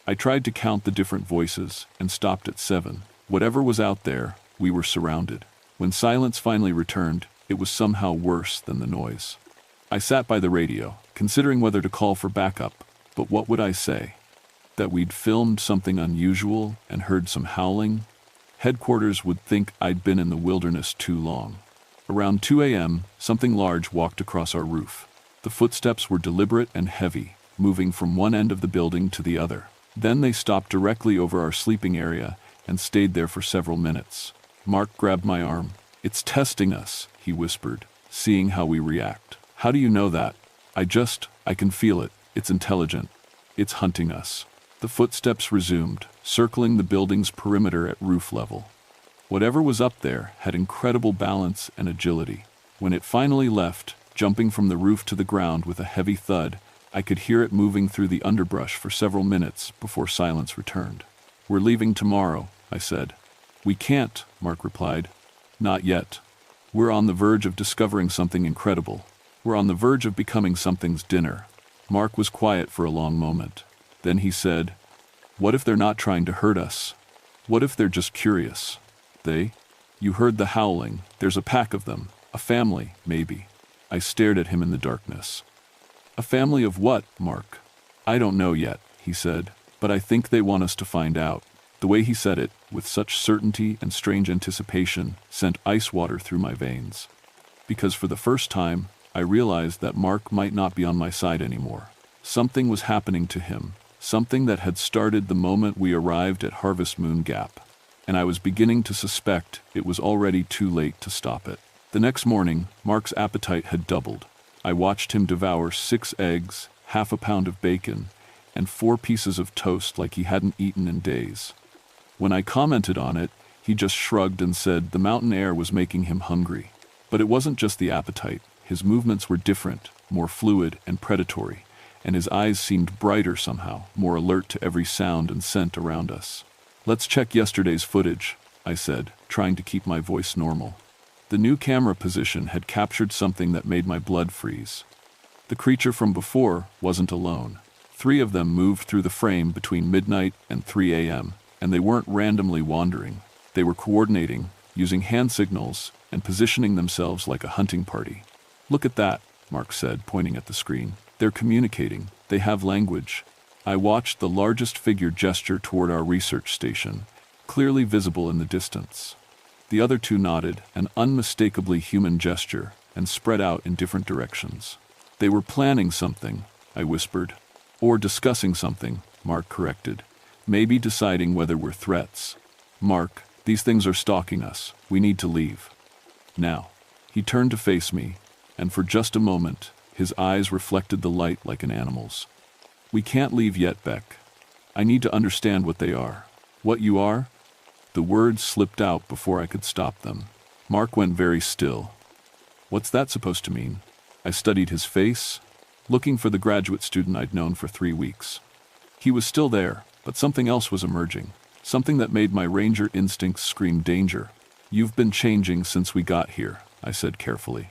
I tried to count the different voices and stopped at 7. Whatever was out there, we were surrounded. When silence finally returned, it was somehow worse than the noise. I sat by the radio, considering whether to call for backup, but what would I say? That we'd filmed something unusual and heard some howling? Headquarters would think I'd been in the wilderness too long. Around 2 a.m., something large walked across our roof. The footsteps were deliberate and heavy, moving from one end of the building to the other. Then they stopped directly over our sleeping area and stayed there for several minutes. Mark grabbed my arm. "It's testing us," he whispered, seeing how we react. "How do you know that?" I can feel it. It's intelligent. It's hunting us." The footsteps resumed, circling the building's perimeter at roof level. Whatever was up there had incredible balance and agility. When it finally left, jumping from the roof to the ground with a heavy thud, I could hear it moving through the underbrush for several minutes before silence returned. "We're leaving tomorrow," I said. "We can't," Mark replied. "Not yet. We're on the verge of discovering something incredible. We're on the verge of becoming something's dinner." Mark was quiet for a long moment. Then he said, "What if they're not trying to hurt us? What if they're just curious?" "They? You heard the howling. There's a pack of them. A family, maybe." I stared at him in the darkness. "A family of what, Mark?" "I don't know yet," he said, "but I think they want us to find out." The way he said it, with such certainty and strange anticipation, sent ice water through my veins. Because for the first time, I realized that Mark might not be on my side anymore. Something was happening to him, something that had started the moment we arrived at Harvest Moon Gap, and I was beginning to suspect it was already too late to stop it. The next morning, Mark's appetite had doubled. I watched him devour 6 eggs, half a pound of bacon, and 4 pieces of toast like he hadn't eaten in days. When I commented on it, he just shrugged and said the mountain air was making him hungry. But it wasn't just the appetite. His movements were different, more fluid and predatory, and his eyes seemed brighter somehow, more alert to every sound and scent around us. "Let's check yesterday's footage," I said, trying to keep my voice normal. The new camera position had captured something that made my blood freeze. The creature from before wasn't alone. 3 of them moved through the frame between midnight and 3 a.m., and they weren't randomly wandering. They were coordinating, using hand signals, and positioning themselves like a hunting party. "Look at that," Mark said, pointing at the screen. "They're communicating. They have language." I watched the largest figure gesture toward our research station, clearly visible in the distance. The other 2 nodded, an unmistakably human gesture, and spread out in different directions. "They were planning something," I whispered. "Or discussing something," Mark corrected. "Maybe deciding whether we're threats." "Mark, these things are stalking us. We need to leave. Now." He turned to face me, and for just a moment, his eyes reflected the light like an animal's. "We can't leave yet, Beck. I need to understand what they are." "What you are?" The words slipped out before I could stop them. Mark went very still. "What's that supposed to mean?" I studied his face, looking for the graduate student I'd known for 3 weeks. He was still there, but something else was emerging, something that made my ranger instincts scream danger. "You've been changing since we got here," I said carefully.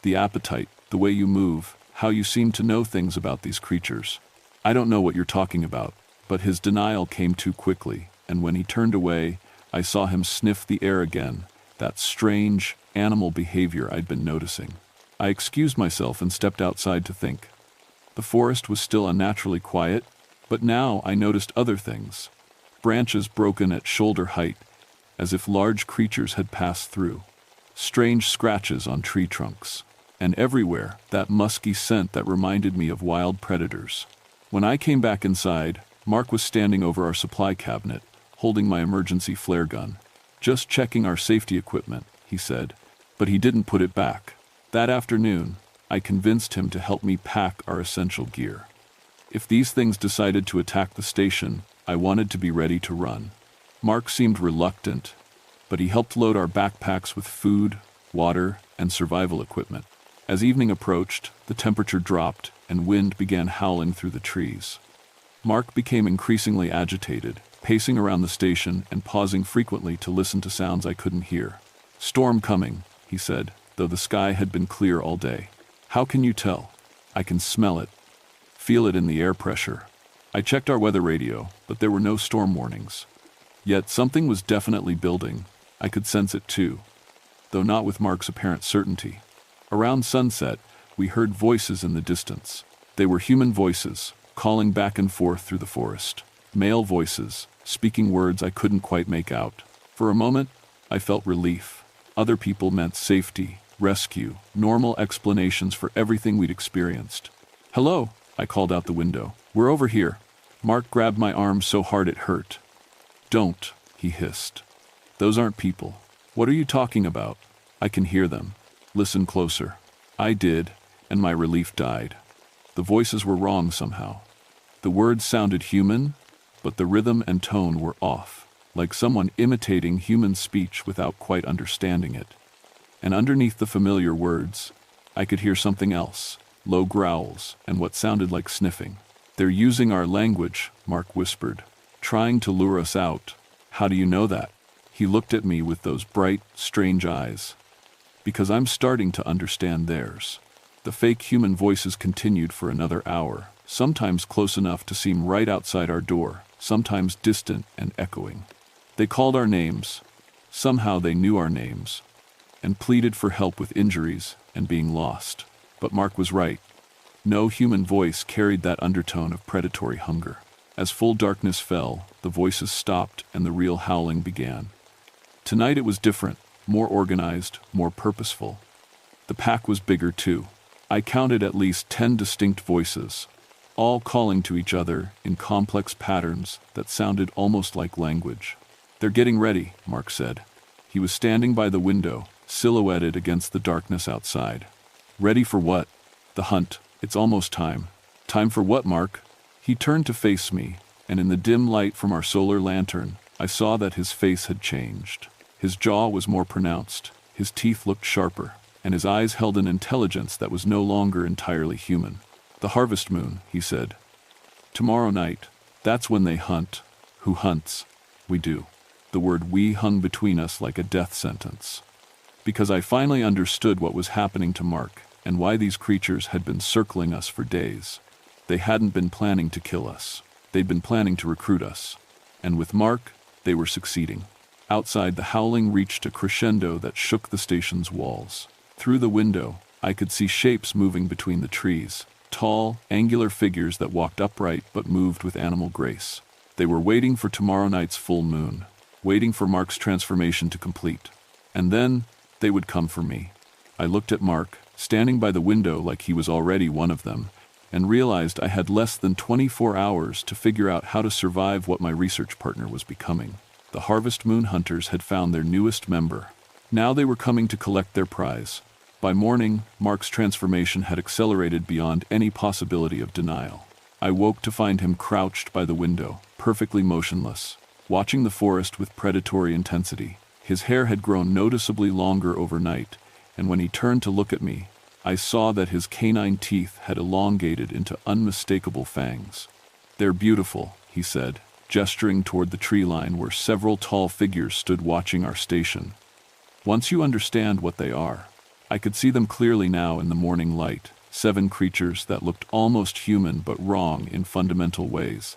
"The appetite, the way you move, how you seem to know things about these creatures. I don't know what you're talking about." But his denial came too quickly, and when he turned away, I saw him sniff the air again, that strange, animal behavior I'd been noticing. I excused myself and stepped outside to think. The forest was still unnaturally quiet, but now I noticed other things. Branches broken at shoulder height, as if large creatures had passed through. Strange scratches on tree trunks. And everywhere, that musky scent that reminded me of wild predators. When I came back inside, Mark was standing over our supply cabinet, holding my emergency flare gun. "Just checking our safety equipment," he said, but he didn't put it back. That afternoon, I convinced him to help me pack our essential gear. If these things decided to attack the station, I wanted to be ready to run. Mark seemed reluctant, but he helped load our backpacks with food, water, and survival equipment. As evening approached, the temperature dropped and wind began howling through the trees. Mark became increasingly agitated, pacing around the station and pausing frequently to listen to sounds I couldn't hear. "Storm coming," he said, though the sky had been clear all day. "How can you tell?" "I can smell it. Feel it in the air pressure." I checked our weather radio, but there were no storm warnings. Yet something was definitely building. I could sense it too, though not with Mark's apparent certainty. Around sunset, we heard voices in the distance. They were human voices, calling back and forth through the forest. Male voices, speaking words I couldn't quite make out. For a moment, I felt relief. Other people meant safety, rescue, normal explanations for everything we'd experienced. "Hello," I called out the window. "We're over here." Mark grabbed my arm so hard it hurt. "Don't," he hissed. "Those aren't people." "What are you talking about?" "I can hear them." "Listen closer." I did, and my relief died. The voices were wrong somehow. The words sounded human, but the rhythm and tone were off, like someone imitating human speech without quite understanding it. And underneath the familiar words, I could hear something else, low growls and what sounded like sniffing. "They're using our language," Mark whispered, "trying to lure us out." "How do you know that?" He looked at me with those bright, strange eyes. "Because I'm starting to understand theirs." The fake human voices continued for another hour, sometimes close enough to seem right outside our door, sometimes distant and echoing. They called our names. Somehow they knew our names, and pleaded for help with injuries and being lost. But Mark was right. No human voice carried that undertone of predatory hunger. As full darkness fell, the voices stopped and the real howling began. Tonight it was different, more organized, more purposeful. The pack was bigger too. I counted at least 10 distinct voices, all calling to each other in complex patterns that sounded almost like language. "They're getting ready," Mark said. He was standing by the window, silhouetted against the darkness outside. "Ready for what?" "The hunt. It's almost time." "Time for what, Mark?" He turned to face me, and in the dim light from our solar lantern, I saw that his face had changed. His jaw was more pronounced, his teeth looked sharper, and his eyes held an intelligence that was no longer entirely human. "The harvest moon," he said. "Tomorrow night. That's when they hunt." "Who hunts?" "We do." The word "we" hung between us like a death sentence. Because I finally understood what was happening to Mark, and why these creatures had been circling us for days. They hadn't been planning to kill us. They'd been planning to recruit us. And with Mark, they were succeeding. Outside, the howling reached a crescendo that shook the station's walls. Through the window, I could see shapes moving between the trees, tall, angular figures that walked upright but moved with animal grace. They were waiting for tomorrow night's full moon, waiting for Mark's transformation to complete. And then, they would come for me. I looked at Mark, standing by the window like he was already one of them, and realized I had less than 24 hours to figure out how to survive what my research partner was becoming. The Harvest Moon Hunters had found their newest member. Now they were coming to collect their prize. By morning, Mark's transformation had accelerated beyond any possibility of denial. I woke to find him crouched by the window, perfectly motionless, watching the forest with predatory intensity. His hair had grown noticeably longer overnight, and when he turned to look at me, I saw that his canine teeth had elongated into unmistakable fangs. "They're beautiful," he said, gesturing toward the tree line where several tall figures stood watching our station. "Once you understand what they are." I could see them clearly now in the morning light, 7 creatures that looked almost human but wrong in fundamental ways.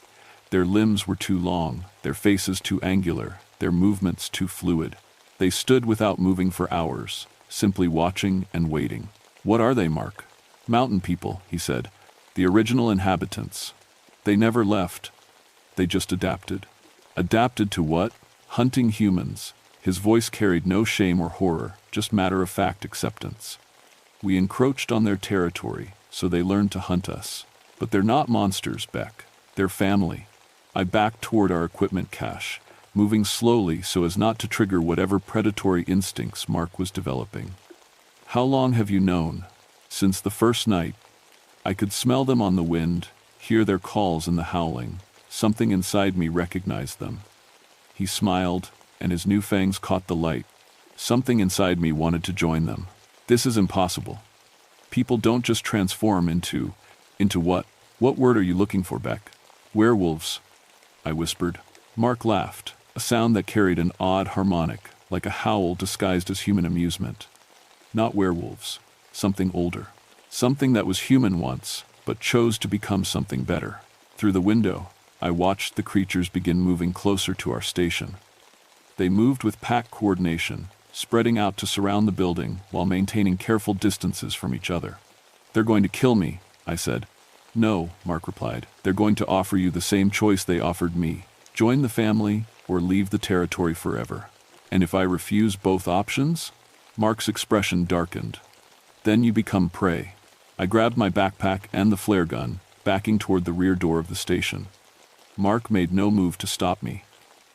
Their limbs were too long, their faces too angular, their movements too fluid. They stood without moving for hours, simply watching and waiting. "What are they, Mark?" "Mountain people," he said. "The original inhabitants. They never left. They just adapted." "Adapted to what?" "Hunting humans." His voice carried no shame or horror, just matter-of-fact acceptance. "We encroached on their territory, so they learned to hunt us. But they're not monsters, Beck. They're family." I backed toward our equipment cache, moving slowly so as not to trigger whatever predatory instincts Mark was developing. "How long have you known?" "Since the first night." I could smell them on the wind, hear their calls in the howling. Something inside me recognized them. He smiled, and his new fangs caught the light. Something inside me wanted to join them. "This is impossible. People don't just transform into what? What word are you looking for, Beck?" Werewolves, I whispered. Mark laughed, a sound that carried an odd harmonic, like a howl disguised as human amusement. Not werewolves, something older. Something that was human once, but chose to become something better. Through the window, I watched the creatures begin moving closer to our station. They moved with pack coordination, spreading out to surround the building while maintaining careful distances from each other. They're going to kill me, I said. No, Mark replied. They're going to offer you the same choice they offered me. Join the family or leave the territory forever. And if I refuse both options? Mark's expression darkened. Then you become prey. I grabbed my backpack and the flare gun, backing toward the rear door of the station. Mark made no move to stop me,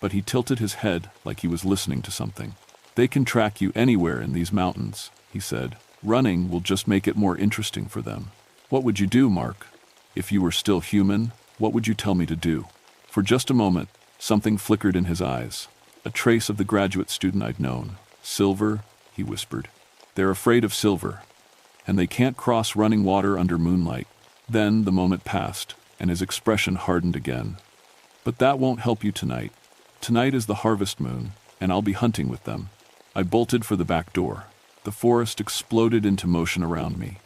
but he tilted his head like he was listening to something. They can track you anywhere in these mountains, he said. Running will just make it more interesting for them. What would you do, Mark? If you were still human, what would you tell me to do? For just a moment, something flickered in his eyes. A trace of the graduate student I'd known. Silver, he whispered. They're afraid of silver, and they can't cross running water under moonlight. Then the moment passed, and his expression hardened again. But that won't help you tonight. Tonight is the harvest moon, and I'll be hunting with them. I bolted for the back door. The forest exploded into motion around me.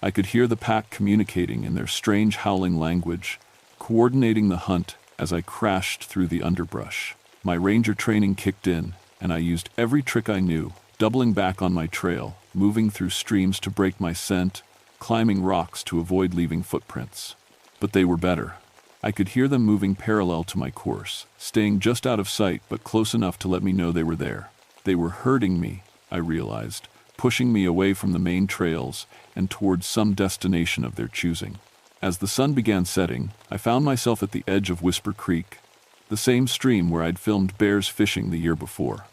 I could hear the pack communicating in their strange howling language, coordinating the hunt as I crashed through the underbrush. My ranger training kicked in, and I used every trick I knew, doubling back on my trail, moving through streams to break my scent, climbing rocks to avoid leaving footprints. But they were better. I could hear them moving parallel to my course, staying just out of sight but close enough to let me know they were there. They were herding me, I realized, pushing me away from the main trails and towards some destination of their choosing. As the sun began setting, I found myself at the edge of Whisper Creek, the same stream where I'd filmed bears fishing the year before.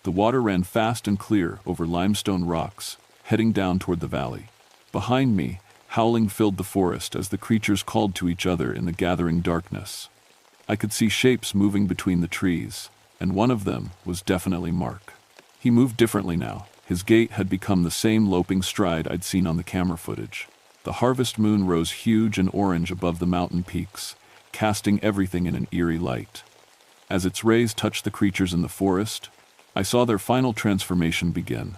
The water ran fast and clear over limestone rocks, heading down toward the valley. Behind me, howling filled the forest as the creatures called to each other in the gathering darkness. I could see shapes moving between the trees, and one of them was definitely Mark. He moved differently now. His gait had become the same loping stride I'd seen on the camera footage. The harvest moon rose huge and orange above the mountain peaks, casting everything in an eerie light. As its rays touched the creatures in the forest, I saw their final transformation begin.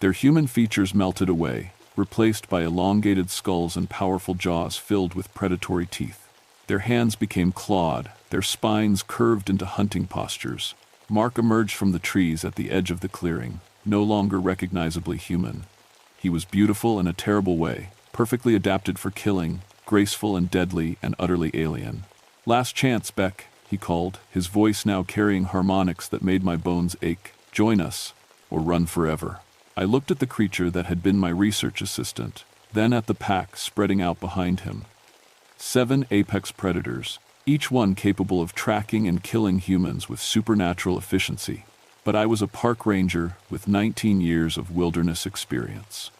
Their human features melted away, replaced by elongated skulls and powerful jaws filled with predatory teeth. Their hands became clawed, their spines curved into hunting postures. Mark emerged from the trees at the edge of the clearing, no longer recognizably human. He was beautiful in a terrible way, perfectly adapted for killing, graceful and deadly and utterly alien. "Last chance, Beck," he called, his voice now carrying harmonics that made my bones ache. "Join us, or run forever." I looked at the creature that had been my research assistant, then at the pack spreading out behind him. 7 apex predators, each one capable of tracking and killing humans with supernatural efficiency. But I was a park ranger with 19 years of wilderness experience.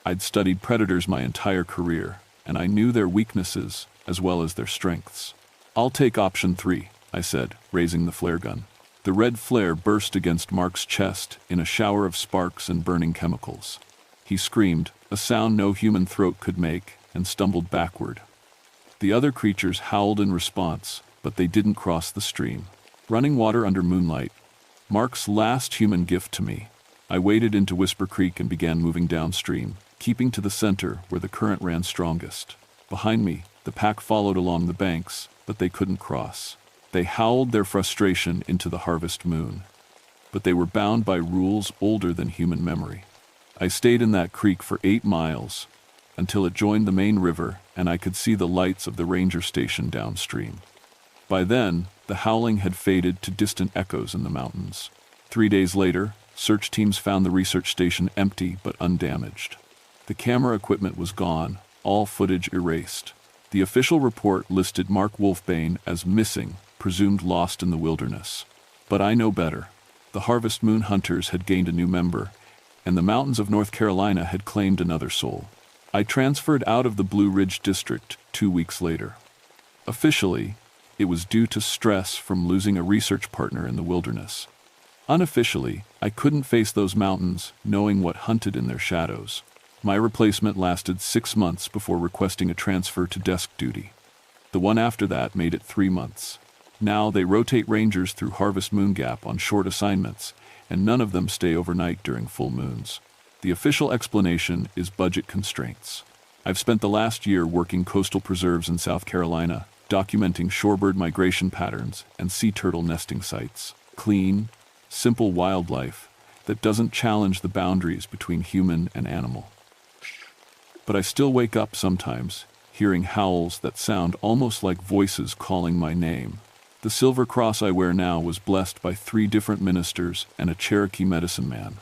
I'd studied predators my entire career, and I knew their weaknesses as well as their strengths. "I'll take option 3, I said, raising the flare gun. The red flare burst against Mark's chest in a shower of sparks and burning chemicals. He screamed, a sound no human throat could make, and stumbled backward. The other creatures howled in response, but they didn't cross the stream. Running water under moonlight, Mark's last human gift to me. I waded into Whisper Creek and began moving downstream, keeping to the center where the current ran strongest. Behind me, the pack followed along the banks, but they couldn't cross. They howled their frustration into the harvest moon. But they were bound by rules older than human memory. I stayed in that creek for 8 miles, until it joined the main river and I could see the lights of the ranger station downstream. By then, the howling had faded to distant echoes in the mountains. 3 days later, search teams found the research station empty but undamaged. The camera equipment was gone, all footage erased. The official report listed Mark Wolfbane as missing, presumed lost in the wilderness. But I know better. The Harvest Moon Hunters had gained a new member, and the mountains of North Carolina had claimed another soul. I transferred out of the Blue Ridge District 2 weeks later. Officially, it was due to stress from losing a research partner in the wilderness. Unofficially, I couldn't face those mountains knowing what hunted in their shadows. My replacement lasted 6 months before requesting a transfer to desk duty. The one after that made it 3 months. Now they rotate rangers through Harvest Moon Gap on short assignments, and none of them stay overnight during full moons. The official explanation is budget constraints. I've spent the last year working coastal preserves in South Carolina, documenting shorebird migration patterns and sea turtle nesting sites. Clean, simple wildlife that doesn't challenge the boundaries between human and animal. But I still wake up sometimes, hearing howls that sound almost like voices calling my name. The silver cross I wear now was blessed by 3 different ministers and a Cherokee medicine man.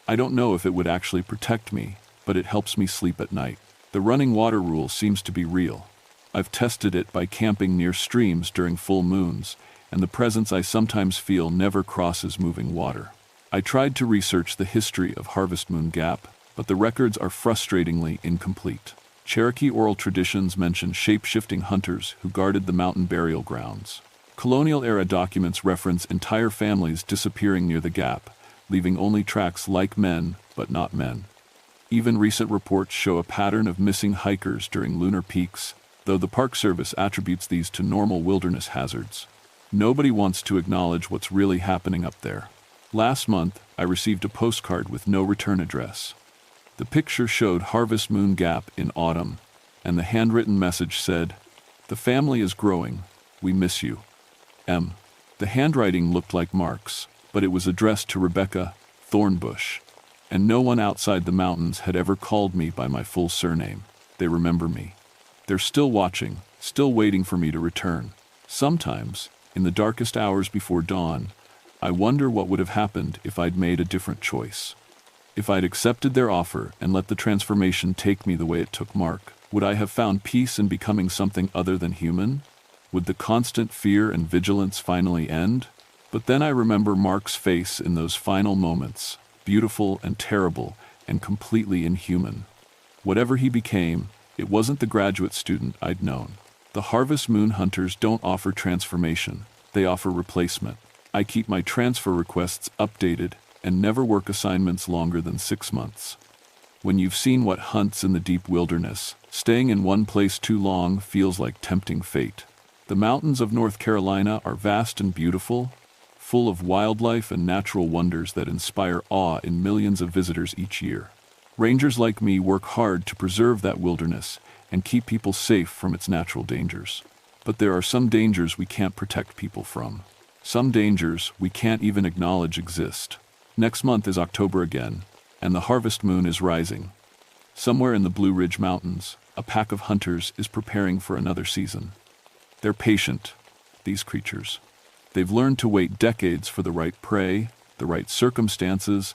I don't know if it would actually protect me, but it helps me sleep at night. The running water rule seems to be real. I've tested it by camping near streams during full moons, and the presence I sometimes feel never crosses moving water. I tried to research the history of Harvest Moon Gap, but the records are frustratingly incomplete. Cherokee oral traditions mention shape-shifting hunters who guarded the mountain burial grounds. Colonial-era documents reference entire families disappearing near the gap, leaving only tracks like men, but not men. Even recent reports show a pattern of missing hikers during lunar peaks, though the Park Service attributes these to normal wilderness hazards. Nobody wants to acknowledge what's really happening up there. Last month, I received a postcard with no return address. The picture showed Harvest Moon Gap in autumn, and the handwritten message said, "The family is growing. We miss you. M." The handwriting looked like Mark's, but it was addressed to Rebecca Thornbush, and no one outside the mountains had ever called me by my full surname. They remember me. They're still watching, still waiting for me to return. Sometimes, in the darkest hours before dawn, I wonder what would have happened if I'd made a different choice. If I'd accepted their offer and let the transformation take me the way it took Mark, would I have found peace in becoming something other than human? Would the constant fear and vigilance finally end? But then I remember Mark's face in those final moments, beautiful and terrible and completely inhuman. Whatever he became, it wasn't the graduate student I'd known. The Harvest Moon hunters don't offer transformation, they offer replacement. I keep my transfer requests updated and never work assignments longer than 6 months. When you've seen what hunts in the deep wilderness, staying in one place too long feels like tempting fate. The mountains of North Carolina are vast and beautiful, full of wildlife and natural wonders that inspire awe in millions of visitors each year. Rangers like me work hard to preserve that wilderness and keep people safe from its natural dangers. But there are some dangers we can't protect people from. Some dangers we can't even acknowledge exist. Next month is October again, and the harvest moon is rising. Somewhere in the Blue Ridge Mountains, a pack of hunters is preparing for another season. They're patient, these creatures. They've learned to wait decades for the right prey, the right circumstances,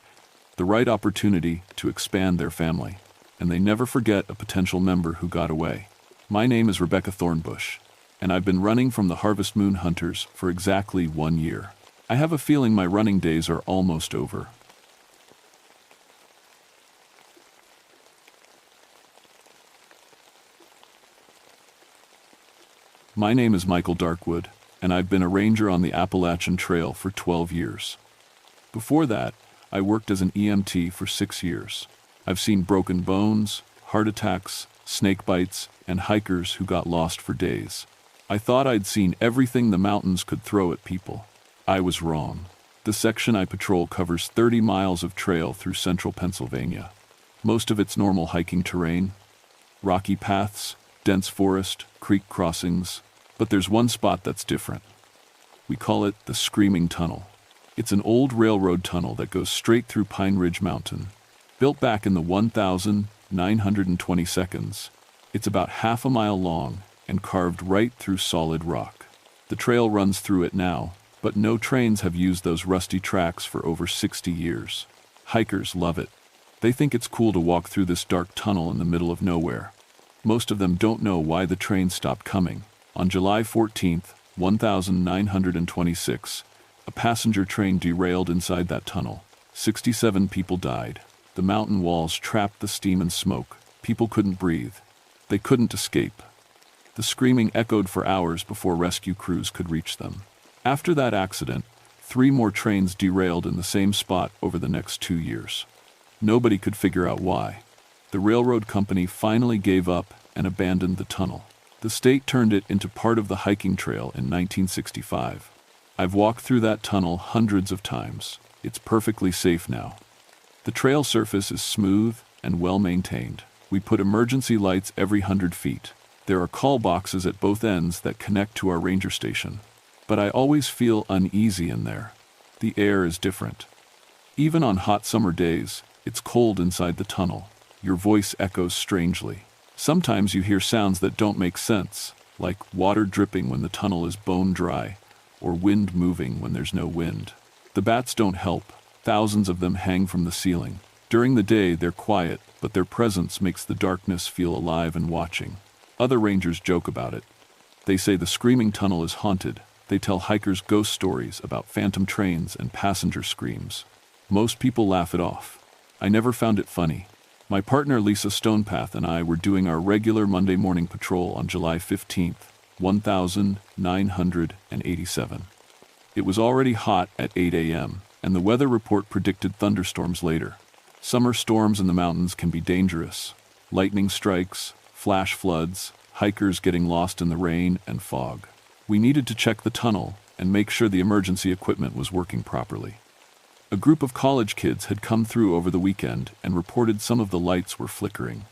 the right opportunity to expand their family. And they never forget a potential member who got away. My name is Rebecca Thornbush, and I've been running from the Harvest Moon hunters for exactly 1 year. I have a feeling my running days are almost over. My name is Michael Darkwood, and I've been a ranger on the Appalachian Trail for 12 years. Before that, I worked as an EMT for 6 years. I've seen broken bones, heart attacks, snake bites, and hikers who got lost for days. I thought I'd seen everything the mountains could throw at people. I was wrong. The section I patrol covers 30 miles of trail through central Pennsylvania. Most of it's normal hiking terrain, rocky paths, dense forest, creek crossings, but there's one spot that's different. We call it the Screaming Tunnel. It's an old railroad tunnel that goes straight through Pine Ridge Mountain. Built back in the 1922. It's about half a mile long and carved right through solid rock. The trail runs through it now, but no trains have used those rusty tracks for over 60 years. Hikers love it. They think it's cool to walk through this dark tunnel in the middle of nowhere. Most of them don't know why the train stopped coming. On July 14, 1926, a passenger train derailed inside that tunnel. 67 people died. The mountain walls trapped the steam and smoke. People couldn't breathe. They couldn't escape. The screaming echoed for hours before rescue crews could reach them. After that accident, 3 more trains derailed in the same spot over the next 2 years. Nobody could figure out why. The railroad company finally gave up and abandoned the tunnel. The state turned it into part of the hiking trail in 1965. I've walked through that tunnel hundreds of times. It's perfectly safe now. The trail surface is smooth and well maintained. We put emergency lights every 100 feet. There are call boxes at both ends that connect to our ranger station. But I always feel uneasy in there. The air is different. Even on hot summer days, it's cold inside the tunnel. Your voice echoes strangely. Sometimes you hear sounds that don't make sense, like water dripping when the tunnel is bone dry, or wind moving when there's no wind. The bats don't help. Thousands of them hang from the ceiling. During the day, they're quiet, but their presence makes the darkness feel alive and watching. Other rangers joke about it. They say the screaming tunnel is haunted. They tell hikers ghost stories about phantom trains and passenger screams. Most people laugh it off. I never found it funny. My partner Lisa Stonepath and I were doing our regular Monday morning patrol on July 15th, 1987. It was already hot at 8 a.m., and the weather report predicted thunderstorms later. Summer storms in the mountains can be dangerous. Lightning strikes, flash floods, hikers getting lost in the rain and fog. We needed to check the tunnel and make sure the emergency equipment was working properly. A group of college kids had come through over the weekend and reported some of the lights were flickering.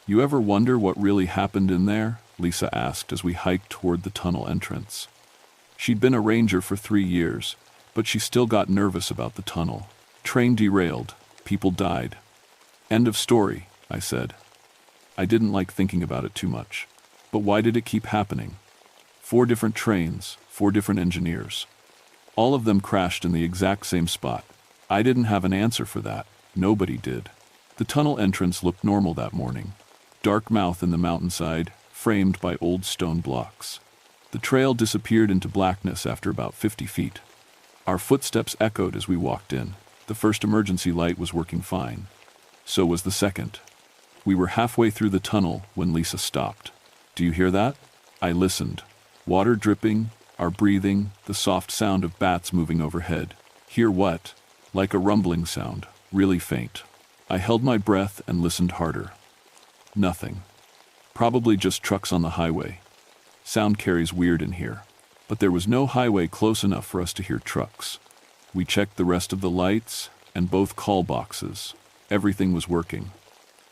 "You ever wonder what really happened in there?" Lisa asked as we hiked toward the tunnel entrance. She'd been a ranger for 3 years, but she still got nervous about the tunnel. Train derailed. People died. End of story, I said. I didn't like thinking about it too much. But why did it keep happening? 4 different trains, 4 different engineers. All of them crashed in the exact same spot. I didn't have an answer for that. Nobody did. The tunnel entrance looked normal that morning. Dark mouth in the mountainside, framed by old stone blocks. The trail disappeared into blackness after about 50 feet. Our footsteps echoed as we walked in. The first emergency light was working fine. So was the second. We were halfway through the tunnel when Lisa stopped. "Do you hear that?" I listened. Water dripping, our breathing, the soft sound of bats moving overhead. Hear what? Like a rumbling sound, really faint. I held my breath and listened harder. Nothing. Probably just trucks on the highway. Sound carries weird in here. But there was no highway close enough for us to hear trucks. We checked the rest of the lights and both call boxes. Everything was working.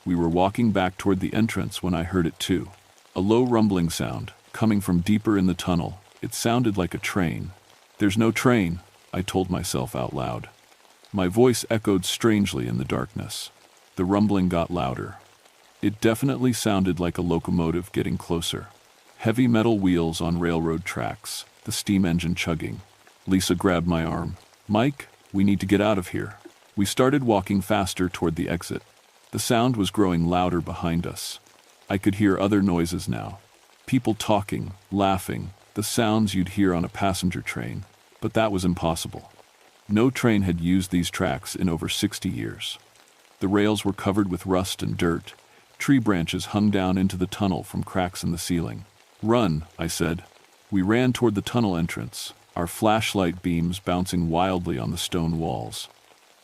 We were walking back toward the entrance when I heard it too. A low rumbling sound, coming from deeper in the tunnel. It sounded like a train. "There's no train," I told myself out loud. My voice echoed strangely in the darkness. The rumbling got louder. It definitely sounded like a locomotive getting closer. Heavy metal wheels on railroad tracks, the steam engine chugging. Lisa grabbed my arm. "Mike, we need to get out of here." We started walking faster toward the exit. The sound was growing louder behind us. I could hear other noises now. People talking, laughing, the sounds you'd hear on a passenger train. But that was impossible. No train had used these tracks in over 60 years. The rails were covered with rust and dirt. Tree branches hung down into the tunnel from cracks in the ceiling. "Run," I said. We ran toward the tunnel entrance, our flashlight beams bouncing wildly on the stone walls.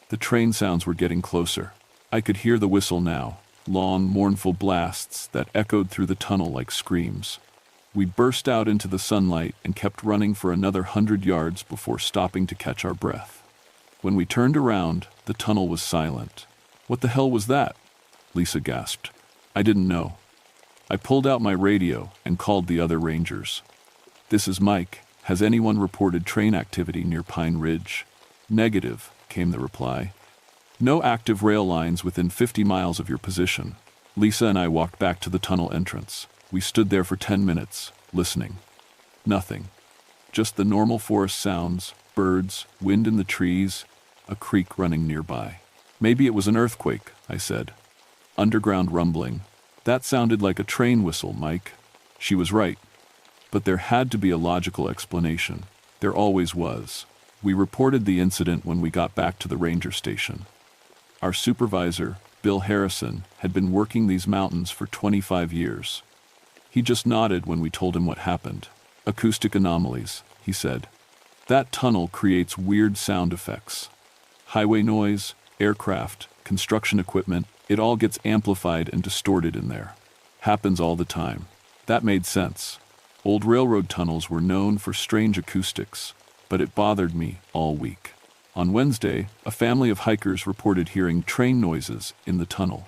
The train sounds were getting closer. I could hear the whistle now, long, mournful blasts that echoed through the tunnel like screams. We burst out into the sunlight and kept running for another 100 yards before stopping to catch our breath. When we turned around, the tunnel was silent. "What the hell was that?" Lisa gasped. I didn't know. I pulled out my radio and called the other rangers. "This is Mike. Has anyone reported train activity near Pine Ridge?" "Negative," came the reply. "No active rail lines within 50 miles of your position." Lisa and I walked back to the tunnel entrance. We stood there for 10 minutes, listening. Nothing. Just the normal forest sounds, birds, wind in the trees, a creek running nearby. "Maybe it was an earthquake," I said. "Underground rumbling. That sounded like a train whistle, Mike." She was right. But there had to be a logical explanation. There always was. We reported the incident when we got back to the ranger station. Our supervisor, Bill Harrison, had been working these mountains for 25 years. He just nodded when we told him what happened. "Acoustic anomalies," he said. "That tunnel creates weird sound effects. Highway noise, aircraft, construction equipment, it all gets amplified and distorted in there. Happens all the time." That made sense. Old railroad tunnels were known for strange acoustics, but it bothered me all week. On Wednesday, a family of hikers reported hearing train noises in the tunnel.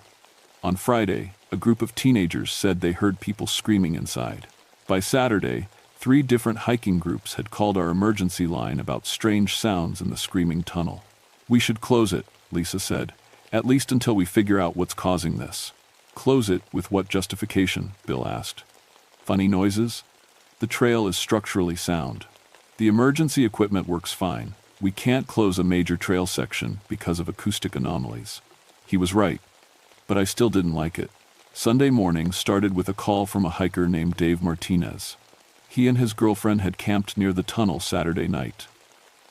On Friday, a group of teenagers said they heard people screaming inside. By Saturday, 3 different hiking groups had called our emergency line about strange sounds in the screaming tunnel. "We should close it," Lisa said, "at least until we figure out what's causing this." "Close it with what justification?" Bill asked. "Funny noises? The trail is structurally sound. The emergency equipment works fine. We can't close a major trail section because of acoustic anomalies." He was right, but I still didn't like it. Sunday morning started with a call from a hiker named Dave Martinez. He and his girlfriend had camped near the tunnel Saturday night.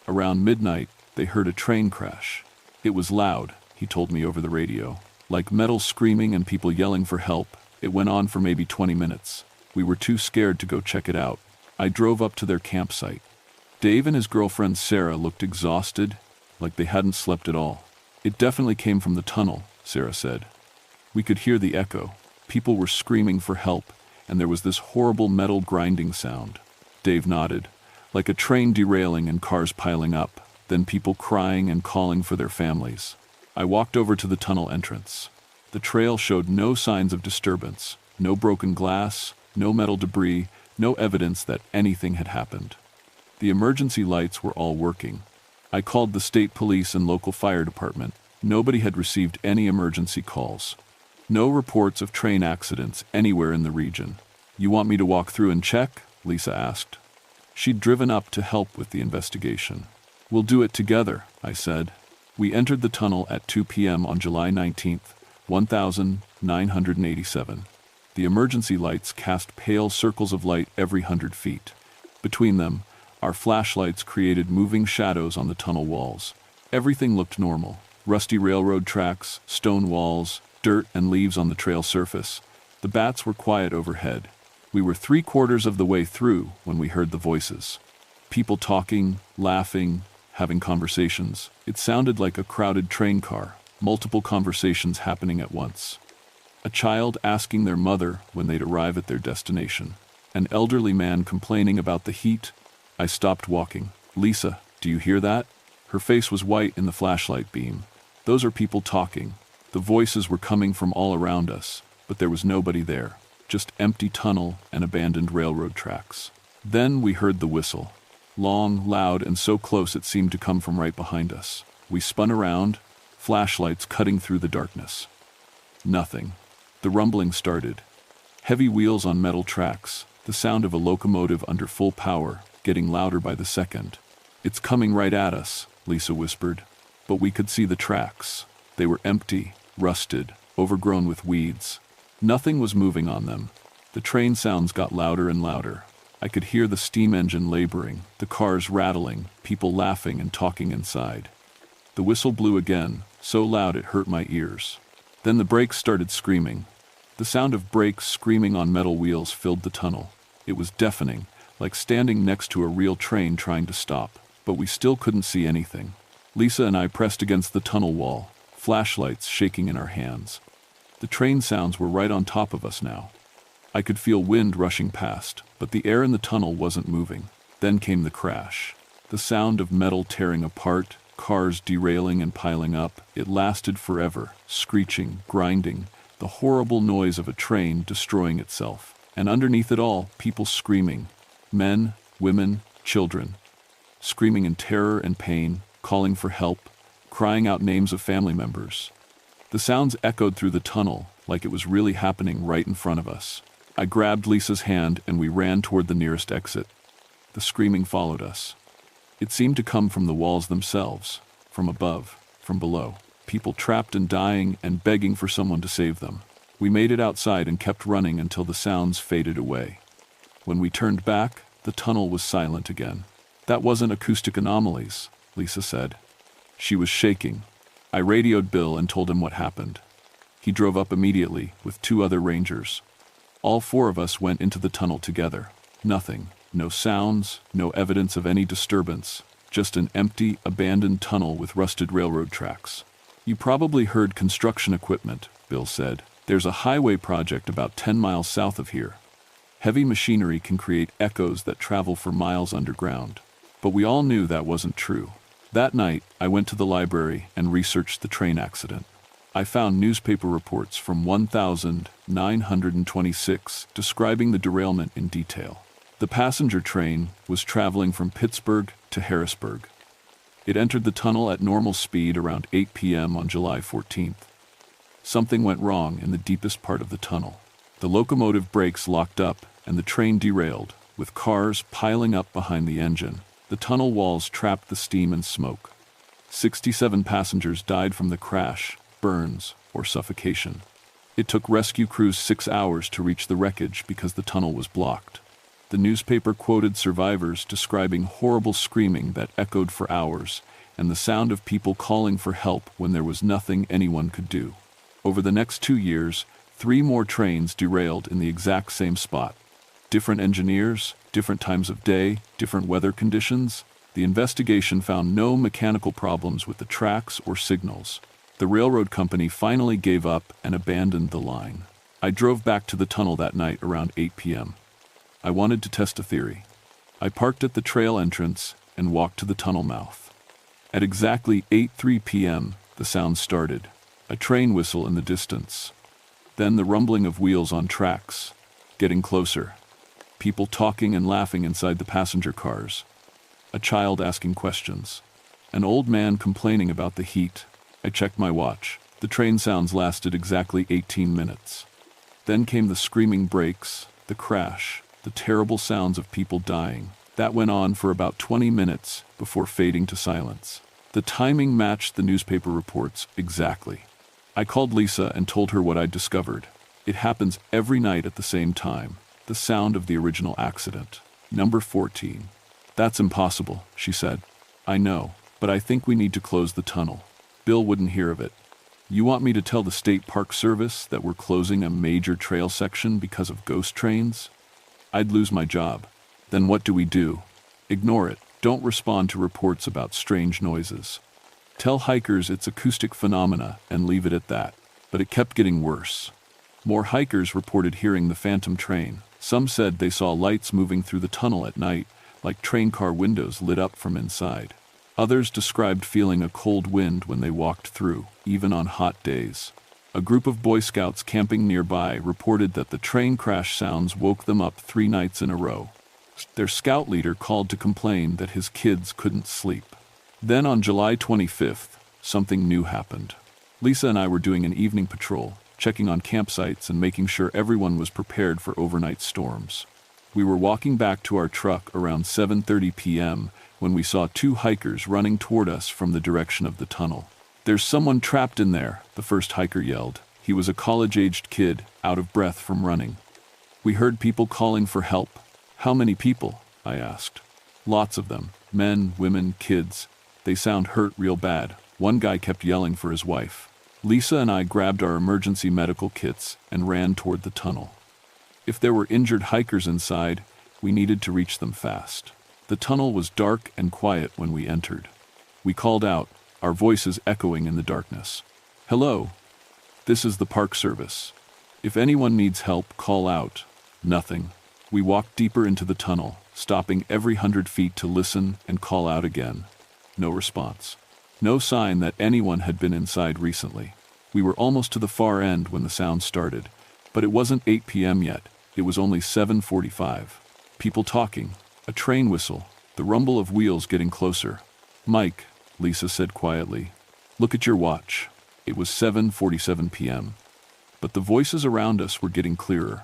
Around midnight, they heard a train crash. It was loud, he told me over the radio, like metal screaming and people yelling for help. It went on for maybe 20 minutes. We were too scared to go check it out. I drove up to their campsite. Dave and his girlfriend Sarah looked exhausted, like they hadn't slept at all. "It definitely came from the tunnel," Sarah said. "We could hear the echo. People were screaming for help, and there was this horrible metal grinding sound." Dave nodded, "like a train derailing and cars piling up, then people crying and calling for their families." I walked over to the tunnel entrance. The trail showed no signs of disturbance, no broken glass, no metal debris, no evidence that anything had happened. The emergency lights were all working. I called the state police and local fire department. Nobody had received any emergency calls. No reports of train accidents anywhere in the region. "You want me to walk through and check?" Lisa asked. She'd driven up to help with the investigation. "We'll do it together," I said. We entered the tunnel at 2 p.m. on July 19th, 1987. The emergency lights cast pale circles of light every 100 feet. Between them, our flashlights created moving shadows on the tunnel walls. Everything looked normal. Rusty railroad tracks, stone walls, dirt and leaves on the trail surface. The bats were quiet overhead. We were 3/4 of the way through when we heard the voices. People talking, laughing, having conversations. It sounded like a crowded train car, multiple conversations happening at once. A child asking their mother when they'd arrive at their destination. An elderly man complaining about the heat. I stopped walking. "Lisa, do you hear that?" Her face was white in the flashlight beam. "Those are people talking." The voices were coming from all around us, but there was nobody there. Just empty tunnel and abandoned railroad tracks. Then we heard the whistle. Long, loud, and so close it seemed to come from right behind us. We spun around, flashlights cutting through the darkness. Nothing. The rumbling started. Heavy wheels on metal tracks, the sound of a locomotive under full power, getting louder by the second. "It's coming right at us," Lisa whispered. But we could see the tracks. They were empty, rusted, overgrown with weeds. Nothing was moving on them. The train sounds got louder and louder. I could hear the steam engine laboring, the cars rattling, people laughing and talking inside. The whistle blew again, so loud it hurt my ears. Then the brakes started screaming. The sound of brakes screaming on metal wheels filled the tunnel. It was deafening, like standing next to a real train trying to stop, but we still couldn't see anything. Lisa and I pressed against the tunnel wall, flashlights shaking in our hands. The train sounds were right on top of us now. I could feel wind rushing past, but the air in the tunnel wasn't moving. Then came the crash. The sound of metal tearing apart, cars derailing and piling up. It lasted forever, screeching, grinding, the horrible noise of a train destroying itself. And underneath it all, people screaming. Men, women, children. Screaming in terror and pain, calling for help, crying out names of family members. The sounds echoed through the tunnel, like it was really happening right in front of us. I grabbed Lisa's hand and we ran toward the nearest exit. The screaming followed us. It seemed to come from the walls themselves, from above, from below. People trapped and dying and begging for someone to save them. We made it outside and kept running until the sounds faded away. When we turned back, the tunnel was silent again. "That wasn't acoustic anomalies," Lisa said. She was shaking. I radioed Bill and told him what happened. He drove up immediately with 2 other rangers. All 4 of us went into the tunnel together. Nothing. No sounds, no evidence of any disturbance. Just an empty, abandoned tunnel with rusted railroad tracks. "You probably heard construction equipment," Bill said. "There's a highway project about 10 miles south of here. Heavy machinery can create echoes that travel for miles underground. But we all knew that wasn't true. That night, I went to the library and researched the train accident. I found newspaper reports from 1926 describing the derailment in detail. The passenger train was traveling from Pittsburgh to Harrisburg. It entered the tunnel at normal speed around 8 p.m. on July 14th. Something went wrong in the deepest part of the tunnel. The locomotive brakes locked up and the train derailed, with cars piling up behind the engine. The tunnel walls trapped the steam and smoke. 67 passengers died from the crash, burns, or suffocation. It took rescue crews 6 hours to reach the wreckage because the tunnel was blocked. The newspaper quoted survivors describing horrible screaming that echoed for hours and the sound of people calling for help when there was nothing anyone could do. Over the next 2 years, 3 more trains derailed in the exact same spot. Different engineers, different times of day, different weather conditions. The investigation found no mechanical problems with the tracks or signals. The railroad company finally gave up and abandoned the line. I drove back to the tunnel that night around 8 p.m. I wanted to test a theory. I parked at the trail entrance and walked to the tunnel mouth. At exactly 8:03 p.m., the sound started. A train whistle in the distance. Then the rumbling of wheels on tracks, getting closer. People talking and laughing inside the passenger cars. A child asking questions. An old man complaining about the heat. I checked my watch. The train sounds lasted exactly 18 minutes. Then came the screaming brakes, the crash, the terrible sounds of people dying. That went on for about 20 minutes before fading to silence. The timing matched the newspaper reports exactly. I called Lisa and told her what I'd discovered. It happens every night at the same time. The sound of the original accident. Number 14. That's impossible, she said. I know, but I think we need to close the tunnel. Bill wouldn't hear of it. You want me to tell the State Park Service that we're closing a major trail section because of ghost trains? I'd lose my job. Then what do we do? Ignore it. Don't respond to reports about strange noises. Tell hikers it's acoustic phenomena and leave it at that. But it kept getting worse. More hikers reported hearing the phantom train. Some said they saw lights moving through the tunnel at night, like train car windows lit up from inside. Others described feeling a cold wind when they walked through, even on hot days. A group of Boy Scouts camping nearby reported that the train crash sounds woke them up 3 nights in a row. Their scout leader called to complain that his kids couldn't sleep. Then on July 25th, something new happened. Lisa and I were doing an evening patrol, checking on campsites and making sure everyone was prepared for overnight storms. We were walking back to our truck around 7:30 p.m. when we saw 2 hikers running toward us from the direction of the tunnel. "There's someone trapped in there," the first hiker yelled. He was a college-aged kid, out of breath from running. We heard people calling for help. "How many people?" I asked. "Lots of them. Men, women, kids. They sound hurt real bad." One guy kept yelling for his wife. Lisa and I grabbed our emergency medical kits and ran toward the tunnel. If there were injured hikers inside, we needed to reach them fast. The tunnel was dark and quiet when we entered. We called out, our voices echoing in the darkness. "Hello. This is the Park Service. If anyone needs help, call out." Nothing. We walked deeper into the tunnel, stopping every 100 feet to listen and call out again. No response. No sign that anyone had been inside recently. We were almost to the far end when the sound started, but it wasn't 8 p.m. yet. It was only 7:45. People talking, a train whistle, the rumble of wheels getting closer. "Mike," Lisa said quietly, "look at your watch." It was 7:47 p.m. But the voices around us were getting clearer.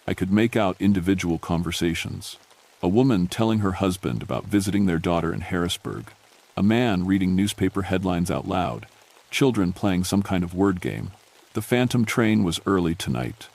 I could make out individual conversations. A woman telling her husband about visiting their daughter in Harrisburg. A man reading newspaper headlines out loud. Children playing some kind of word game. The phantom train was early tonight.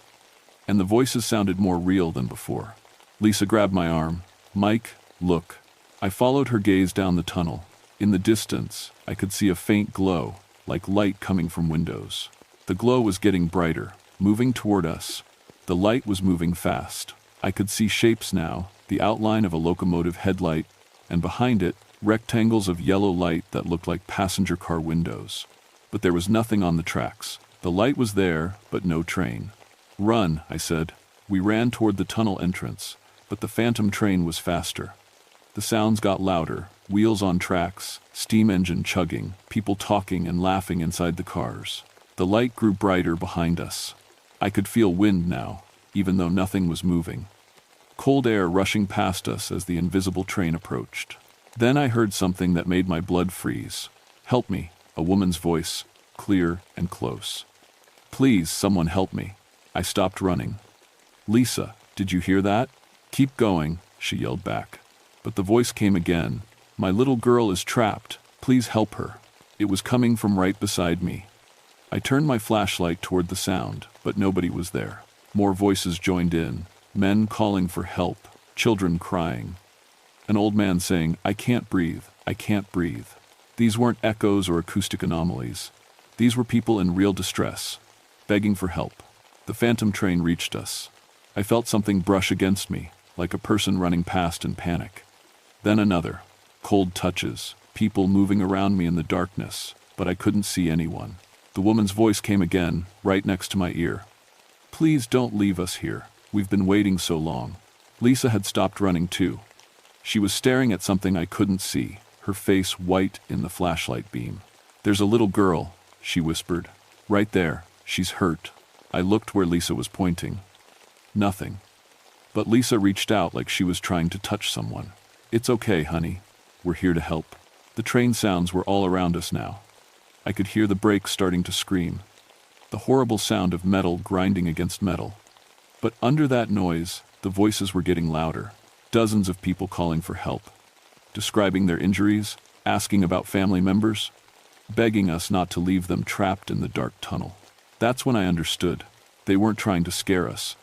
And the voices sounded more real than before. Lisa grabbed my arm. "Mike, look." I followed her gaze down the tunnel. In the distance, I could see a faint glow, like light coming from windows. The glow was getting brighter, moving toward us. The light was moving fast. I could see shapes now, the outline of a locomotive headlight, and behind it, rectangles of yellow light that looked like passenger car windows. But there was nothing on the tracks. The light was there, but no train. "Run," I said. We ran toward the tunnel entrance, but the phantom train was faster. The sounds got louder, wheels on tracks, steam engine chugging, people talking and laughing inside the cars. The light grew brighter behind us. I could feel wind now, even though nothing was moving. Cold air rushing past us as the invisible train approached. Then I heard something that made my blood freeze. "Help me," a woman's voice, clear and close. "Please, someone help me." I stopped running. "Lisa, did you hear that? Keep going," she yelled back. But the voice came again. "My little girl is trapped. Please help her." It was coming from right beside me. I turned my flashlight toward the sound, but nobody was there. More voices joined in, men calling for help, children crying. An old man saying, "I can't breathe, I can't breathe." These weren't echoes or acoustic anomalies. These were people in real distress, begging for help. The phantom train reached us. I felt something brush against me, like a person running past in panic. Then another. Cold touches, people moving around me in the darkness, but I couldn't see anyone. The woman's voice came again, right next to my ear. "Please don't leave us here. We've been waiting so long." Lisa had stopped running too. She was staring at something I couldn't see, her face white in the flashlight beam. "There's a little girl," she whispered. "Right there. She's hurt." I looked where Lisa was pointing. Nothing. But Lisa reached out like she was trying to touch someone. "It's okay, honey. We're here to help." The train sounds were all around us now. I could hear the brakes starting to scream. The horrible sound of metal grinding against metal. But under that noise, the voices were getting louder. Dozens of people calling for help. Describing their injuries, asking about family members, begging us not to leave them trapped in the dark tunnel. That's when I understood. They weren't trying to scare us.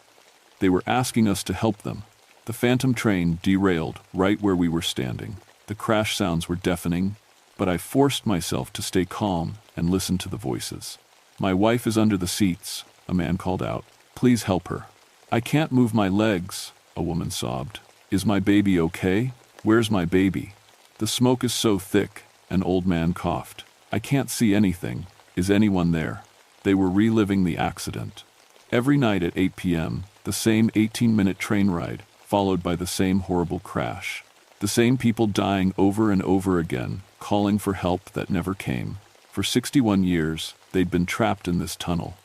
They were asking us to help them. The phantom train derailed right where we were standing. The crash sounds were deafening, but I forced myself to stay calm and listen to the voices. "My wife is under the seats," a man called out. "Please help her." "I can't move my legs," a woman sobbed. "Is my baby okay? Where's my baby?" "The smoke is so thick," an old man coughed. "I can't see anything. Is anyone there?" They were reliving the accident. Every night at 8 p.m., the same 18-minute train ride, followed by the same horrible crash. The same people dying over and over again, calling for help that never came. For 61 years, they'd been trapped in this tunnel,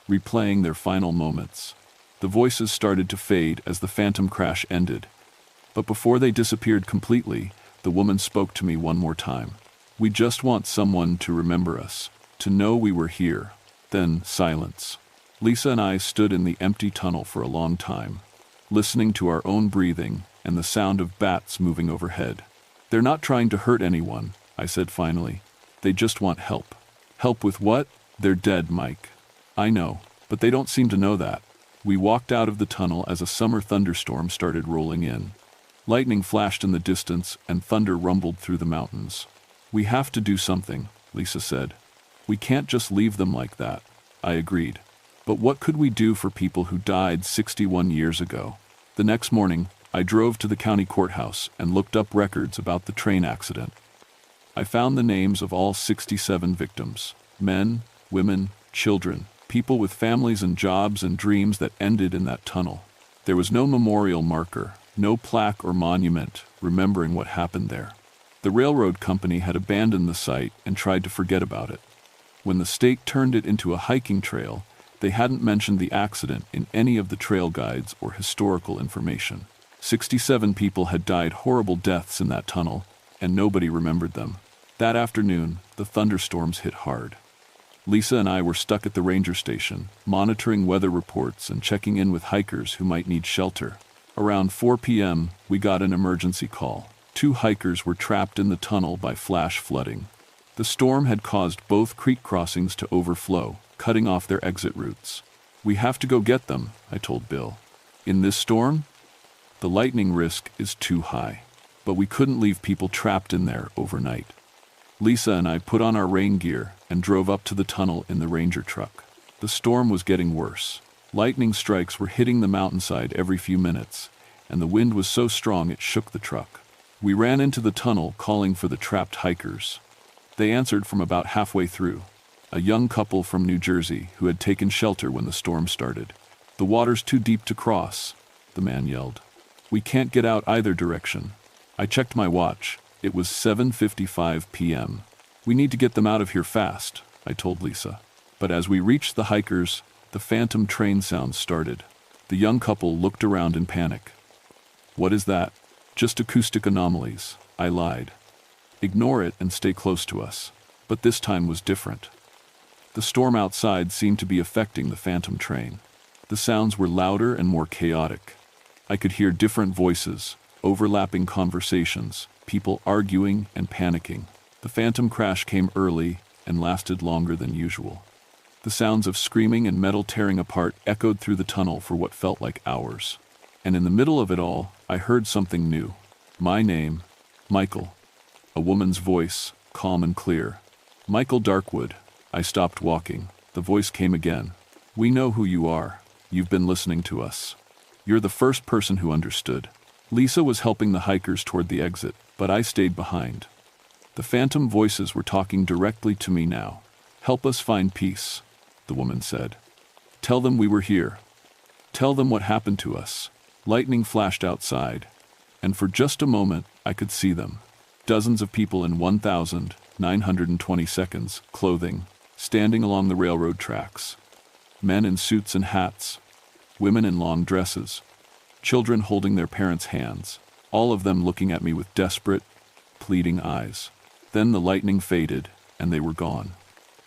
replaying their final moments. The voices started to fade as the phantom crash ended. But before they disappeared completely, the woman spoke to me one more time. "We just want someone to remember us, to know we were here." Then silence. Lisa and I stood in the empty tunnel for a long time, listening to our own breathing and the sound of bats moving overhead. "They're not trying to hurt anyone," I said finally. "They just want help." "Help with what?" "They're dead, Mike." "I know, but they don't seem to know that." We walked out of the tunnel as a summer thunderstorm started rolling in. Lightning flashed in the distance and thunder rumbled through the mountains. "We have to do something," Lisa said. "We can't just leave them like that." I agreed. But what could we do for people who died 61 years ago? The next morning, I drove to the county courthouse and looked up records about the train accident. I found the names of all 67 victims. Men, women, children, people with families and jobs and dreams that ended in that tunnel. There was no memorial marker, no plaque or monument remembering what happened there. The railroad company had abandoned the site and tried to forget about it. When the state turned it into a hiking trail, they hadn't mentioned the accident in any of the trail guides or historical information. 67 people had died horrible deaths in that tunnel, and nobody remembered them. That afternoon, the thunderstorms hit hard. Lisa and I were stuck at the ranger station, monitoring weather reports and checking in with hikers who might need shelter. Around 4 p.m., we got an emergency call. 2 hikers were trapped in the tunnel by flash flooding. The storm had caused both creek crossings to overflow, cutting off their exit routes. "We have to go get them," I told Bill. "In this storm? The lightning risk is too high." But we couldn't leave people trapped in there overnight. Lisa and I put on our rain gear and drove up to the tunnel in the ranger truck. The storm was getting worse. Lightning strikes were hitting the mountainside every few minutes, and the wind was so strong it shook the truck. We ran into the tunnel calling for the trapped hikers. They answered from about halfway through. A young couple from New Jersey who had taken shelter when the storm started. "The water's too deep to cross," the man yelled. "We can't get out either direction." I checked my watch. It was 7:55 p.m. "We need to get them out of here fast," I told Lisa. But as we reached the hikers, the phantom train sounds started. The young couple looked around in panic. "What is that?" "Just acoustic anomalies," I lied. "Ignore it and stay close to us." But this time was different. The storm outside seemed to be affecting the phantom train. The sounds were louder and more chaotic. I could hear different voices, overlapping conversations, people arguing and panicking. The phantom crash came early and lasted longer than usual. The sounds of screaming and metal tearing apart echoed through the tunnel for what felt like hours. And in the middle of it all, I heard something new. My name, Michael. A woman's voice, calm and clear. "Michael Darkwood." I stopped walking. The voice came again. "We know who you are. You've been listening to us. You're the first person who understood." Lisa was helping the hikers toward the exit, but I stayed behind. The phantom voices were talking directly to me now. "Help us find peace," the woman said. "Tell them we were here. Tell them what happened to us." Lightning flashed outside, and for just a moment I could see them. Dozens of people in 1,920 seconds clothing, standing along the railroad tracks. Men in suits and hats, women in long dresses, children holding their parents' hands, all of them looking at me with desperate, pleading eyes. Then the lightning faded, and they were gone.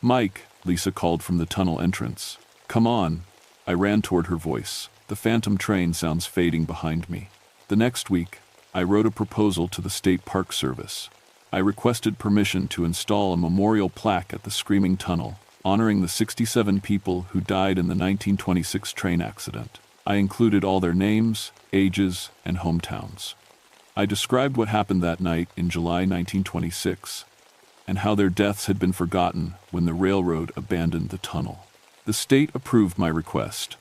"Mike," Lisa called from the tunnel entrance. "Come on." I ran toward her voice. The phantom train sounds fading behind me. The next week, I wrote a proposal to the State Park Service. I requested permission to install a memorial plaque at the Screaming Tunnel, honoring the 67 people who died in the 1926 train accident. I included all their names, ages, and hometowns. I described what happened that night in July 1926, and how their deaths had been forgotten when the railroad abandoned the tunnel. The state approved my request.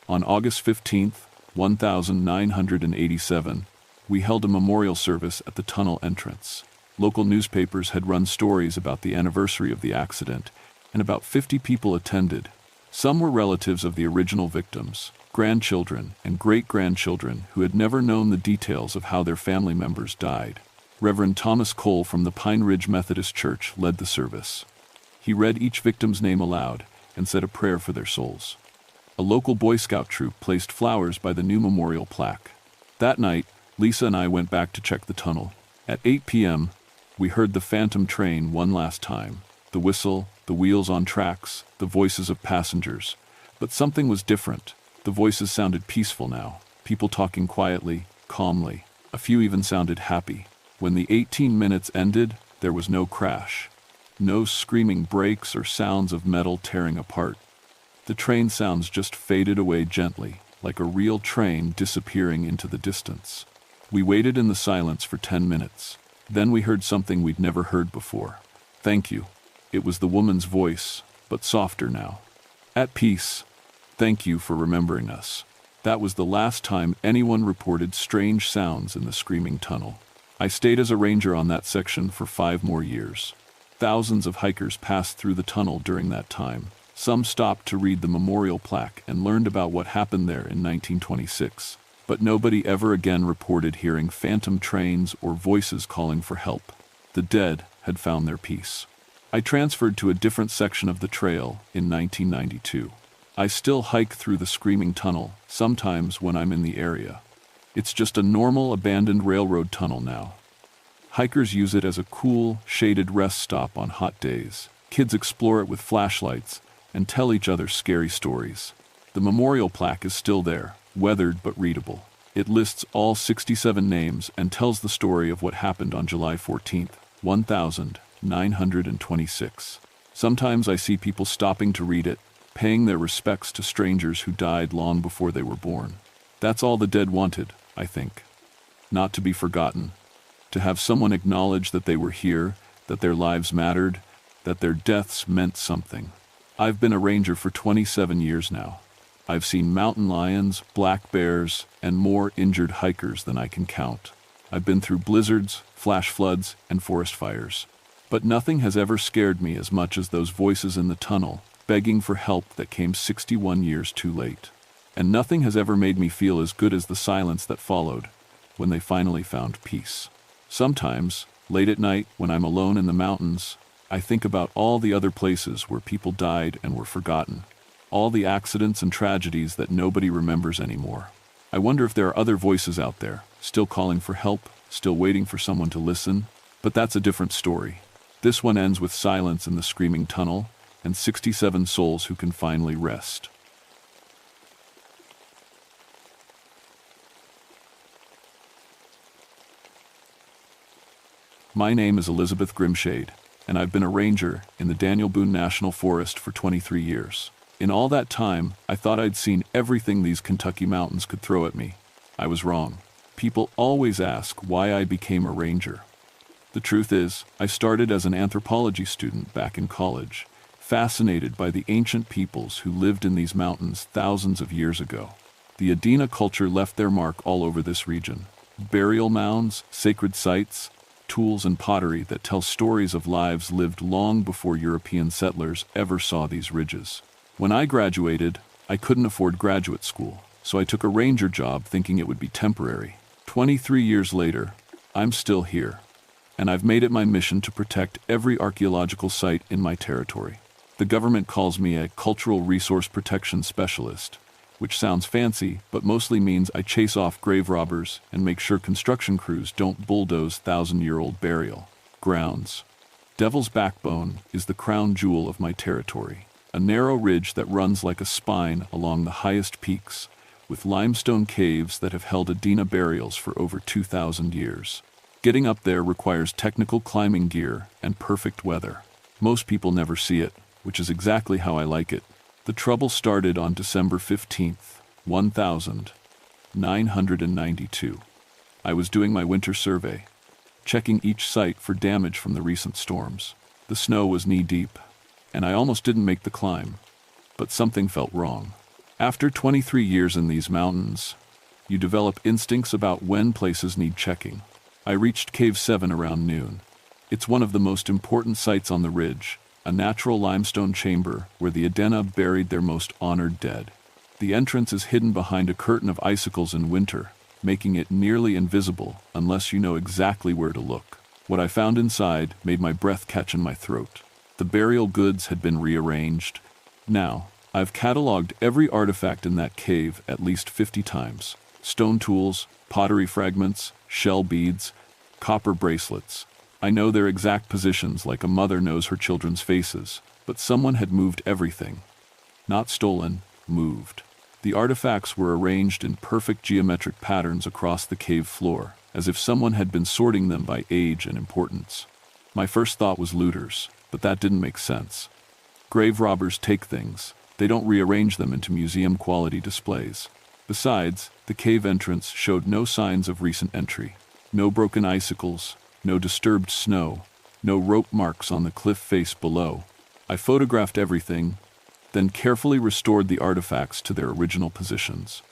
On August 15, 1987, we held a memorial service at the tunnel entrance. Local newspapers had run stories about the anniversary of the accident, and about 50 people attended. Some were relatives of the original victims, grandchildren and great-grandchildren who had never known the details of how their family members died. Reverend Thomas Cole from the Pine Ridge Methodist Church led the service. He read each victim's name aloud and said a prayer for their souls. A local Boy Scout troop placed flowers by the new memorial plaque. That night, Lisa and I went back to check the tunnel. At 8 p.m., we heard the phantom train one last time. The whistle, the wheels on tracks, the voices of passengers. But something was different. The voices sounded peaceful now, people talking quietly, calmly. A few even sounded happy. When the 18 minutes ended, there was no crash. No screaming brakes or sounds of metal tearing apart. The train sounds just faded away gently, like a real train disappearing into the distance. We waited in the silence for 10 minutes. Then we heard something we'd never heard before. "Thank you." It was the woman's voice, but softer now. "At peace. Thank you for remembering us." That was the last time anyone reported strange sounds in the Screaming Tunnel. I stayed as a ranger on that section for 5 more years. Thousands of hikers passed through the tunnel during that time. Some stopped to read the memorial plaque and learned about what happened there in 1926. But nobody ever again reported hearing phantom trains or voices calling for help. The dead had found their peace. I transferred to a different section of the trail in 1992. I still hike through the Screaming Tunnel, sometimes when I'm in the area. It's just a normal abandoned railroad tunnel now. Hikers use it as a cool, shaded rest stop on hot days. Kids explore it with flashlights and tell each other scary stories. The memorial plaque is still there, weathered but readable. It lists all 67 names and tells the story of what happened on July 14, 1926. Sometimes I see people stopping to read it, paying their respects to strangers who died long before they were born. That's all the dead wanted, I think. Not to be forgotten. To have someone acknowledge that they were here, that their lives mattered, that their deaths meant something. I've been a ranger for 27 years now. I've seen mountain lions, black bears, and more injured hikers than I can count. I've been through blizzards, flash floods, and forest fires. But nothing has ever scared me as much as those voices in the tunnel, begging for help that came 61 years too late. And nothing has ever made me feel as good as the silence that followed, when they finally found peace. Sometimes, late at night, when I'm alone in the mountains, I think about all the other places where people died and were forgotten. All the accidents and tragedies that nobody remembers anymore. I wonder if there are other voices out there, still calling for help, still waiting for someone to listen. But that's a different story. This one ends with silence in the screaming tunnel, and 67 souls who can finally rest. My name is Elizabeth Grimshade, and I've been a ranger in the Daniel Boone National Forest for 23 years. In all that time, I thought I'd seen everything these Kentucky mountains could throw at me. I was wrong. People always ask why I became a ranger. The truth is, I started as an anthropology student back in college, fascinated by the ancient peoples who lived in these mountains thousands of years ago. The Adena culture left their mark all over this region. Burial mounds, sacred sites, tools and pottery that tell stories of lives lived long before European settlers ever saw these ridges. When I graduated, I couldn't afford graduate school, so I took a ranger job thinking it would be temporary. 23 years later, I'm still here, and I've made it my mission to protect every archaeological site in my territory. The government calls me a cultural resource protection specialist, which sounds fancy, but mostly means I chase off grave robbers and make sure construction crews don't bulldoze thousand-year-old burial grounds. Devil's Backbone is the crown jewel of my territory, a narrow ridge that runs like a spine along the highest peaks, with limestone caves that have held Adena burials for over 2,000 years. Getting up there requires technical climbing gear and perfect weather. Most people never see it, which is exactly how I like it. The trouble started on December 15th, 1992. I was doing my winter survey, checking each site for damage from the recent storms. The snow was knee-deep, and I almost didn't make the climb, but something felt wrong. After 23 years in these mountains, you develop instincts about when places need checking. I reached Cave 7 around noon. It's one of the most important sites on the ridge, a natural limestone chamber where the Adena buried their most honored dead. The entrance is hidden behind a curtain of icicles in winter, making it nearly invisible unless you know exactly where to look. What I found inside made my breath catch in my throat. The burial goods had been rearranged. Now, I've cataloged every artifact in that cave at least 50 times. Stone tools, pottery fragments, shell beads, copper bracelets. I know their exact positions like a mother knows her children's faces, but someone had moved everything. Not stolen, moved. The artifacts were arranged in perfect geometric patterns across the cave floor, as if someone had been sorting them by age and importance. My first thought was looters, but that didn't make sense. Grave robbers take things. They don't rearrange them into museum-quality displays. Besides, the cave entrance showed no signs of recent entry. No broken icicles, no disturbed snow, no rope marks on the cliff face below. I photographed everything, then carefully restored the artifacts to their original positions.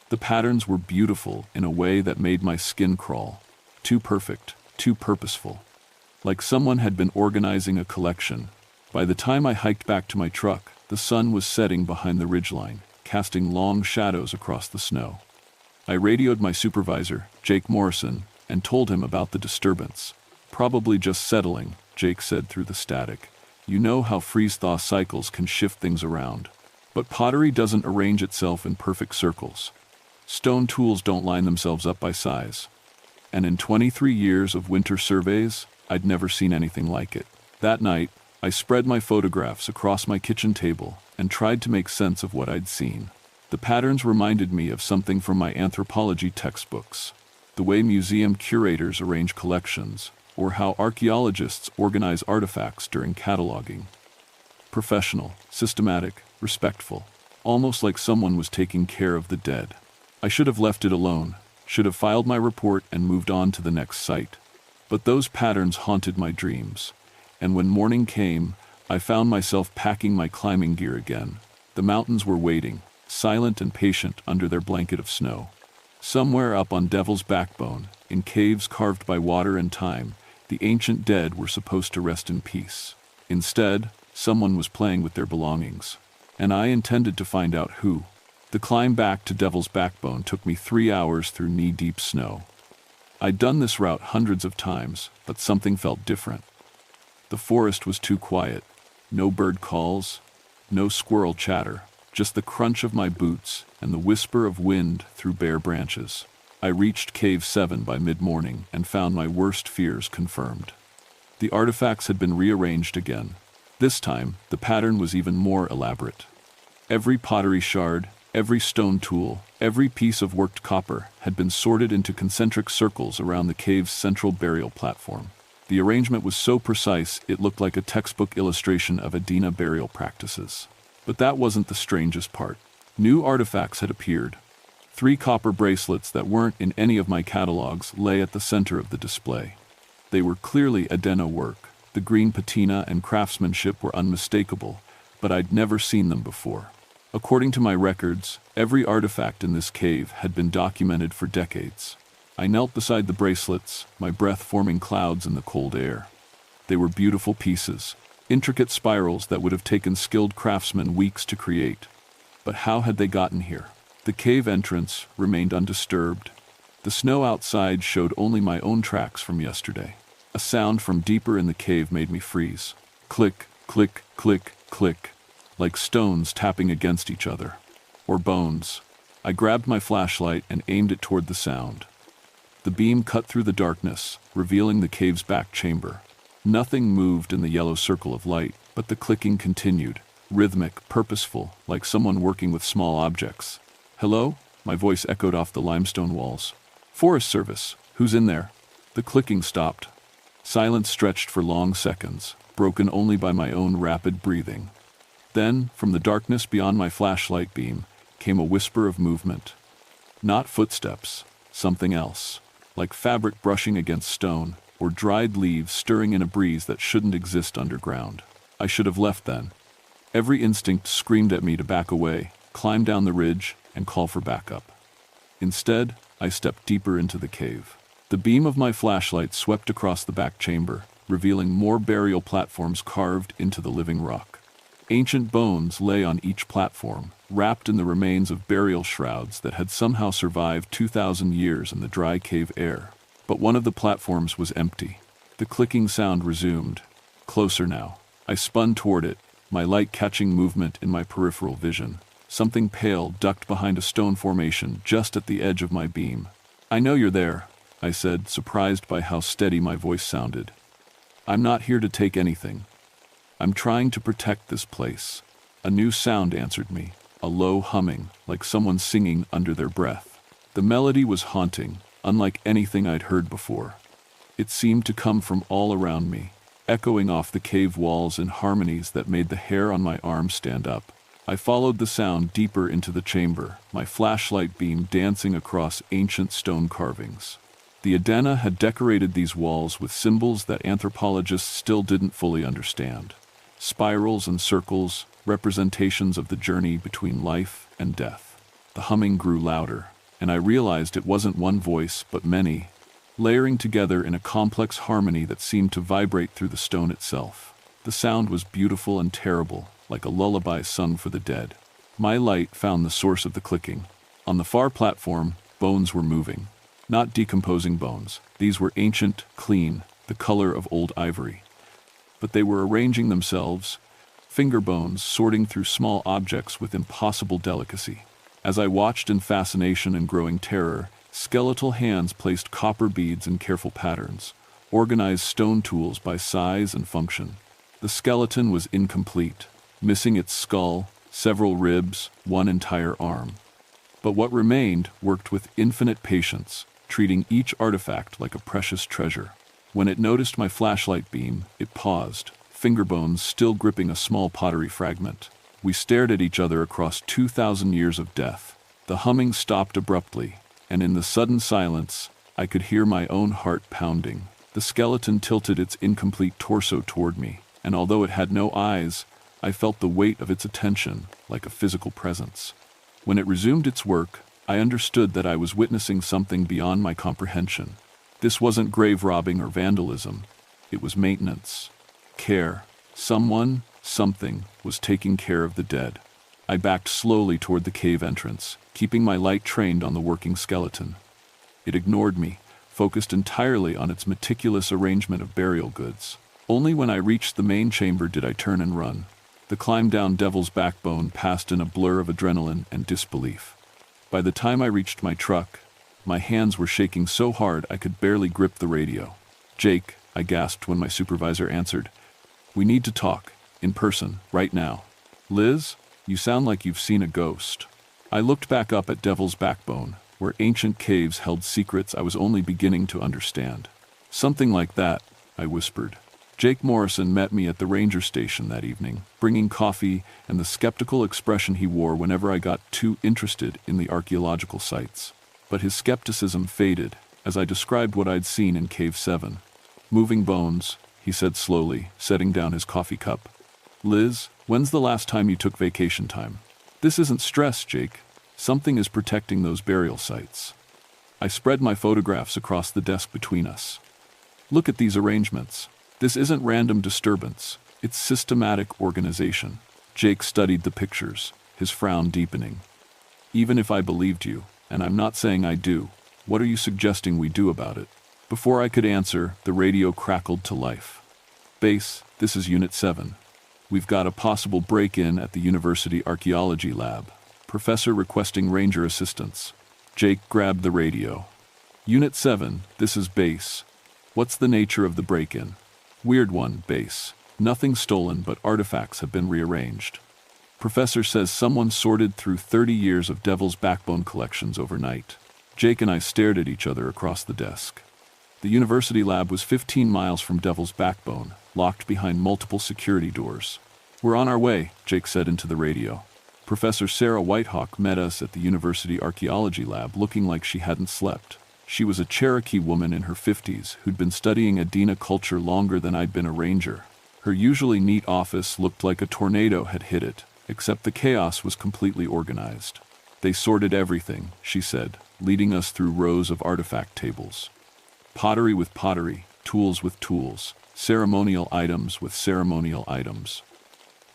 The patterns were beautiful in a way that made my skin crawl. Too perfect, too purposeful. Like someone had been organizing a collection. By the time I hiked back to my truck, the sun was setting behind the ridgeline, casting long shadows across the snow. I radioed my supervisor, Jake Morrison, and told him about the disturbance. Probably just settling, Jake said through the static. You know how freeze-thaw cycles can shift things around. But pottery doesn't arrange itself in perfect circles. Stone tools don't line themselves up by size. And in 23 years of winter surveys, I'd never seen anything like it. That night, I spread my photographs across my kitchen table and tried to make sense of what I'd seen. The patterns reminded me of something from my anthropology textbooks, the way museum curators arrange collections, or how archaeologists organize artifacts during cataloging. Professional, systematic, respectful, almost like someone was taking care of the dead. I should have left it alone, should have filed my report and moved on to the next site. But those patterns haunted my dreams, and when morning came, I found myself packing my climbing gear again. The mountains were waiting, silent and patient under their blanket of snow. Somewhere up on Devil's Backbone, in caves carved by water and time, the ancient dead were supposed to rest in peace. Instead, someone was playing with their belongings, and I intended to find out who. The climb back to Devil's Backbone took me 3 hours through knee-deep snow. I'd done this route hundreds of times, but something felt different. The forest was too quiet. No bird calls, no squirrel chatter, just the crunch of my boots and the whisper of wind through bare branches. I reached Cave 7 by mid-morning and found my worst fears confirmed. The artifacts had been rearranged again. This time, the pattern was even more elaborate. Every pottery shard, every stone tool, every piece of worked copper had been sorted into concentric circles around the cave's central burial platform. The arrangement was so precise it looked like a textbook illustration of Adena burial practices. But that wasn't the strangest part. New artifacts had appeared. 3 copper bracelets that weren't in any of my catalogs lay at the center of the display. They were clearly Adena work. The green patina and craftsmanship were unmistakable, but I'd never seen them before. According to my records, every artifact in this cave had been documented for decades. I knelt beside the bracelets, my breath forming clouds in the cold air. They were beautiful pieces, intricate spirals that would have taken skilled craftsmen weeks to create. But how had they gotten here? The cave entrance remained undisturbed. The snow outside showed only my own tracks from yesterday. A sound from deeper in the cave made me freeze. Click, click, click, click, like stones tapping against each other. Or bones. I grabbed my flashlight and aimed it toward the sound. The beam cut through the darkness, revealing the cave's back chamber. Nothing moved in the yellow circle of light, but the clicking continued, rhythmic, purposeful, like someone working with small objects. "Hello?" My voice echoed off the limestone walls. "Forest Service, who's in there?" The clicking stopped. Silence stretched for long seconds, broken only by my own rapid breathing. Then, from the darkness beyond my flashlight beam, came a whisper of movement. Not footsteps, something else, like fabric brushing against stone, or dried leaves stirring in a breeze that shouldn't exist underground. I should have left then. Every instinct screamed at me to back away, climb down the ridge, and call for backup. Instead, I stepped deeper into the cave. The beam of my flashlight swept across the back chamber, revealing more burial platforms carved into the living rock. Ancient bones lay on each platform, wrapped in the remains of burial shrouds that had somehow survived 2,000 years in the dry cave air. But one of the platforms was empty. The clicking sound resumed. Closer now. I spun toward it, my light catching movement in my peripheral vision. Something pale ducked behind a stone formation just at the edge of my beam. "I know you're there," I said, surprised by how steady my voice sounded. "I'm not here to take anything. I'm trying to protect this place." A new sound answered me, a low humming, like someone singing under their breath. The melody was haunting, unlike anything I'd heard before. It seemed to come from all around me, echoing off the cave walls in harmonies that made the hair on my arm stand up. I followed the sound deeper into the chamber, my flashlight beam dancing across ancient stone carvings. The Adena had decorated these walls with symbols that anthropologists still didn't fully understand. Spirals and circles, representations of the journey between life and death. The humming grew louder, and I realized it wasn't one voice, but many, layering together in a complex harmony that seemed to vibrate through the stone itself. The sound was beautiful and terrible, like a lullaby sung for the dead. My light found the source of the clicking. On the far platform, bones were moving. Not decomposing bones. These were ancient, clean, the color of old ivory. But they were arranging themselves, finger bones sorting through small objects with impossible delicacy. As I watched in fascination and growing terror, skeletal hands placed copper beads in careful patterns, organized stone tools by size and function. The skeleton was incomplete, missing its skull, several ribs, one entire arm. But what remained worked with infinite patience, treating each artifact like a precious treasure. When it noticed my flashlight beam, it paused, finger bones still gripping a small pottery fragment. We stared at each other across 2,000 years of death. The humming stopped abruptly, and in the sudden silence, I could hear my own heart pounding. The skeleton tilted its incomplete torso toward me, and although it had no eyes, I felt the weight of its attention, like a physical presence. When it resumed its work, I understood that I was witnessing something beyond my comprehension. This wasn't grave robbing or vandalism. It was maintenance, care. Someone, something, was taking care of the dead. I backed slowly toward the cave entrance, keeping my light trained on the working skeleton. It ignored me, focused entirely on its meticulous arrangement of burial goods. Only when I reached the main chamber did I turn and run. The climb down Devil's Backbone passed in a blur of adrenaline and disbelief. By the time I reached my truck, my hands were shaking so hard I could barely grip the radio. "Jake," I gasped when my supervisor answered. "We need to talk, in person, right now." "Liz, you sound like you've seen a ghost." I looked back up at Devil's Backbone, where ancient caves held secrets I was only beginning to understand. "Something like that," I whispered. Jake Morrison met me at the ranger station that evening, bringing coffee and the skeptical expression he wore whenever I got too interested in the archaeological sites. But his skepticism faded as I described what I'd seen in Cave 7. "Moving bones," he said slowly, setting down his coffee cup. "Liz, when's the last time you took vacation time?" "This isn't stress, Jake. Something is protecting those burial sites." I spread my photographs across the desk between us. "Look at these arrangements. This isn't random disturbance. It's systematic organization." Jake studied the pictures, his frown deepening. "Even if I believed you, and I'm not saying I do, what are you suggesting we do about it?" Before I could answer, the radio crackled to life. "Base, this is Unit 7. We've got a possible break-in at the University Archaeology Lab. Professor requesting ranger assistance." Jake grabbed the radio. "Unit 7, this is Base. What's the nature of the break-in?" "Weird one, Base. Nothing stolen, but artifacts have been rearranged. Professor says someone sorted through 30 years of Devil's Backbone collections overnight." Jake and I stared at each other across the desk. The university lab was 15 miles from Devil's Backbone, locked behind multiple security doors. "We're on our way," Jake said into the radio. Professor Sarah Whitehawk met us at the University Archaeology Lab looking like she hadn't slept. She was a Cherokee woman in her 50s who'd been studying Adena culture longer than I'd been a ranger. Her usually neat office looked like a tornado had hit it, except the chaos was completely organized. "They sorted everything," she said, leading us through rows of artifact tables. Pottery with pottery, tools with tools, ceremonial items with ceremonial items.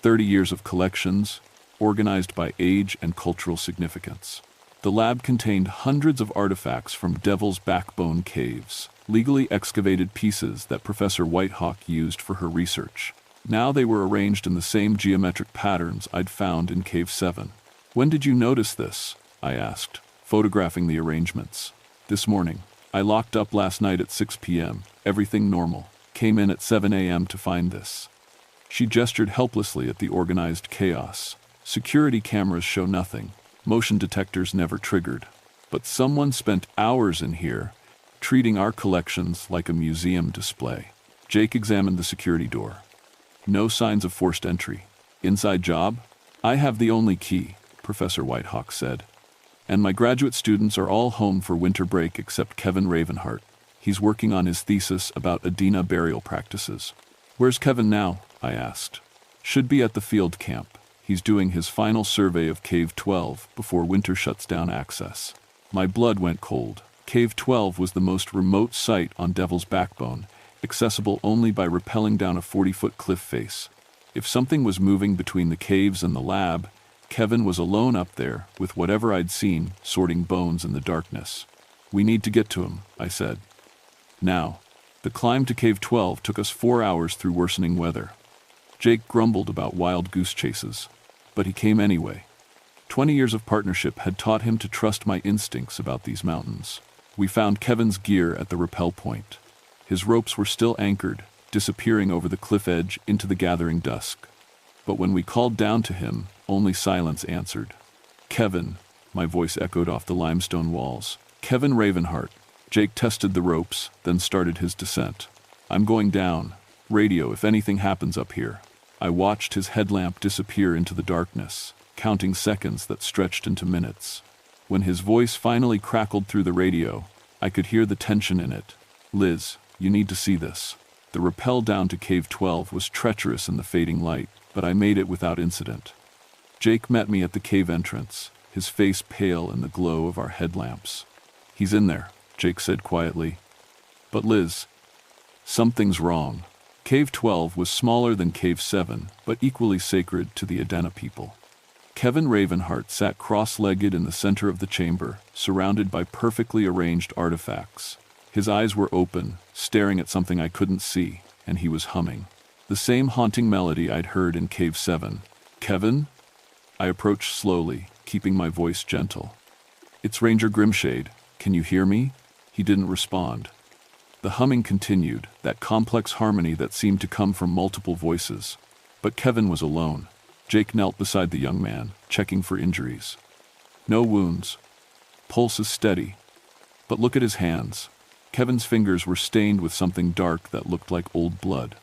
30 years of collections, organized by age and cultural significance. The lab contained hundreds of artifacts from Devil's Backbone caves, legally excavated pieces that Professor Whitehawk used for her research. Now they were arranged in the same geometric patterns I'd found in Cave 7. "When did you notice this?" I asked, photographing the arrangements. "This morning. I locked up last night at 6 p.m., everything normal. Came in at 7 a.m. to find this." She gestured helplessly at the organized chaos. "Security cameras show nothing. Motion detectors never triggered. But someone spent hours in here, treating our collections like a museum display." Jake examined the security door. "No signs of forced entry. Inside job?" "I have the only key," Professor Whitehawk said. "And my graduate students are all home for winter break except Kevin Ravenhart. He's working on his thesis about Adena burial practices." "Where's Kevin now?" I asked. "Should be at the field camp. He's doing his final survey of Cave 12 before winter shuts down access." My blood went cold. Cave 12 was the most remote site on Devil's Backbone, accessible only by rappelling down a 40-foot cliff face. If something was moving between the caves and the lab, Kevin was alone up there with whatever I'd seen, sorting bones in the darkness. "We need to get to him," I said. Now. The climb to Cave 12 took us 4 hours through worsening weather. Jake grumbled about wild goose chases, but he came anyway. 20 years of partnership had taught him to trust my instincts about these mountains. We found Kevin's gear at the rappel point. His ropes were still anchored, disappearing over the cliff edge into the gathering dusk. But when we called down to him, only silence answered. "Kevin," my voice echoed off the limestone walls. "Kevin Ravenhart." Jake tested the ropes, then started his descent. "I'm going down. Radio if anything happens up here." I watched his headlamp disappear into the darkness, counting seconds that stretched into minutes. When his voice finally crackled through the radio, I could hear the tension in it. "Liz, you need to see this." The rappel down to Cave 12 was treacherous in the fading light, but I made it without incident. Jake met me at the cave entrance, his face pale in the glow of our headlamps. "He's in there," Jake said quietly. "But Liz, something's wrong." Cave 12 was smaller than Cave 7, but equally sacred to the Adena people. Kevin Ravenheart sat cross-legged in the center of the chamber, surrounded by perfectly arranged artifacts. His eyes were open, staring at something I couldn't see, and he was humming the same haunting melody I'd heard in Cave 7. "Kevin?" I approached slowly, keeping my voice gentle. "It's Ranger Grimshade. Can you hear me?" He didn't respond. The humming continued, that complex harmony that seemed to come from multiple voices. But Kevin was alone. Jake knelt beside the young man, checking for injuries. "No wounds. Pulse is steady. But look at his hands." Kevin's fingers were stained with something dark that looked like old blood.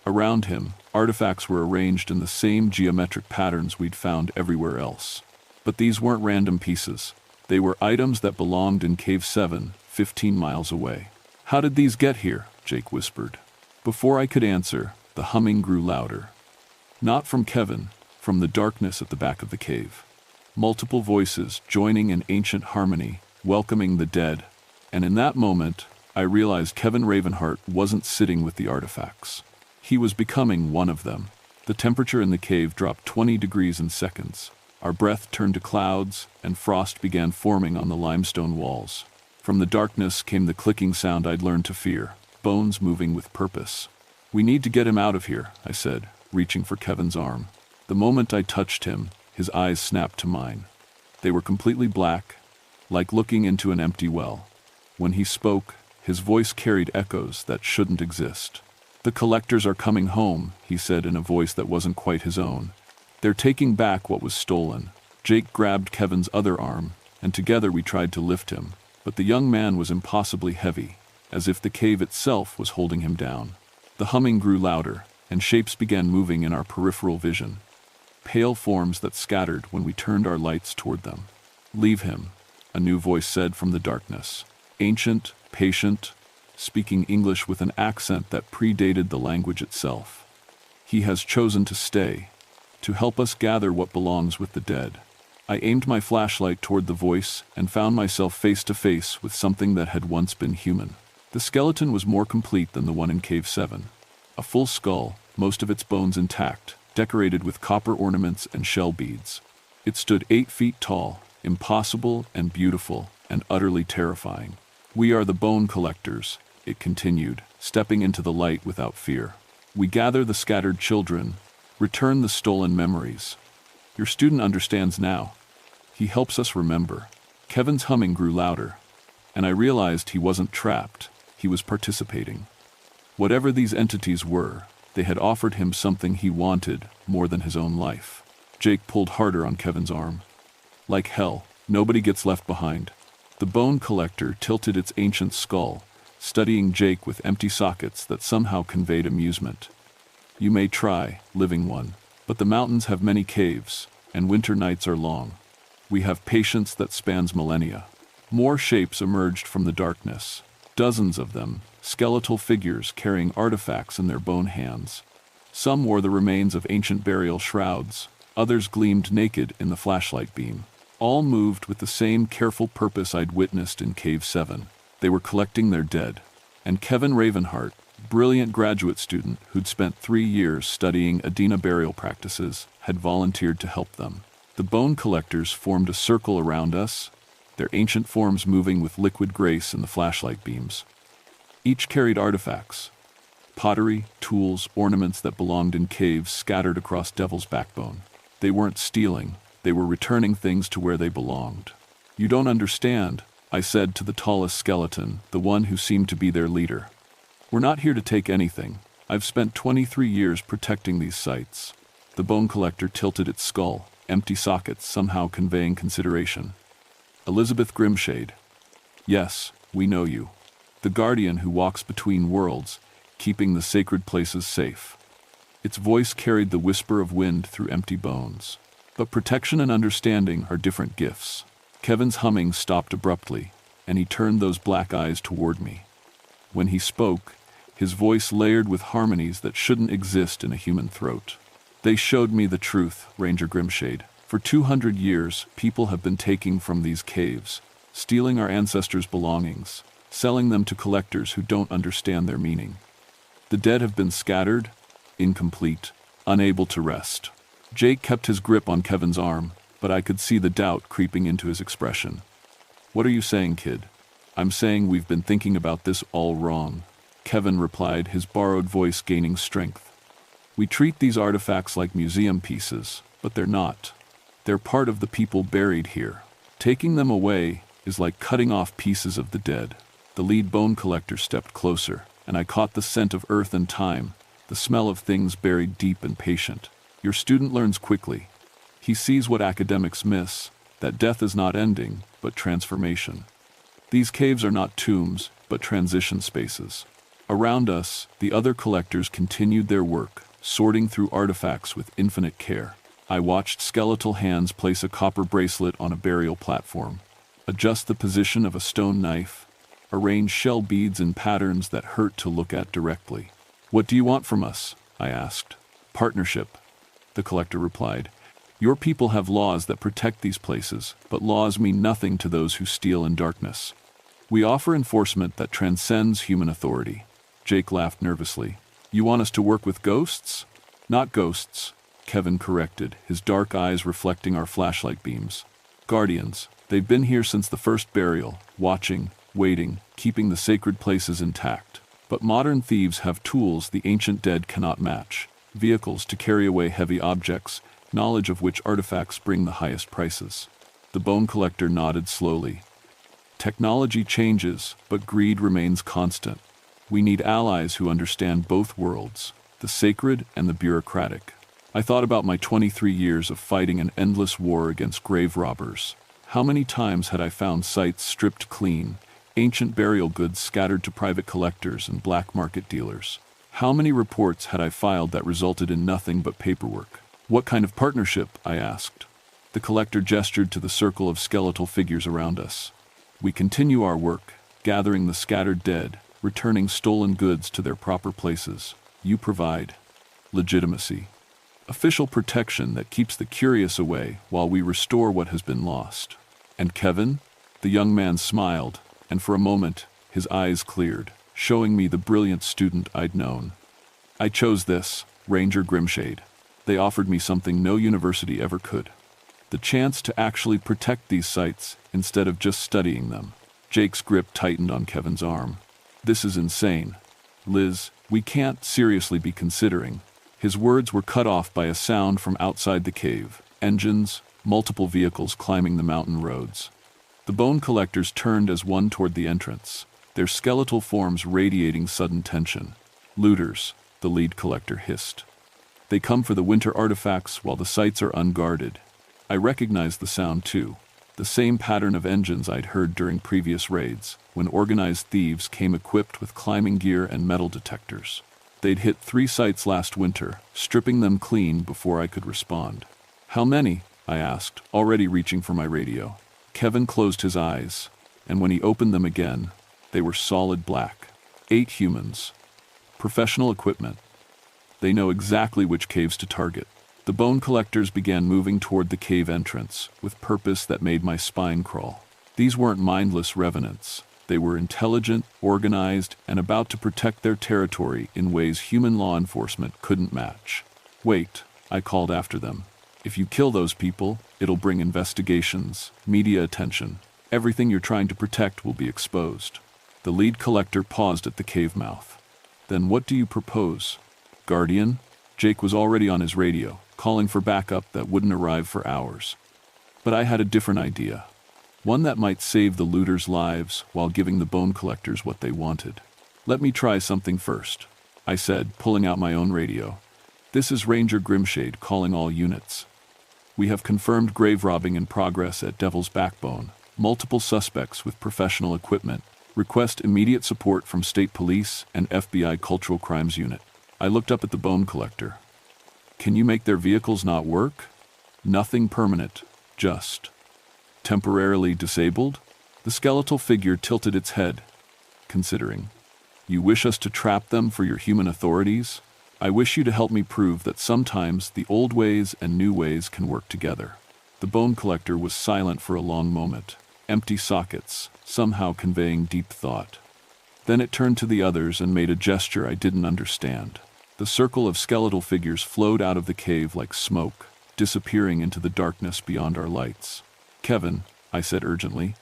Around him, artifacts were arranged in the same geometric patterns we'd found everywhere else. But these weren't random pieces. They were items that belonged in Cave 7, 15 miles away. "How did these get here?" Jake whispered. Before I could answer, the humming grew louder. Not from Kevin, from the darkness at the back of the cave. Multiple voices joining in ancient harmony, welcoming the dead. And in that moment, I realized Kevin Ravenheart wasn't sitting with the artifacts. He was becoming one of them. The temperature in the cave dropped 20 degrees in seconds. Our breath turned to clouds, and frost began forming on the limestone walls. From the darkness came the clicking sound I'd learned to fear, bones moving with purpose. "We need to get him out of here," I said, reaching for Kevin's arm. The moment I touched him, his eyes snapped to mine. They were completely black, like looking into an empty well. When he spoke, his voice carried echoes that shouldn't exist. "The collectors are coming home," he said in a voice that wasn't quite his own. "They're taking back what was stolen." Jake grabbed Kevin's other arm, and together we tried to lift him. But the young man was impossibly heavy, as if the cave itself was holding him down. The humming grew louder, and shapes began moving in our peripheral vision. Pale forms that scattered when we turned our lights toward them. "Leave him," a new voice said from the darkness. Ancient, patient, speaking English with an accent that predated the language itself. "He has chosen to stay, to help us gather what belongs with the dead." I aimed my flashlight toward the voice and found myself face to face with something that had once been human. The skeleton was more complete than the one in Cave 7. A full skull, most of its bones intact, decorated with copper ornaments and shell beads. It stood 8 feet tall, impossible and beautiful, and utterly terrifying. "We are the bone collectors," it continued, stepping into the light without fear. "We gather the scattered children, return the stolen memories. Your student understands now. He helps us remember." Kevin's humming grew louder, and I realized he wasn't trapped, he was participating. Whatever these entities were, they had offered him something he wanted more than his own life. Jake pulled harder on Kevin's arm. "Like hell, nobody gets left behind." The bone collector tilted its ancient skull, studying Jake with empty sockets that somehow conveyed amusement. "You may try, living one. But the mountains have many caves, and winter nights are long. We have patience that spans millennia." More shapes emerged from the darkness. Dozens of them, skeletal figures carrying artifacts in their bone hands. Some wore the remains of ancient burial shrouds, others gleamed naked in the flashlight beam. All moved with the same careful purpose I'd witnessed in Cave 7. They were collecting their dead. And Kevin Ravenheart, brilliant graduate student who'd spent 3 years studying Adena burial practices, had volunteered to help them. The bone collectors formed a circle around us, their ancient forms moving with liquid grace in the flashlight beams. Each carried artifacts, pottery, tools, ornaments that belonged in caves scattered across Devil's Backbone. They weren't stealing, they were returning things to where they belonged. "You don't understand," I said to the tallest skeleton, the one who seemed to be their leader. "We're not here to take anything. I've spent 23 years protecting these sites." The bone collector tilted its skull, empty sockets somehow conveying consideration. "Elizabeth Grimshade. Yes, we know you. The guardian who walks between worlds, keeping the sacred places safe." Its voice carried the whisper of wind through empty bones. But protection and understanding are different gifts. Kevin's humming stopped abruptly, and he turned those black eyes toward me. When he spoke, his voice layered with harmonies that shouldn't exist in a human throat. "They showed me the truth, Ranger Grimshade. For 200 years, people have been taking from these caves, stealing our ancestors' belongings, selling them to collectors who don't understand their meaning. The dead have been scattered, incomplete, unable to rest. Jake kept his grip on Kevin's arm, but I could see the doubt creeping into his expression. "What are you saying, kid?" "I'm saying we've been thinking about this all wrong," Kevin replied, his borrowed voice gaining strength. "We treat these artifacts like museum pieces, but they're not. They're part of the people buried here. Taking them away is like cutting off pieces of the dead." The lead bone collector stepped closer, and I caught the scent of earth and time, the smell of things buried deep and patient. "Your student learns quickly. He sees what academics miss, that death is not ending, but transformation. These caves are not tombs, but transition spaces." Around us, the other collectors continued their work, sorting through artifacts with infinite care. I watched skeletal hands place a copper bracelet on a burial platform, adjust the position of a stone knife, arrange shell beads in patterns that hurt to look at directly. "What do you want from us?" I asked. "Partnership," the collector replied. "Your people have laws that protect these places, but laws mean nothing to those who steal in darkness. We offer enforcement that transcends human authority." Jake laughed nervously. "You want us to work with ghosts?" "Not ghosts," Kevin corrected, his dark eyes reflecting our flashlight beams. "Guardians. They've been here since the first burial, watching, waiting, keeping the sacred places intact. But modern thieves have tools the ancient dead cannot match, vehicles to carry away heavy objects, knowledge of which artifacts bring the highest prices." The bone collector nodded slowly. "Technology changes, but greed remains constant. We need allies who understand both worlds, the sacred and the bureaucratic." I thought about my 23 years of fighting an endless war against grave robbers. How many times had I found sites stripped clean, ancient burial goods scattered to private collectors and black market dealers? How many reports had I filed that resulted in nothing but paperwork? "What kind of partnership?" I asked. The collector gestured to the circle of skeletal figures around us. "We continue our work, gathering the scattered dead, returning stolen goods to their proper places. You provide legitimacy, official protection that keeps the curious away while we restore what has been lost." "And Kevin?" The young man smiled, and for a moment, his eyes cleared, showing me the brilliant student I'd known. "I chose this, Ranger Grimshade. They offered me something no university ever could. The chance to actually protect these sites instead of just studying them." Jake's grip tightened on Kevin's arm. "This is insane. Liz, we can't seriously be considering." His words were cut off by a sound from outside the cave. Engines, multiple vehicles climbing the mountain roads. The bone collectors turned as one toward the entrance, their skeletal forms radiating sudden tension. "Looters," the lead collector hissed. "They come for the winter artifacts while the sites are unguarded." I recognized the sound too, the same pattern of engines I'd heard during previous raids, when organized thieves came equipped with climbing gear and metal detectors. They'd hit 3 sites last winter, stripping them clean before I could respond. "How many?" I asked, already reaching for my radio. Kevin closed his eyes, and when he opened them again, they were solid black. 8 humans. Professional equipment. They know exactly which caves to target. The bone collectors began moving toward the cave entrance, with purpose that made my spine crawl. These weren't mindless revenants. They were intelligent, organized, and about to protect their territory in ways human law enforcement couldn't match. "Wait," I called after them. "If you kill those people, it'll bring investigations, media attention. Everything you're trying to protect will be exposed." The lead collector paused at the cave mouth. "Then what do you propose?" "Guardian?" Jake was already on his radio, calling for backup that wouldn't arrive for hours. But I had a different idea. One that might save the looters' lives while giving the bone collectors what they wanted. "Let me try something first," I said, pulling out my own radio. "This is Ranger Grimshade calling all units. We have confirmed grave robbing in progress at Devil's Backbone. Multiple suspects with professional equipment. Request immediate support from State Police and FBI Cultural Crimes Unit." I looked up at the bone collector. "Can you make their vehicles not work?" "Nothing permanent, just temporarily disabled?" The skeletal figure tilted its head, considering. "You wish us to trap them for your human authorities? I wish you to help me prove that sometimes the old ways and new ways can work together." The bone collector was silent for a long moment, empty sockets, somehow conveying deep thought. Then it turned to the others and made a gesture I didn't understand. The circle of skeletal figures flowed out of the cave like smoke, disappearing into the darkness beyond our lights. "Kevin," I said urgently,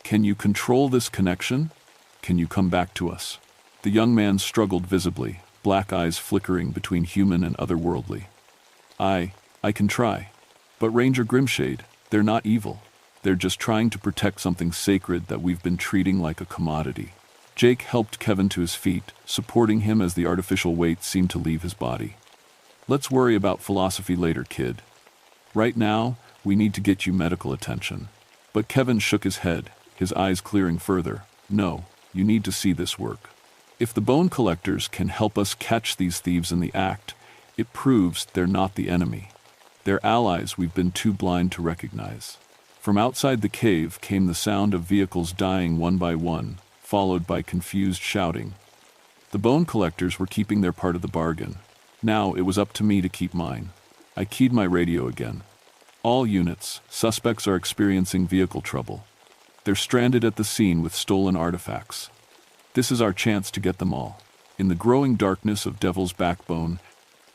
"can you control this connection? Can you come back to us?" The young man struggled visibly, black eyes flickering between human and otherworldly. I can try. But Ranger Grimshade, they're not evil. They're just trying to protect something sacred that we've been treating like a commodity." Jake helped Kevin to his feet, supporting him as the artificial weight seemed to leave his body. "Let's worry about philosophy later, kid. Right now, we need to get you medical attention." But Kevin shook his head, his eyes clearing further. "No, you need to see this work. If the bone collectors can help us catch these thieves in the act, it proves they're not the enemy. They're allies we've been too blind to recognize." From outside the cave came the sound of vehicles dying one by one, followed by confused shouting. The bone collectors were keeping their part of the bargain. Now it was up to me to keep mine. I keyed my radio again. "All units, suspects are experiencing vehicle trouble. They're stranded at the scene with stolen artifacts. This is our chance to get them all." In the growing darkness of Devil's Backbone,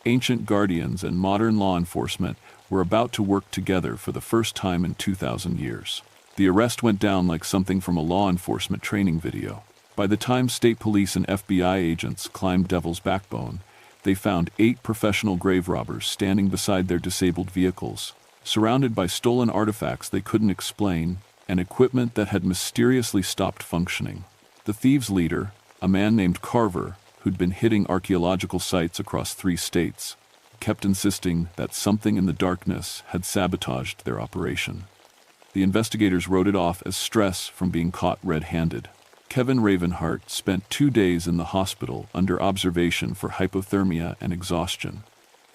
ancient guardians and modern law enforcement were about to work together for the first time in 2,000 years. The arrest went down like something from a law enforcement training video. By the time state police and FBI agents climbed Devil's Backbone, they found 8 professional grave robbers standing beside their disabled vehicles, surrounded by stolen artifacts they couldn't explain and equipment that had mysteriously stopped functioning. The thieves' leader, a man named Carver, who'd been hitting archaeological sites across 3 states, kept insisting that something in the darkness had sabotaged their operation. The investigators wrote it off as stress from being caught red-handed. Kevin Ravenheart spent 2 days in the hospital under observation for hypothermia and exhaustion.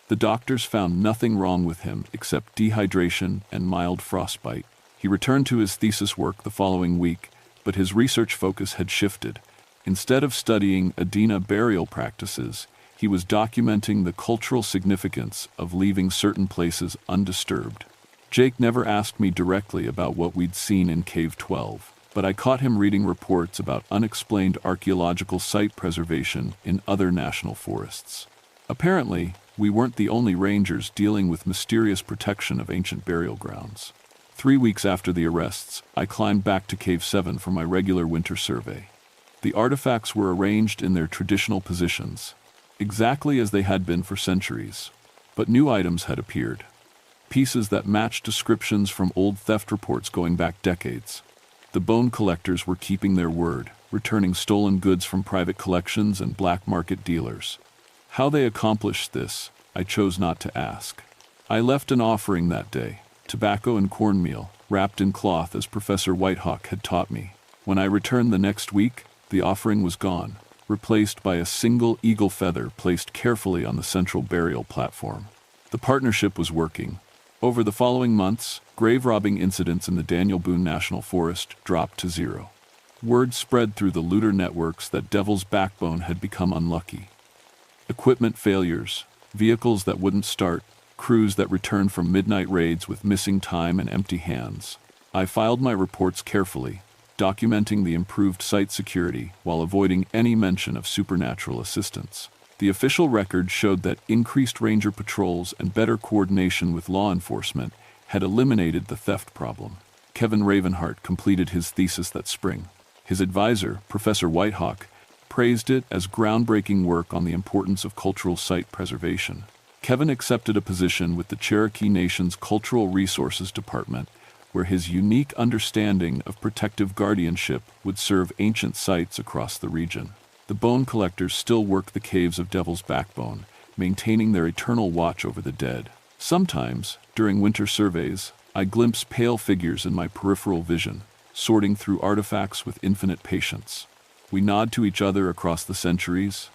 The doctors found nothing wrong with him except dehydration and mild frostbite. He returned to his thesis work the following week, but his research focus had shifted. Instead of studying Adena burial practices, he was documenting the cultural significance of leaving certain places undisturbed. Jake never asked me directly about what we'd seen in Cave 12, but I caught him reading reports about unexplained archaeological site preservation in other national forests. Apparently, we weren't the only rangers dealing with mysterious protection of ancient burial grounds. 3 weeks after the arrests, I climbed back to Cave 7 for my regular winter survey. The artifacts were arranged in their traditional positions, exactly as they had been for centuries, but new items had appeared. Pieces that matched descriptions from old theft reports going back decades. The bone collectors were keeping their word, returning stolen goods from private collections and black market dealers. How they accomplished this, I chose not to ask. I left an offering that day, tobacco and cornmeal, wrapped in cloth as Professor Whitehawk had taught me. When I returned the next week, the offering was gone, replaced by a single eagle feather placed carefully on the central burial platform. The partnership was working. Over the following months, grave robbing incidents in the Daniel Boone National Forest dropped to 0. Word spread through the looter networks that Devil's Backbone had become unlucky. Equipment failures, vehicles that wouldn't start, crews that returned from midnight raids with missing time and empty hands. I filed my reports carefully, documenting the improved site security while avoiding any mention of supernatural assistance. The official record showed that increased ranger patrols and better coordination with law enforcement had eliminated the theft problem. Kevin Ravenheart completed his thesis that spring. His advisor, Professor Whitehawk, praised it as groundbreaking work on the importance of cultural site preservation. Kevin accepted a position with the Cherokee Nation's Cultural Resources Department, where his unique understanding of protective guardianship would serve ancient sites across the region. The bone collectors still work the caves of Devil's Backbone, maintaining their eternal watch over the dead. Sometimes, during winter surveys, I glimpse pale figures in my peripheral vision, sorting through artifacts with infinite patience. We nod to each other across the centuries,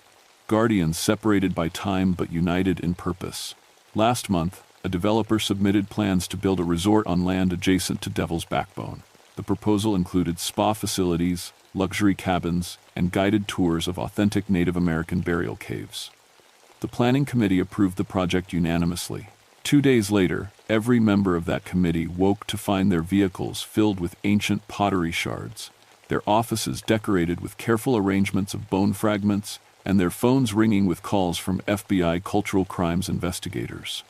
guardians separated by time but united in purpose. Last month, a developer submitted plans to build a resort on land adjacent to Devil's Backbone. The proposal included spa facilities, luxury cabins, and guided tours of authentic Native American burial caves. The planning committee approved the project unanimously. 2 days later, every member of that committee woke to find their vehicles filled with ancient pottery shards, their offices decorated with careful arrangements of bone fragments, and their phones ringing with calls from FBI cultural crimes investigators.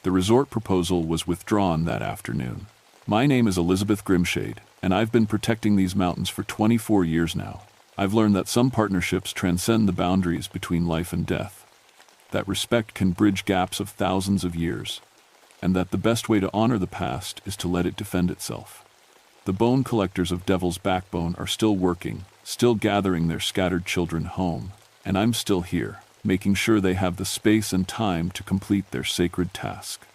The resort proposal was withdrawn that afternoon. My name is Elizabeth Grimshade, and I've been protecting these mountains for 24 years now. I've learned that some partnerships transcend the boundaries between life and death, that respect can bridge gaps of thousands of years, and that the best way to honor the past is to let it defend itself. The bone collectors of Devil's Backbone are still working, still gathering their scattered children home, and I'm still here, making sure they have the space and time to complete their sacred task.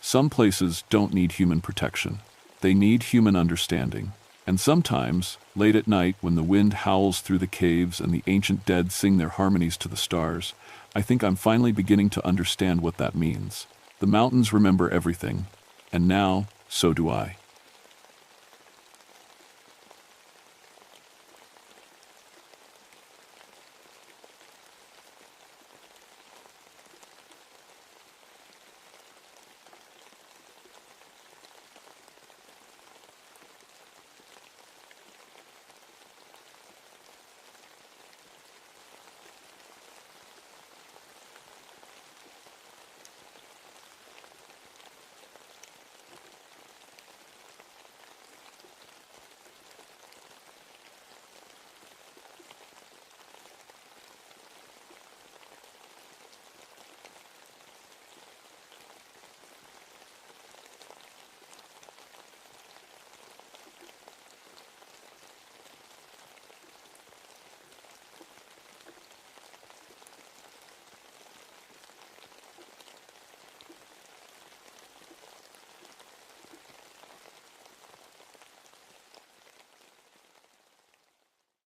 Some places don't need human protection. They need human understanding. And sometimes, late at night when the wind howls through the caves and the ancient dead sing their harmonies to the stars, I think I'm finally beginning to understand what that means. The mountains remember everything, and now, so do I.